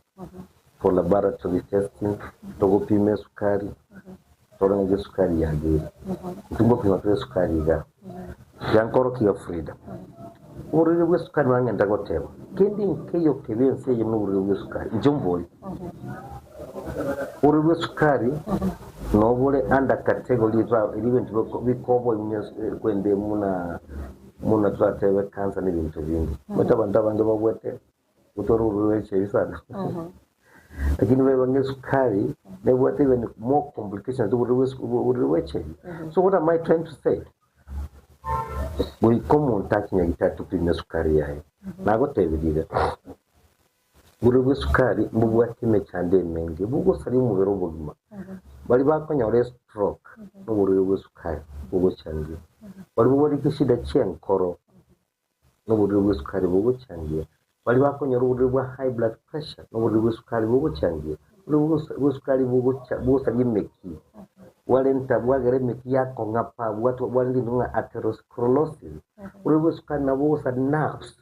U: for laboratory testing to gupima sukari toronge sukari ya gere tumbo pima sukari ga yankoro kiyo Frida urire bwe sukari wangenda goteba kendi nkeyo kebense ye mu urire bwe sukari njomboli urire bwe sukari nobole under category za event bikobo kwende muna twatebe cancer n'ibintu bindi batabanda bange babwete utoruru weche sana lakini wewe bange sukari nebwete even more complications to weche so what am I trying to say we common touching itatu pime sukari yae nago tebidire buri sukari mbubwate mechande menge bugo sari mu bero bugima bali bakonya stroke n'uburiro bw'isukari bwo cyangiye bali bubori kishida cyenkoro n'uburiro bw'isukari bwo cyangiye bali bakonya uburiro bwa high blood pressure n'uburiro bw'isukari bwo cyangiye bw'isukari bwo sagimeki wale ntabwagere meki yako ngapa watu wandi nunga atherosclerosis uburiro bw'isukari nabo sa nerves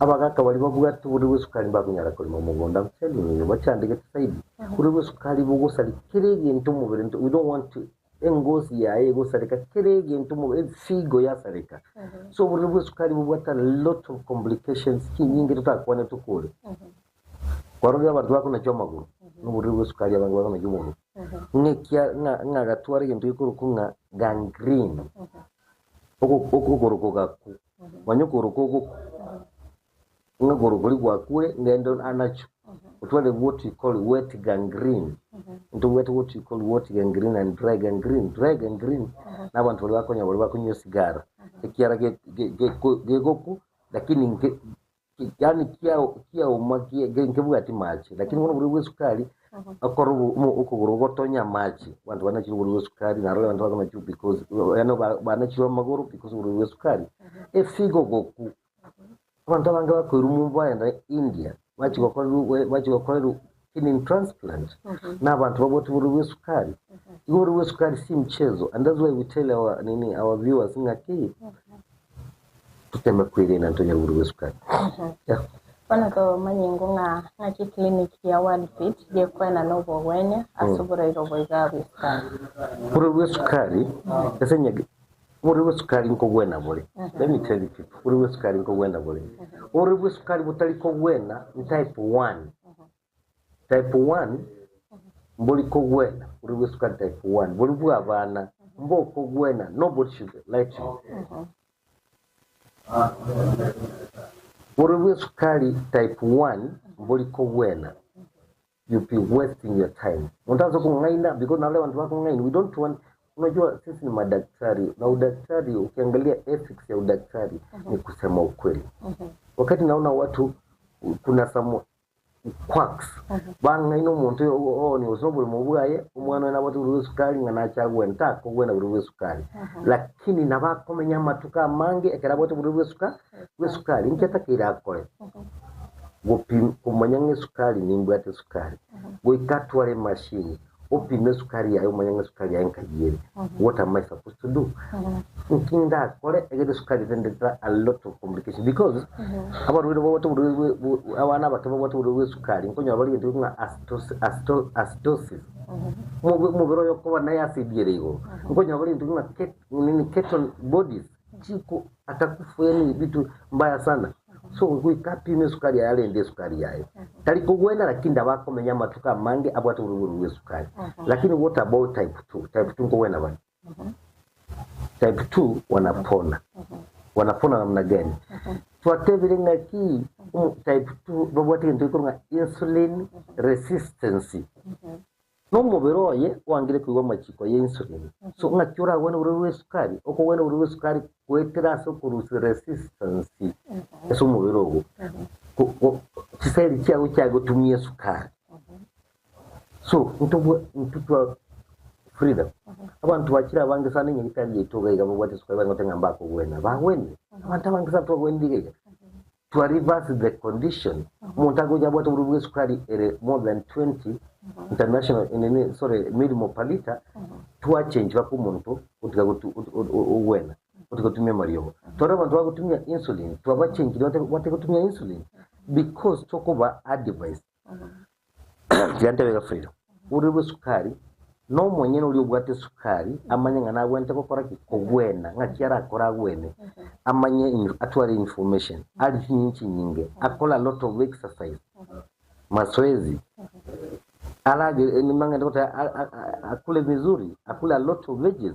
U: abagaka bali bavuga tuburi sukari bakunyara kuri mu mugonda mseli bacandike saidi kuri sukari bugusali kirege ntumubere we don't want to engosi yae gusarika kirege ntumubere figo yasarika so buri sukari bugata lot of complications kinyingi tutakwana tukure kwaroga abantu bakuna cyomaguru n'uburi sukari abantu bakuna cyomaguru ngekia ngagatwara kintu ikuru kunga gangrene okugorokoga ku wanyogorokogo ngorogori gwakwe ngendo anacho utwale what you call wet gangrene into what you call wet gangrene and dry gangrene n'abantu bali bakonya sigara ekiara gegoku lakini yani kia umakie ngebuga ati machi lakini wono buri sukari akoro ukuguru gotonya machi wantu wanachiri buri sukari na roho wantu bakama chu because yano banachiri maguru because buri sukari efigo goku wantu banga bakuru mumba ya India bachi gokora kidney transplant na abantu babote buri sukari buri sukari si mchezo, and that's why we tell our viewers ngaki tutema kweli na ntonya buri sukari. Yeah.
F: Wana to manyingo nga clinic ya World Fit je kwena nobo wenya asubura irobo igabi sukari.
U: Buri sukari esenya buri sukari nko gwena bole. Let me tell you people, buri sukari nko gwena bole. Buri sukari butali ko gwena ni type 1. Type 1 mboli ko gwena buri sukari type 1 boli bwa abana mboko gwena nobody should let you. Buri sukari type 1 mboli ko gwena you be wasting your time. Unataka kungaina because na wale watu wako ngaina, we don't want. Unajua sisi ni madaktari na udaktari ukiangalia ethics ya udaktari ni kusema ukweli. Wakati naona watu kuna some quacks banga ino muntu ni usobole mubugaye umwana na watu buri sukari ngana chagwe ntako gwena buri sukari lakini nabakomenya matuka mange ekera bote buri sukari nketakira akore kumanya sukari nimbwate sukari goikatware machine opime sukari yayo manya sukari yayo nkagire what am I supposed to do nkinda akore egede sukari tendeta a lot of complications because abarwire bote abana bakaba bote buri sukari nkonya bari ndi nga acidosis mubiro yokuba na acid yerego nkonya bari ndi nga ketone bodies chiko atakufuyeni vitu mbaya sana. So we kapime sukari yale ndi sukari yayo tali kugwena lakini ndabakomenya matuka mange abwate buri sukari lakini what about type 2? Type 2 ngwena bana type 2 wanapona namna gani? Tuatevile ngaki type 2 babwate ndikurunga insulin resistance no mubiro ye wangire kuwa machiko ye insulin so ngakyura wena buri sukari oko wena buri sukari kwetera so kurusi resistance eso mubiro kiseri cyago tumie sukari so ntutwa freedom abantu bakira bange sana nyitari yitoga igabo bwate sukari bangotenga mbako wena baweni abantu bange sato wendige to reverse the condition montago jabwate buri sukari more than 20 international minimum per liter to change wa kumuntu utiga uwena utiga tumia mariyo tora bantu bagutumia insulin to aba change wate kutumia insulin because tokoba advice yante wega freedom uri sukari no mwenyene uri ubwate sukari amanye ngana wente kokora kigwena ngakiara akora gwene amanye atwari information ali nyinchi nyinge akola lot of exercise mazoezi alage ni manga ndota akule vizuri akula lot of veggies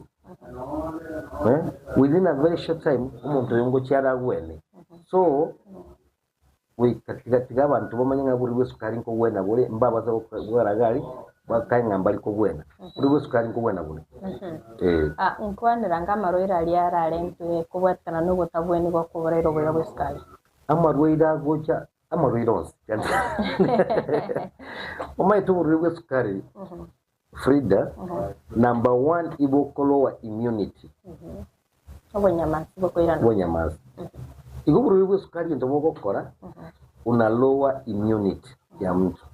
U: within a very short time umuntu yongo cyara gwene so we katika abantu bomanya buri sukari ko gwena bure mbaba zo gari bakanga mbali ko gwena buri sukari ko gwena bure
F: nkwanira ngamaroira aliara lempe kubwatkana no botabweni bwo kuborero bwo sukari
U: amaroira gocha amaroiros umaitu buri sukari Frida number 1 ibokolowa immunity obonyamasi iguburu sukari ndomo gukora una lower immunity ya mtu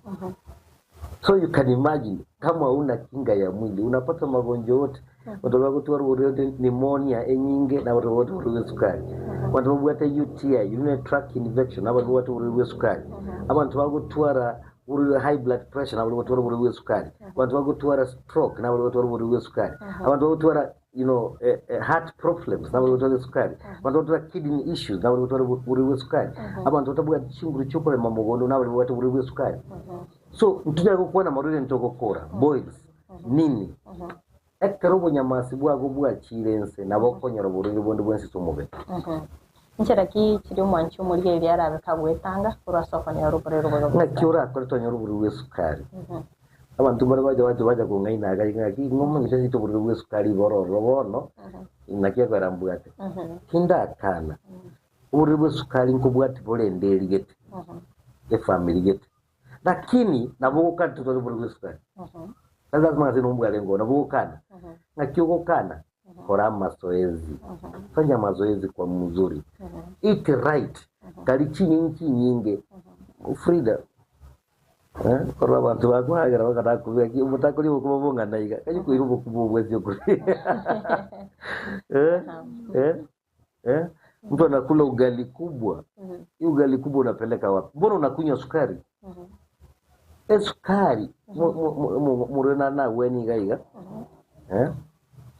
U: so you can imagine kama una kinga ya mwili unapata magonjwa yote watu wako wote pneumonia enyinge na watu wote buri sukari watu wote UTI urinary tract infection na watu wote buri sukari abantu bagutwara uri high blood pressure na watu wote buri sukari watu bagutwara stroke na watu wote buri sukari abantu bagutwara heart problems na watu wote sukari watu wote kidney issues na watu wote buri sukari abantu wote bwa chinguru chopole mamogondo na watu wote buri sukari so ntuja kuona marure ntokokora boils nini ekero nyamasi bwago bwa chirense nabokonyoro bururi bondi bwensi somobe
F: nchera ki chiri mwanchu muri ye byara bakagwetanga kurasokanya ruborero bwo
U: ngakyura akoreto nyaruburi sukari abantu baje kungaina ngaki ngomo ngitezi to buri sukari bororo bono nakia garambugate kinda kana uriwe sukari nkubwati bole ndeli gete family gete lakini nabuka tutoliwe sukari lazima zinombu alengo nabukana nakiogokana kora mazoezi fanya mazoezi kwa mzuri eat right kali chini nyingi Frida kora abantu bagwagira bakata kubya ki mutakuri ukubonga naiga kaji kuirubo kubobwezi kuri mtu anakula ugali kubwa ugali kubwa unapeleka wapi mbona unakunywa sukari sukari murena na weni gaiga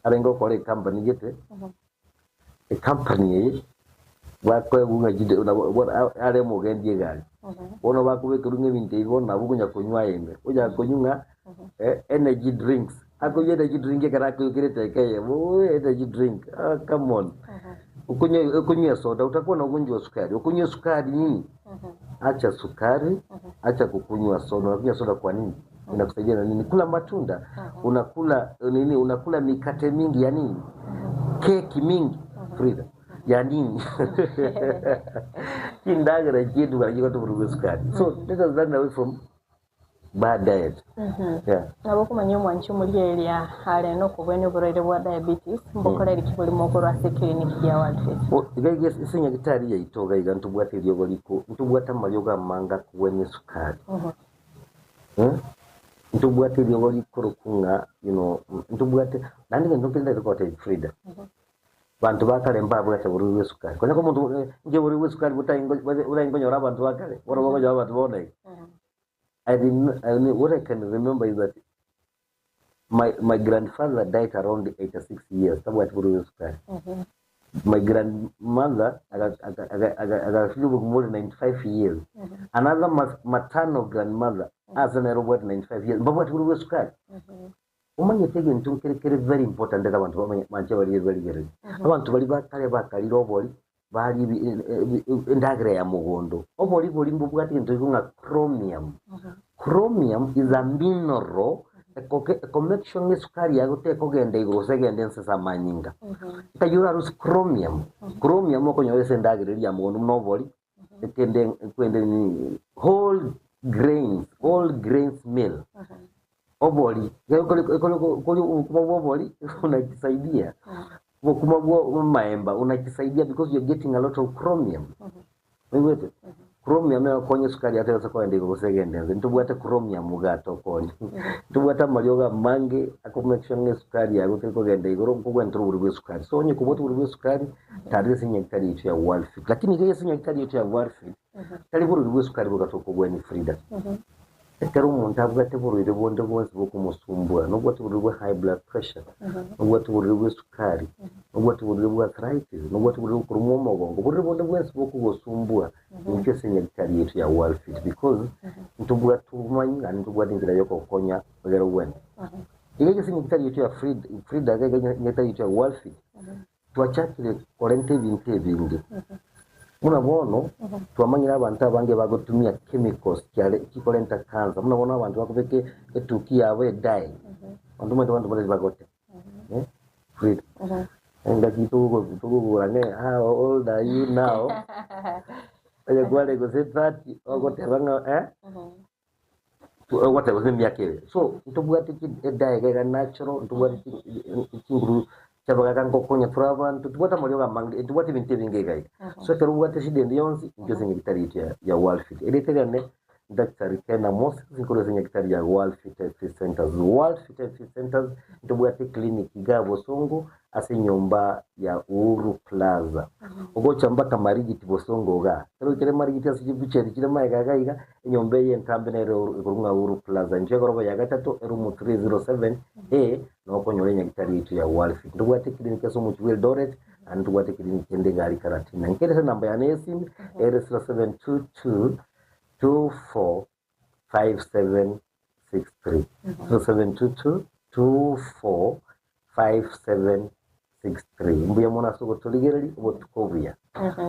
U: arengo kore company gete a company bakwe bunga jide una are mugendie gari ono bakube kurunge binte ibona bugunya kunywa yembe uja kunyunga energy drinks akoye energy drink kara kukirete keye energy drink come on ukunywa soda utakuwa na ugonjwa wa sukari ukunywa sukari nini acha sukari acha kukunywa soda unakunywa soda kwa nini inakusaidia na nini kula matunda unakula nini unakula mikate mingi ya nini keki mingi Frida ya nini kindagara kitu barajiwa tu sukari so let us run away from bad diet
F: nabo kumanya mwanchu muri area hare no kubone burere bwa diabetes mbokora ikibuli mokoro ase clinic ya Walfit
U: igege isinya gitari ya itoga igantu bwatiriyo goliko ntubwata mayoga manga kuwenye sukari ntubwatiriyo goliko rukunga ntubwate nandi ngendo kenda rikote Frida bantu bakale mbabwe taburiwe sukari kone ko muntu nje buriwe sukari utaingo nyora bantu bakale bora bako jaba bantu bone what I can remember is that my grandfather died around 86 years. My grandmother I feel more than 95 years. Another maternal grandmother as an about 95 years. But what will sukari? Umanye tege ntu kere very important that abantu manche bari very. Abantu bari bakali roboli bari indagre ya mugondo oboli boli mbubwati ntu nga chromium. Chromium is a mineral a connection sukari yago te kogende igosegende nsesa manyinga kayura rus chromium oko nyore ndagre ya mugondo noboli ekende kwende ni whole grains meal oboli oboli unakisaidia kumabwa maemba unakisaidia because you're getting a lot of chromium wewe chromium ya kwenye sukari hata sasa kwa ndiko segende ntubwata chromium gato konye ntubwata malyoga mange akomekshonge sukari ya gote ko gende igoro kubwa ntuburi sukari so onye kubotu buri sukari tari sinyakari yetu ya Walfit lakini geye sinyakari yetu ya Walfit tari buri sukari gato kubwa ni Frida ekero umuntu avuga ati burire bonde bose bwo kumusumbura no gwa tuburwe high blood pressure no gwa tuburwe sukari no gwa tuburwe arthritis no gwa tuburwe kurumomo gongo burire bonde bose bwo kugosumbura nicyo sinyakari yetu ya Walfit because ntubwa tumanya ntubwa dingira yoko konya bagero wene ile sinyakari yetu ya Frida gaga nyakari yetu ya Walfit twachakire korente binte bingi munabono twamanyira abantu abange bagotumia chemicals cyale kikolenta cancer munabona abantu bakubeke etuki yawe die abantu bari bagote Frida enda kitugo urane how old are you now aye gwale go se 30 ogote banga what was in yake so ntubwate ki die ga natural ntubwate kinguru chabaga kan kokonya travan tutubwata molyoga mange tutubwate binte bingegai so terubwate shide ndiyonzi ngeze ngitari ya Walfit edetegane Dr. Tena Moses zinkoro zinyaktari ya Walfit Health Centers ntubwate clinic gabo songo ase nyomba ya Uhuru Plaza ogocha mbaka marigiti bosongo ga tero kire marigiti asijibucheri kire maega gaiga nyombe ye ntambenero kurunga Uhuru Plaza njegoroba ya gatatu room 307A no konyore nyagitari yetu ya Walfit ntubwate clinic so much well doret and ntubwate clinic ende gari karatina nkere namba ya nesim 0722 245763 0722 mbuye mona soko tuligereri obutukovya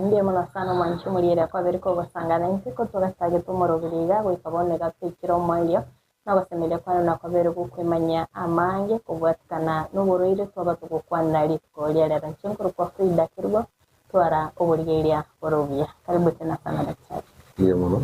F: ndiye mona sana mwanchi mulire kwa beriko basangana insiko tugasage tumorobiriga gwikabone gatekiro mwanyo nabasemele kwa na kwa beriko kwemanya amange kubwatikana n'uburoire twaba tukukwana litko lyarera nchinkuru kwa Frida kirwa gutwara uburigeria borobia. Karibu tena sana daktari.
U: Ndiyo mama.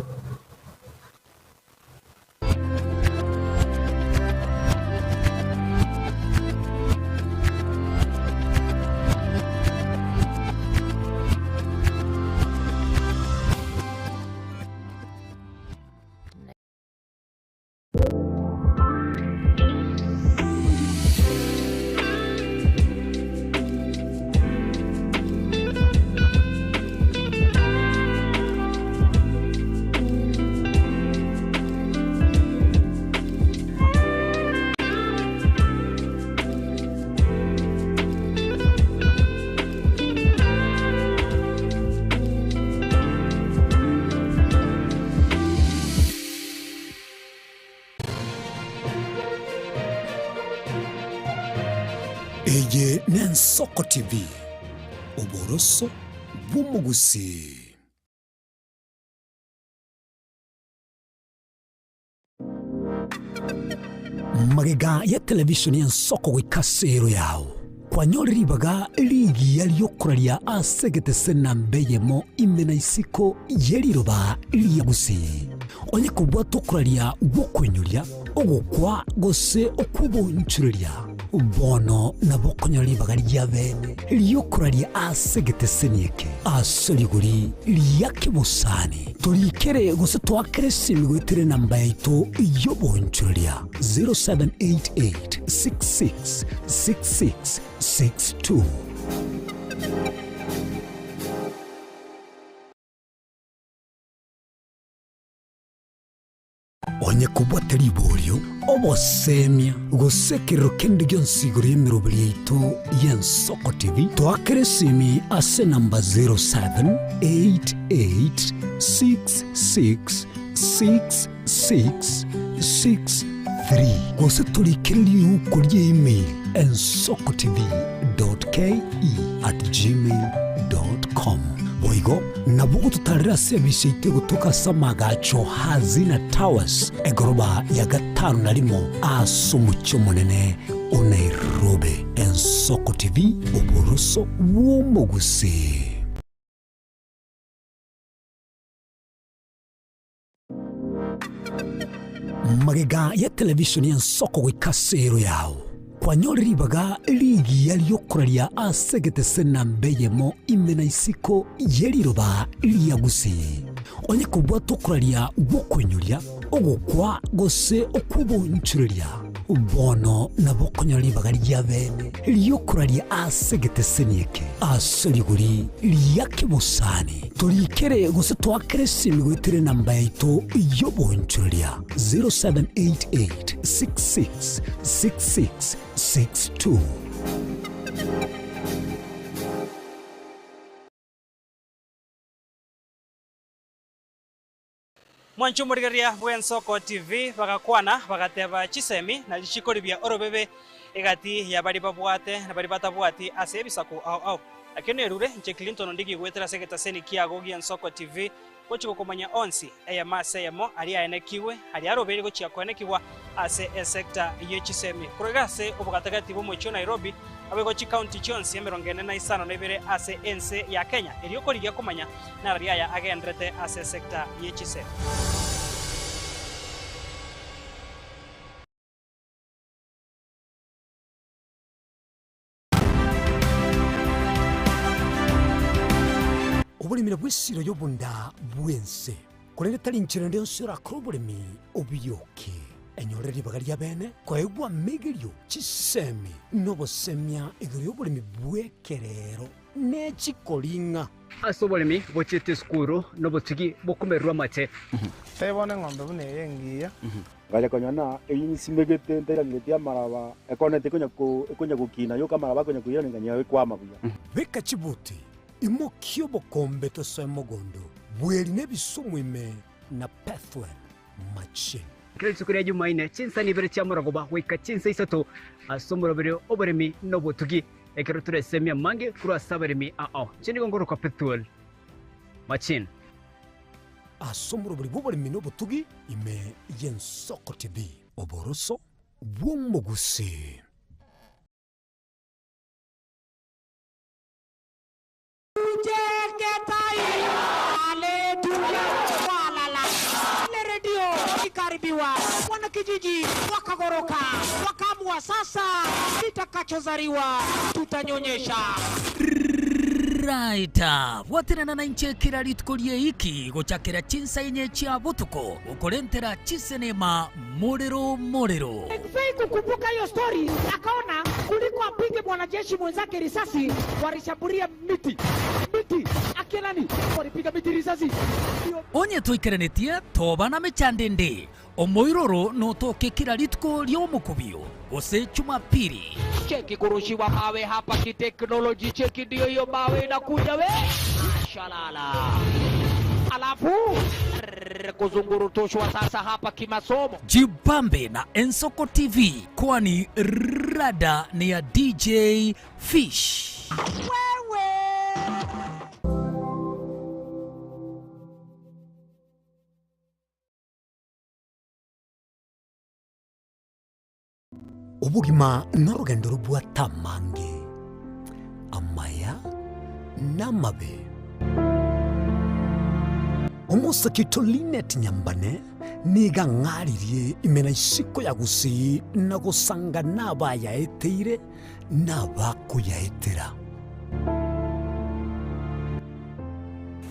A: Eye Nensoko TV Oboroso Bumugusi. Magega ya televishoni Nensoko wikasero yao kwanyoribaga ligi yaliyokuralia asegete sena mbeyemo imena isiko yeriroba liyagusi onye kubwa tokuralia wokwenyulia ogukwa gose okubonchuria bono nabokonyoribaga lyabene liyokuralia asegete senieke asoliguri liyakibusani turikere gose twakere simigwetire namba yaito yobonchuria 0788666662. Onye kubwatari ibolyo obosemia gusekero kendi gyonsiguri emirobiri yaito y'Ensoko TV twakere simi ase namba 0788666663 gose turikere liuko lya email ensokotv.ke@gmail.com. Boigo nabugu tutarira service ite gutuka samagacho hazina towers egoroba ya gatanu narimo asumucyo munene o Nairobi. Ensoko TV oboroso w'umugusi. Magega ya televishoni Ensoko wikasero yao kwanyoribaga ligi yaliyokuralia asegete sena mbeyemo imena isiko yeriroba liyagusi onye kubwa tokuralia wokwenyulia ogukwa gose okubonchuria bono nabokonyoribaga lyabene liyokuralia asegete senieke asoliguri liyakibusani turikere gose twakere simigwetire namba yaito yobonchuria 0788666662.
G: Mwancho murigeria bw'Ensoko TV bagakwana bagateba chisemi na lichikori bya orobebe egati ya bari babwate na bari batabwati ase bisaku au akene rure nche Clinton ndigi gwetera segeta seni kiago gi Ensoko TV gochiko komanya onsi eya maseyemo ali aenekiwe ali arobere gochia konekiwa ase sector yechisemi kuregase obugatagati bo mocho Nairobi abegochi county chonsi emerongene na isano nebere ase ense ya Kenya elioko ligia komanya na ria ya agendrete ase sector yechisemi.
A: Obulimira bw'essiro y'obunda bwense kuleetera inchirende nsura kurobulimi obuyoke enyorera libaga lya bene kwaegwa migirio chisemi nobosemia igoro y'obulimi bwekerero n'ekikolinga
C: ase obolimi bochete skuru nobotugi bokomererwa amache
D: tebone ng'ombe buna eyengiya
E: ngaja konyana eyinsimegete ntairang'etie amaraba ekonete ekonya gukina yo kamaraba konya kuyana nganya kwama buya
A: beka chibuti imokio bokombe tosoe mogondo bweri nebisumwime na pathway machine
C: kile siku ya Jumanne chinsa ni bere chamura goba weka chinsa isato asomoro bere oberemi nobotugi ekero turesemia mange kura saberemi chini gongoro kwa pathway machine
A: asomoro bere boberemi nobotugi ime y'Ensoko TV oboroso bw'umugusi.
H: Uje Ongetai ale dunia walala ile redio ikaribiwa wanakijiji wakagoroka wakamua sasa kitakachozaliwa tutanyonyesha
I: Raita watirana na inche kirari tukorie iki gochakira chinsa yenye chia butuko ukorentera chisenema morero
H: Fei kukumbuka hiyo story akaona kuliko apige mwanajeshi mwenzake risasi walishambulia miti akilani walipiga miti risasi
I: onye tuikerenetie toba na mechandende omoiroro no toke kirari tukorio mukubio gose Jumapili
H: cheki kurushiwa mawe hapa kiteknoloji cheki ndio hiyo mawe inakuja we shalala alafu kuzungurutushwa sasa hapa kimasomo
I: jibambe na Ensoko TV kwani rada ni ya DJ Fish
H: wewe
A: ubugima n'urugendo rw'atamange amaya n'amabe umusakito Linet Nyambane niga ng'aririe imena isiko ya gusi na gusanga n'abayaeteire n'abakuyaetera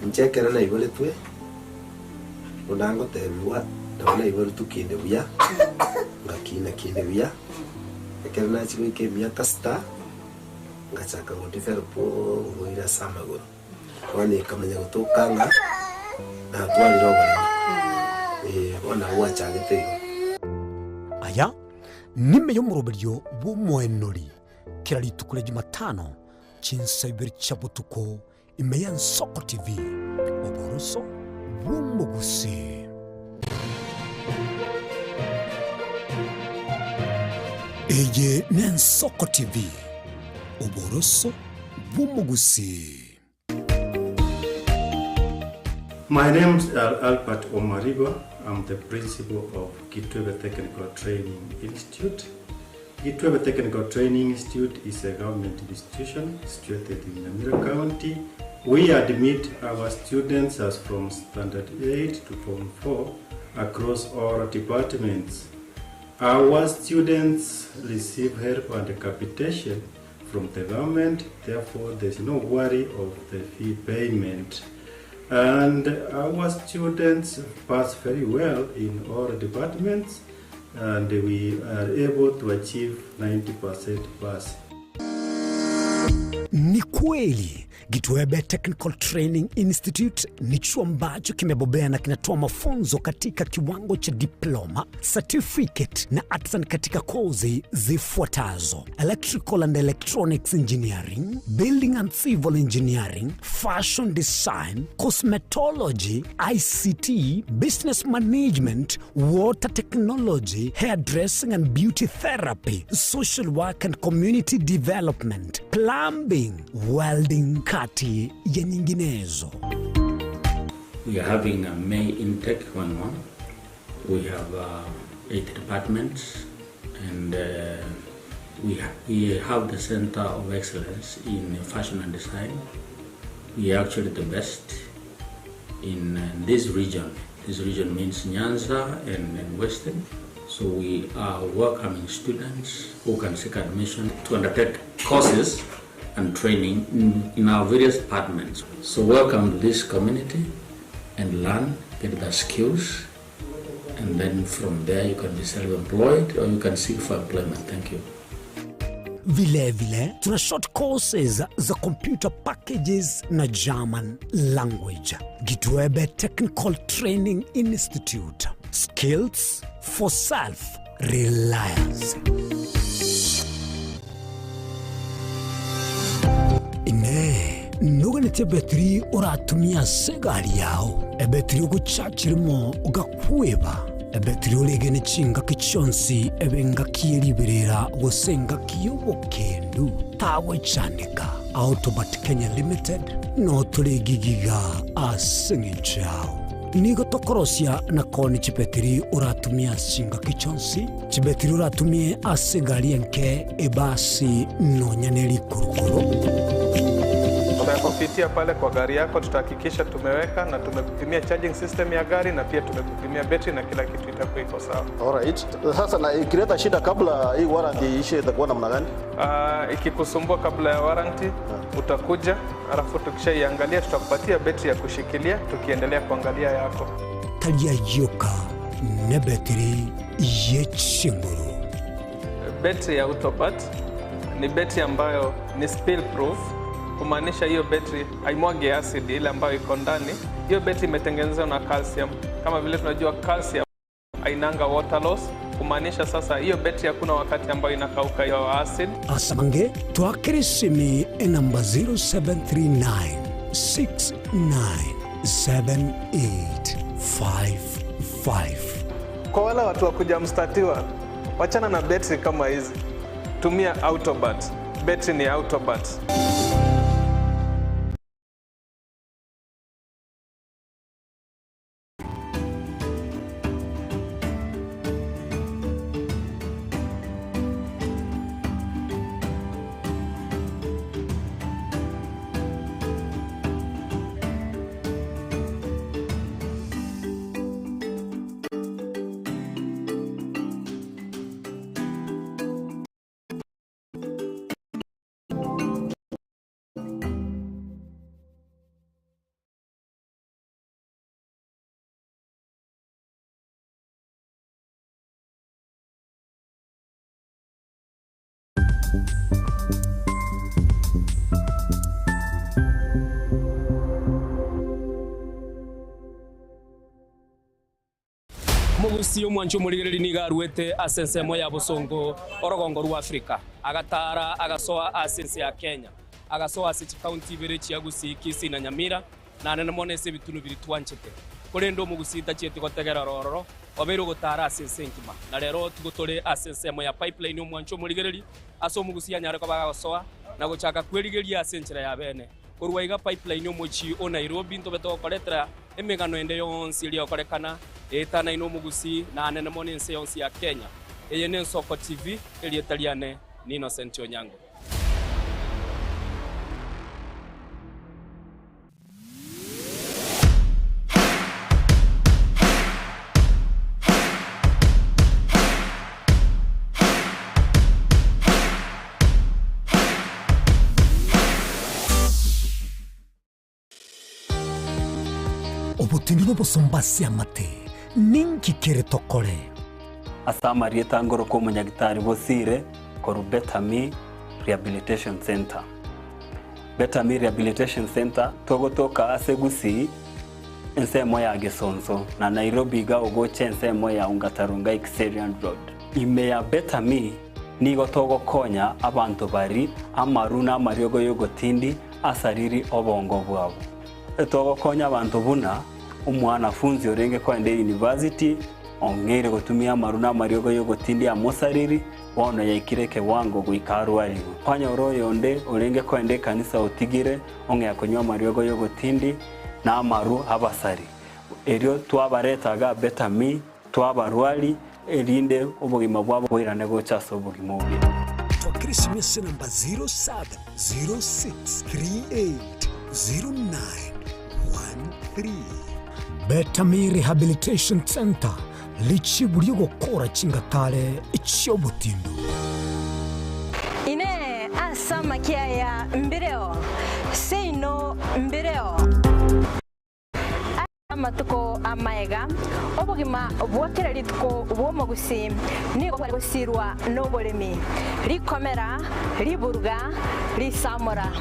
X: nchekera na ibole twe unango tebiwa ndabona ibole tukinde buya ngakina kinde buya ekera na chiko ke miaka sta ngachaka ngotefera po ngoira samagoro wani kamanya gutokanga na twali roba ona wachagete
A: aya nime yo muroberyo bumwenori kirari tukule Jumatano chinsa ibiri chabutuko imeya Ensoko TV oboroso bumugusi eye ni Ensoko TV oboroso bumugusi.
J: My name is Albert Omariba. I'm the principal of Kitwebe Technical Training Institute. Kitwebe Technical Training Institute is a government institution situated in Nyamira County. We admit our students as from Standard 8 to Form 4 across all departments. Our students receive help and capitation from the government, therefore there's no worry of the fee payment. And our students pass very well in all departments, and we are able to achieve 90% pass.
A: Ni kweli Kitwebe Technical Training Institute ni chuo ambacho kimebobea na kinatoa mafunzo katika kiwango cha diploma, certificate na artisan katika kozi zifuatazo: Electrical and Electronics Engineering, Building and Civil Engineering, Fashion Design, Cosmetology, ICT, Business Management, Water Technology, Hairdressing and Beauty Therapy, Social Work and Community Development, Plumbing, Welding, kati ya nyinginezo.
K: We are having a May intake 1-1. We have 8 departments, and we have the Center of Excellence in Fashion and Design. We are actually the best in this region. This region means Nyanza and Western. So we are welcoming students who can seek admission to undertake courses and training in our various departments. So welcome to this community and learn, get the skills, and then from there you can be self-employed or you can seek for employment. Thank you.
A: Vile tuna short courses za computer packages na German language. Kitwebe Technical Training Institute. Skills for self-reliance. Ine nuganite betri uratumia segari yao ebetri uguchachirimo ugakweba ebetri ulegene chinga kichonsi ebenga kieriberera gusenga kiyobokendu tawe chanika Autobat Kenya Limited no tuligigiga asingichao nigo tokorosia na koni chipetiri uratumia chinga kichonsi chibetiri uratumie asigari enke ebasi no nyaneri kurukuru
D: utapitia pale kwa gari yako, tutahakikisha tumeweka na tumekupimia charging system ya gari na pia tumekupimia battery na kila kitu itakuwa iko sawa.
L: Alright. Sasa na ikileta shida kabla hii warranty ishe itakuwa namna gani?
D: Ikikusumbua kabla ya warranty utakuja, alafu tukishaiangalia tutakupatia battery ya kushikilia tukiendelea kuangalia yako.
A: Talia yoka na battery yechinguru.
D: Battery ya Autobat ni battery ambayo ni spill proof, kumaanisha hiyo battery haimwagi acid ile ambayo iko ndani. Hiyo battery imetengenezwa na calcium. Kama vile tunajua calcium hainanga water loss, kumaanisha sasa hiyo battery hakuna wakati ambayo inakauka hiyo acid.
A: Asamange twakirisimi namba 0739 697855.
D: Kwa wale watu wakuja mstatiwa, wachana na battery kama hizi. Tumia Autobat. Battery ni Autobat.
W: Mugusi omwancho murigeri ni garuete asensemo ya Busongo orogongo rwa Afrika agatara agasoa asense ya Kenya agasoa ase county ibere cia Gusii, Kisii na Nyamira na nene monese bitunu biri twanchete kurendo mugusi tachiete gotegera rororo obero gotara asense nkima na rero tugotore asensemo ya pipeline omwancho murigeri aso mugusi anyare ko bagasoa na gochaka kwerigeria asenchera ya bene kurwa iga pipeline omochi o Nairobi ntobeto koretera emegano ende yonsi ili okorekana etana ino mugusi na nene monense yonsi ya Kenya eye ne Nsoko TV ili etaliane ni Innocent Onyango.
A: Obutini n'obusumbasi amate ninki kere tokore
M: asama rieta ngoro ko munyagitari bosire koru Betami Rehabilitation Center. Betami Rehabilitation Center togotoka ase Gusii ensemo ya Gesonso na Nairobi ga ogoche ensemo ya Ungatarunga Xerian Road. Ime ya Betami nigo togokonya abantu bari amaruna amariogo yogotindi asariri obongo bwabo. Togokonya abantu buna umwana funzi orenge kwende university ongere gotumia maruna mariogo yogotindi amosariri bono yaikireke wango guikarwali kwanya oroyo onde orenge kwende kanisa otigire onge akonywa mariogo yogotindi na amaru abasari erio twabaretaga Betami twabarwali erinde obugima bwabo bwirane gochaso obugima obi
A: twakirisimi namba 0706380913. Betami Rehabilitation Center lichiburi gukora chingatare icyobutindo
N: ine asama kiaya mbireo seino mbireo amatuko amaega obugima bwakira litko bwomugusi ni gusirwa nobolemi likomera liburga lisamora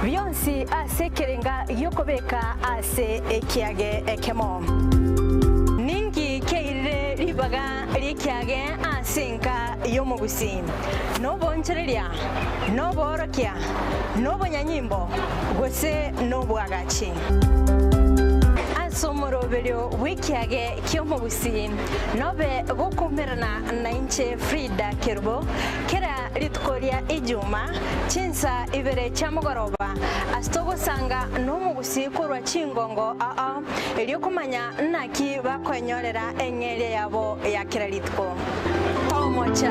N: byonsi asekerenga yokobeka ase ekiage ekemo ningi keire libaga likiage asenka yomugusi nobonchereria noborokia nobonyanyimbo gose nobwagachi somoroberio wikiage kyomugusi nobe gokumerana na inche Frida Kerbo kera litkoria ijuma chinsa ibere chamugoroba astogosanga nomugusi kurwa chingongo eliokumanya naki bakwenyorera engere yabo ya kera litko tomocha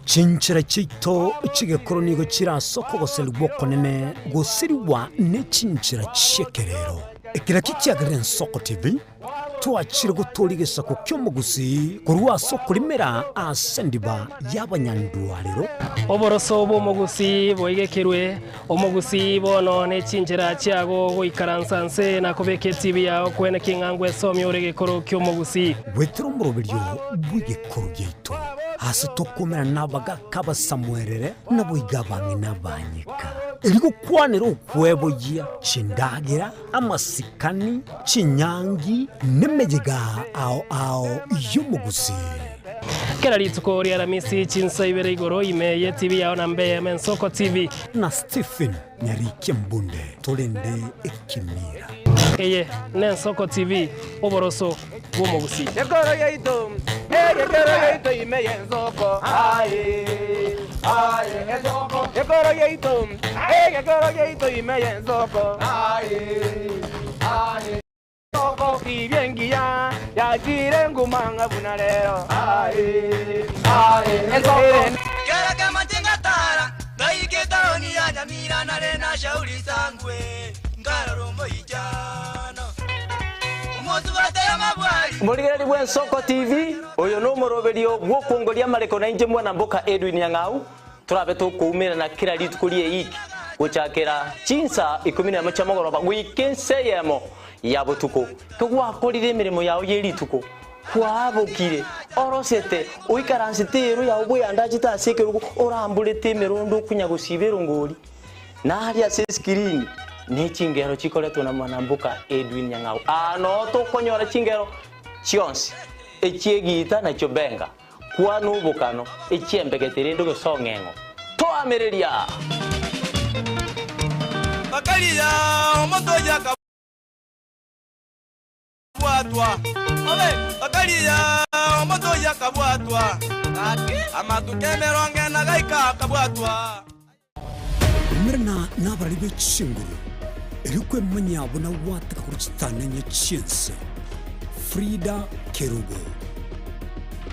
A: chinchira chito chigekoro nigo chirasoko goserwa konene gosiriwa ne chinchira chekerero ekira kikiagire Nsoko TV twachire guturigisa ku kyomugusi kurwa soko limera asendiba y'abanyandwariro
O: oboroso bw'omugusi boigekirwe omugusi bono ne chinjira chiago goikaransanse na kubeke TV yao kwene kingangwe somi oregekoro kyomugusi
A: wetero murobiryo bw'igekoro gyeito hasi tokomera nabaga kaba Samuelere naboigabange nabanyika Iligo kwanero ukwebo jia chindagira amasikani chinyangi nemejega ao yumugusi
O: kera lituko ria ramisi chinsa ibere igoro ime TV yao na mbe Nsoko TV
A: na Stephen Nyariki Mbunde tolende ekimira
O: eye Nsoko TV oboroso bw'omugusi
Y: Yekoro yeito ime Nsoko Nsoko Yekoro yeito ime Nsoko Nsoko kibengia ya jirengu manga bunalero Nsoko Kera kama tingatara Naiketaoni ya nyamira na rena shauri sangwe Ngararombo ijana
P: Murigeri bwa Nsoko TV oyo no moroberio gwokongoria mareko na inje mwana mboka Edwin Yang'au turabe tukumira na kira litukurie iki guchakira chinsa 10 cha mogoroba wikenseyemo ya butuko kugwakorire mirimo yawo yerituko kwabokire orosete uikaransitero ya ubwe andajita sekerugo orambulete mirondo kunyagusibero ngori na hali ya screen ni chingero chikoletwa na mwanambuka Edwin Yang'au ano to konyora chingero chionsi echiegita na chobenga kwa nubukano echiembegetere ndo songengo to ameriria
Y: Bakalia omotoja kabwatwa ole bakalia omotoja kabwatwa amatukemero ngena gaika kabwatwa
A: mirna nabaribe chinguru Erikwe manyabo na wataka kuruchitananya chinse Frida Kerubo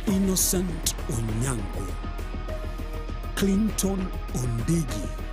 A: Innocent Onyango Clinton Ondigi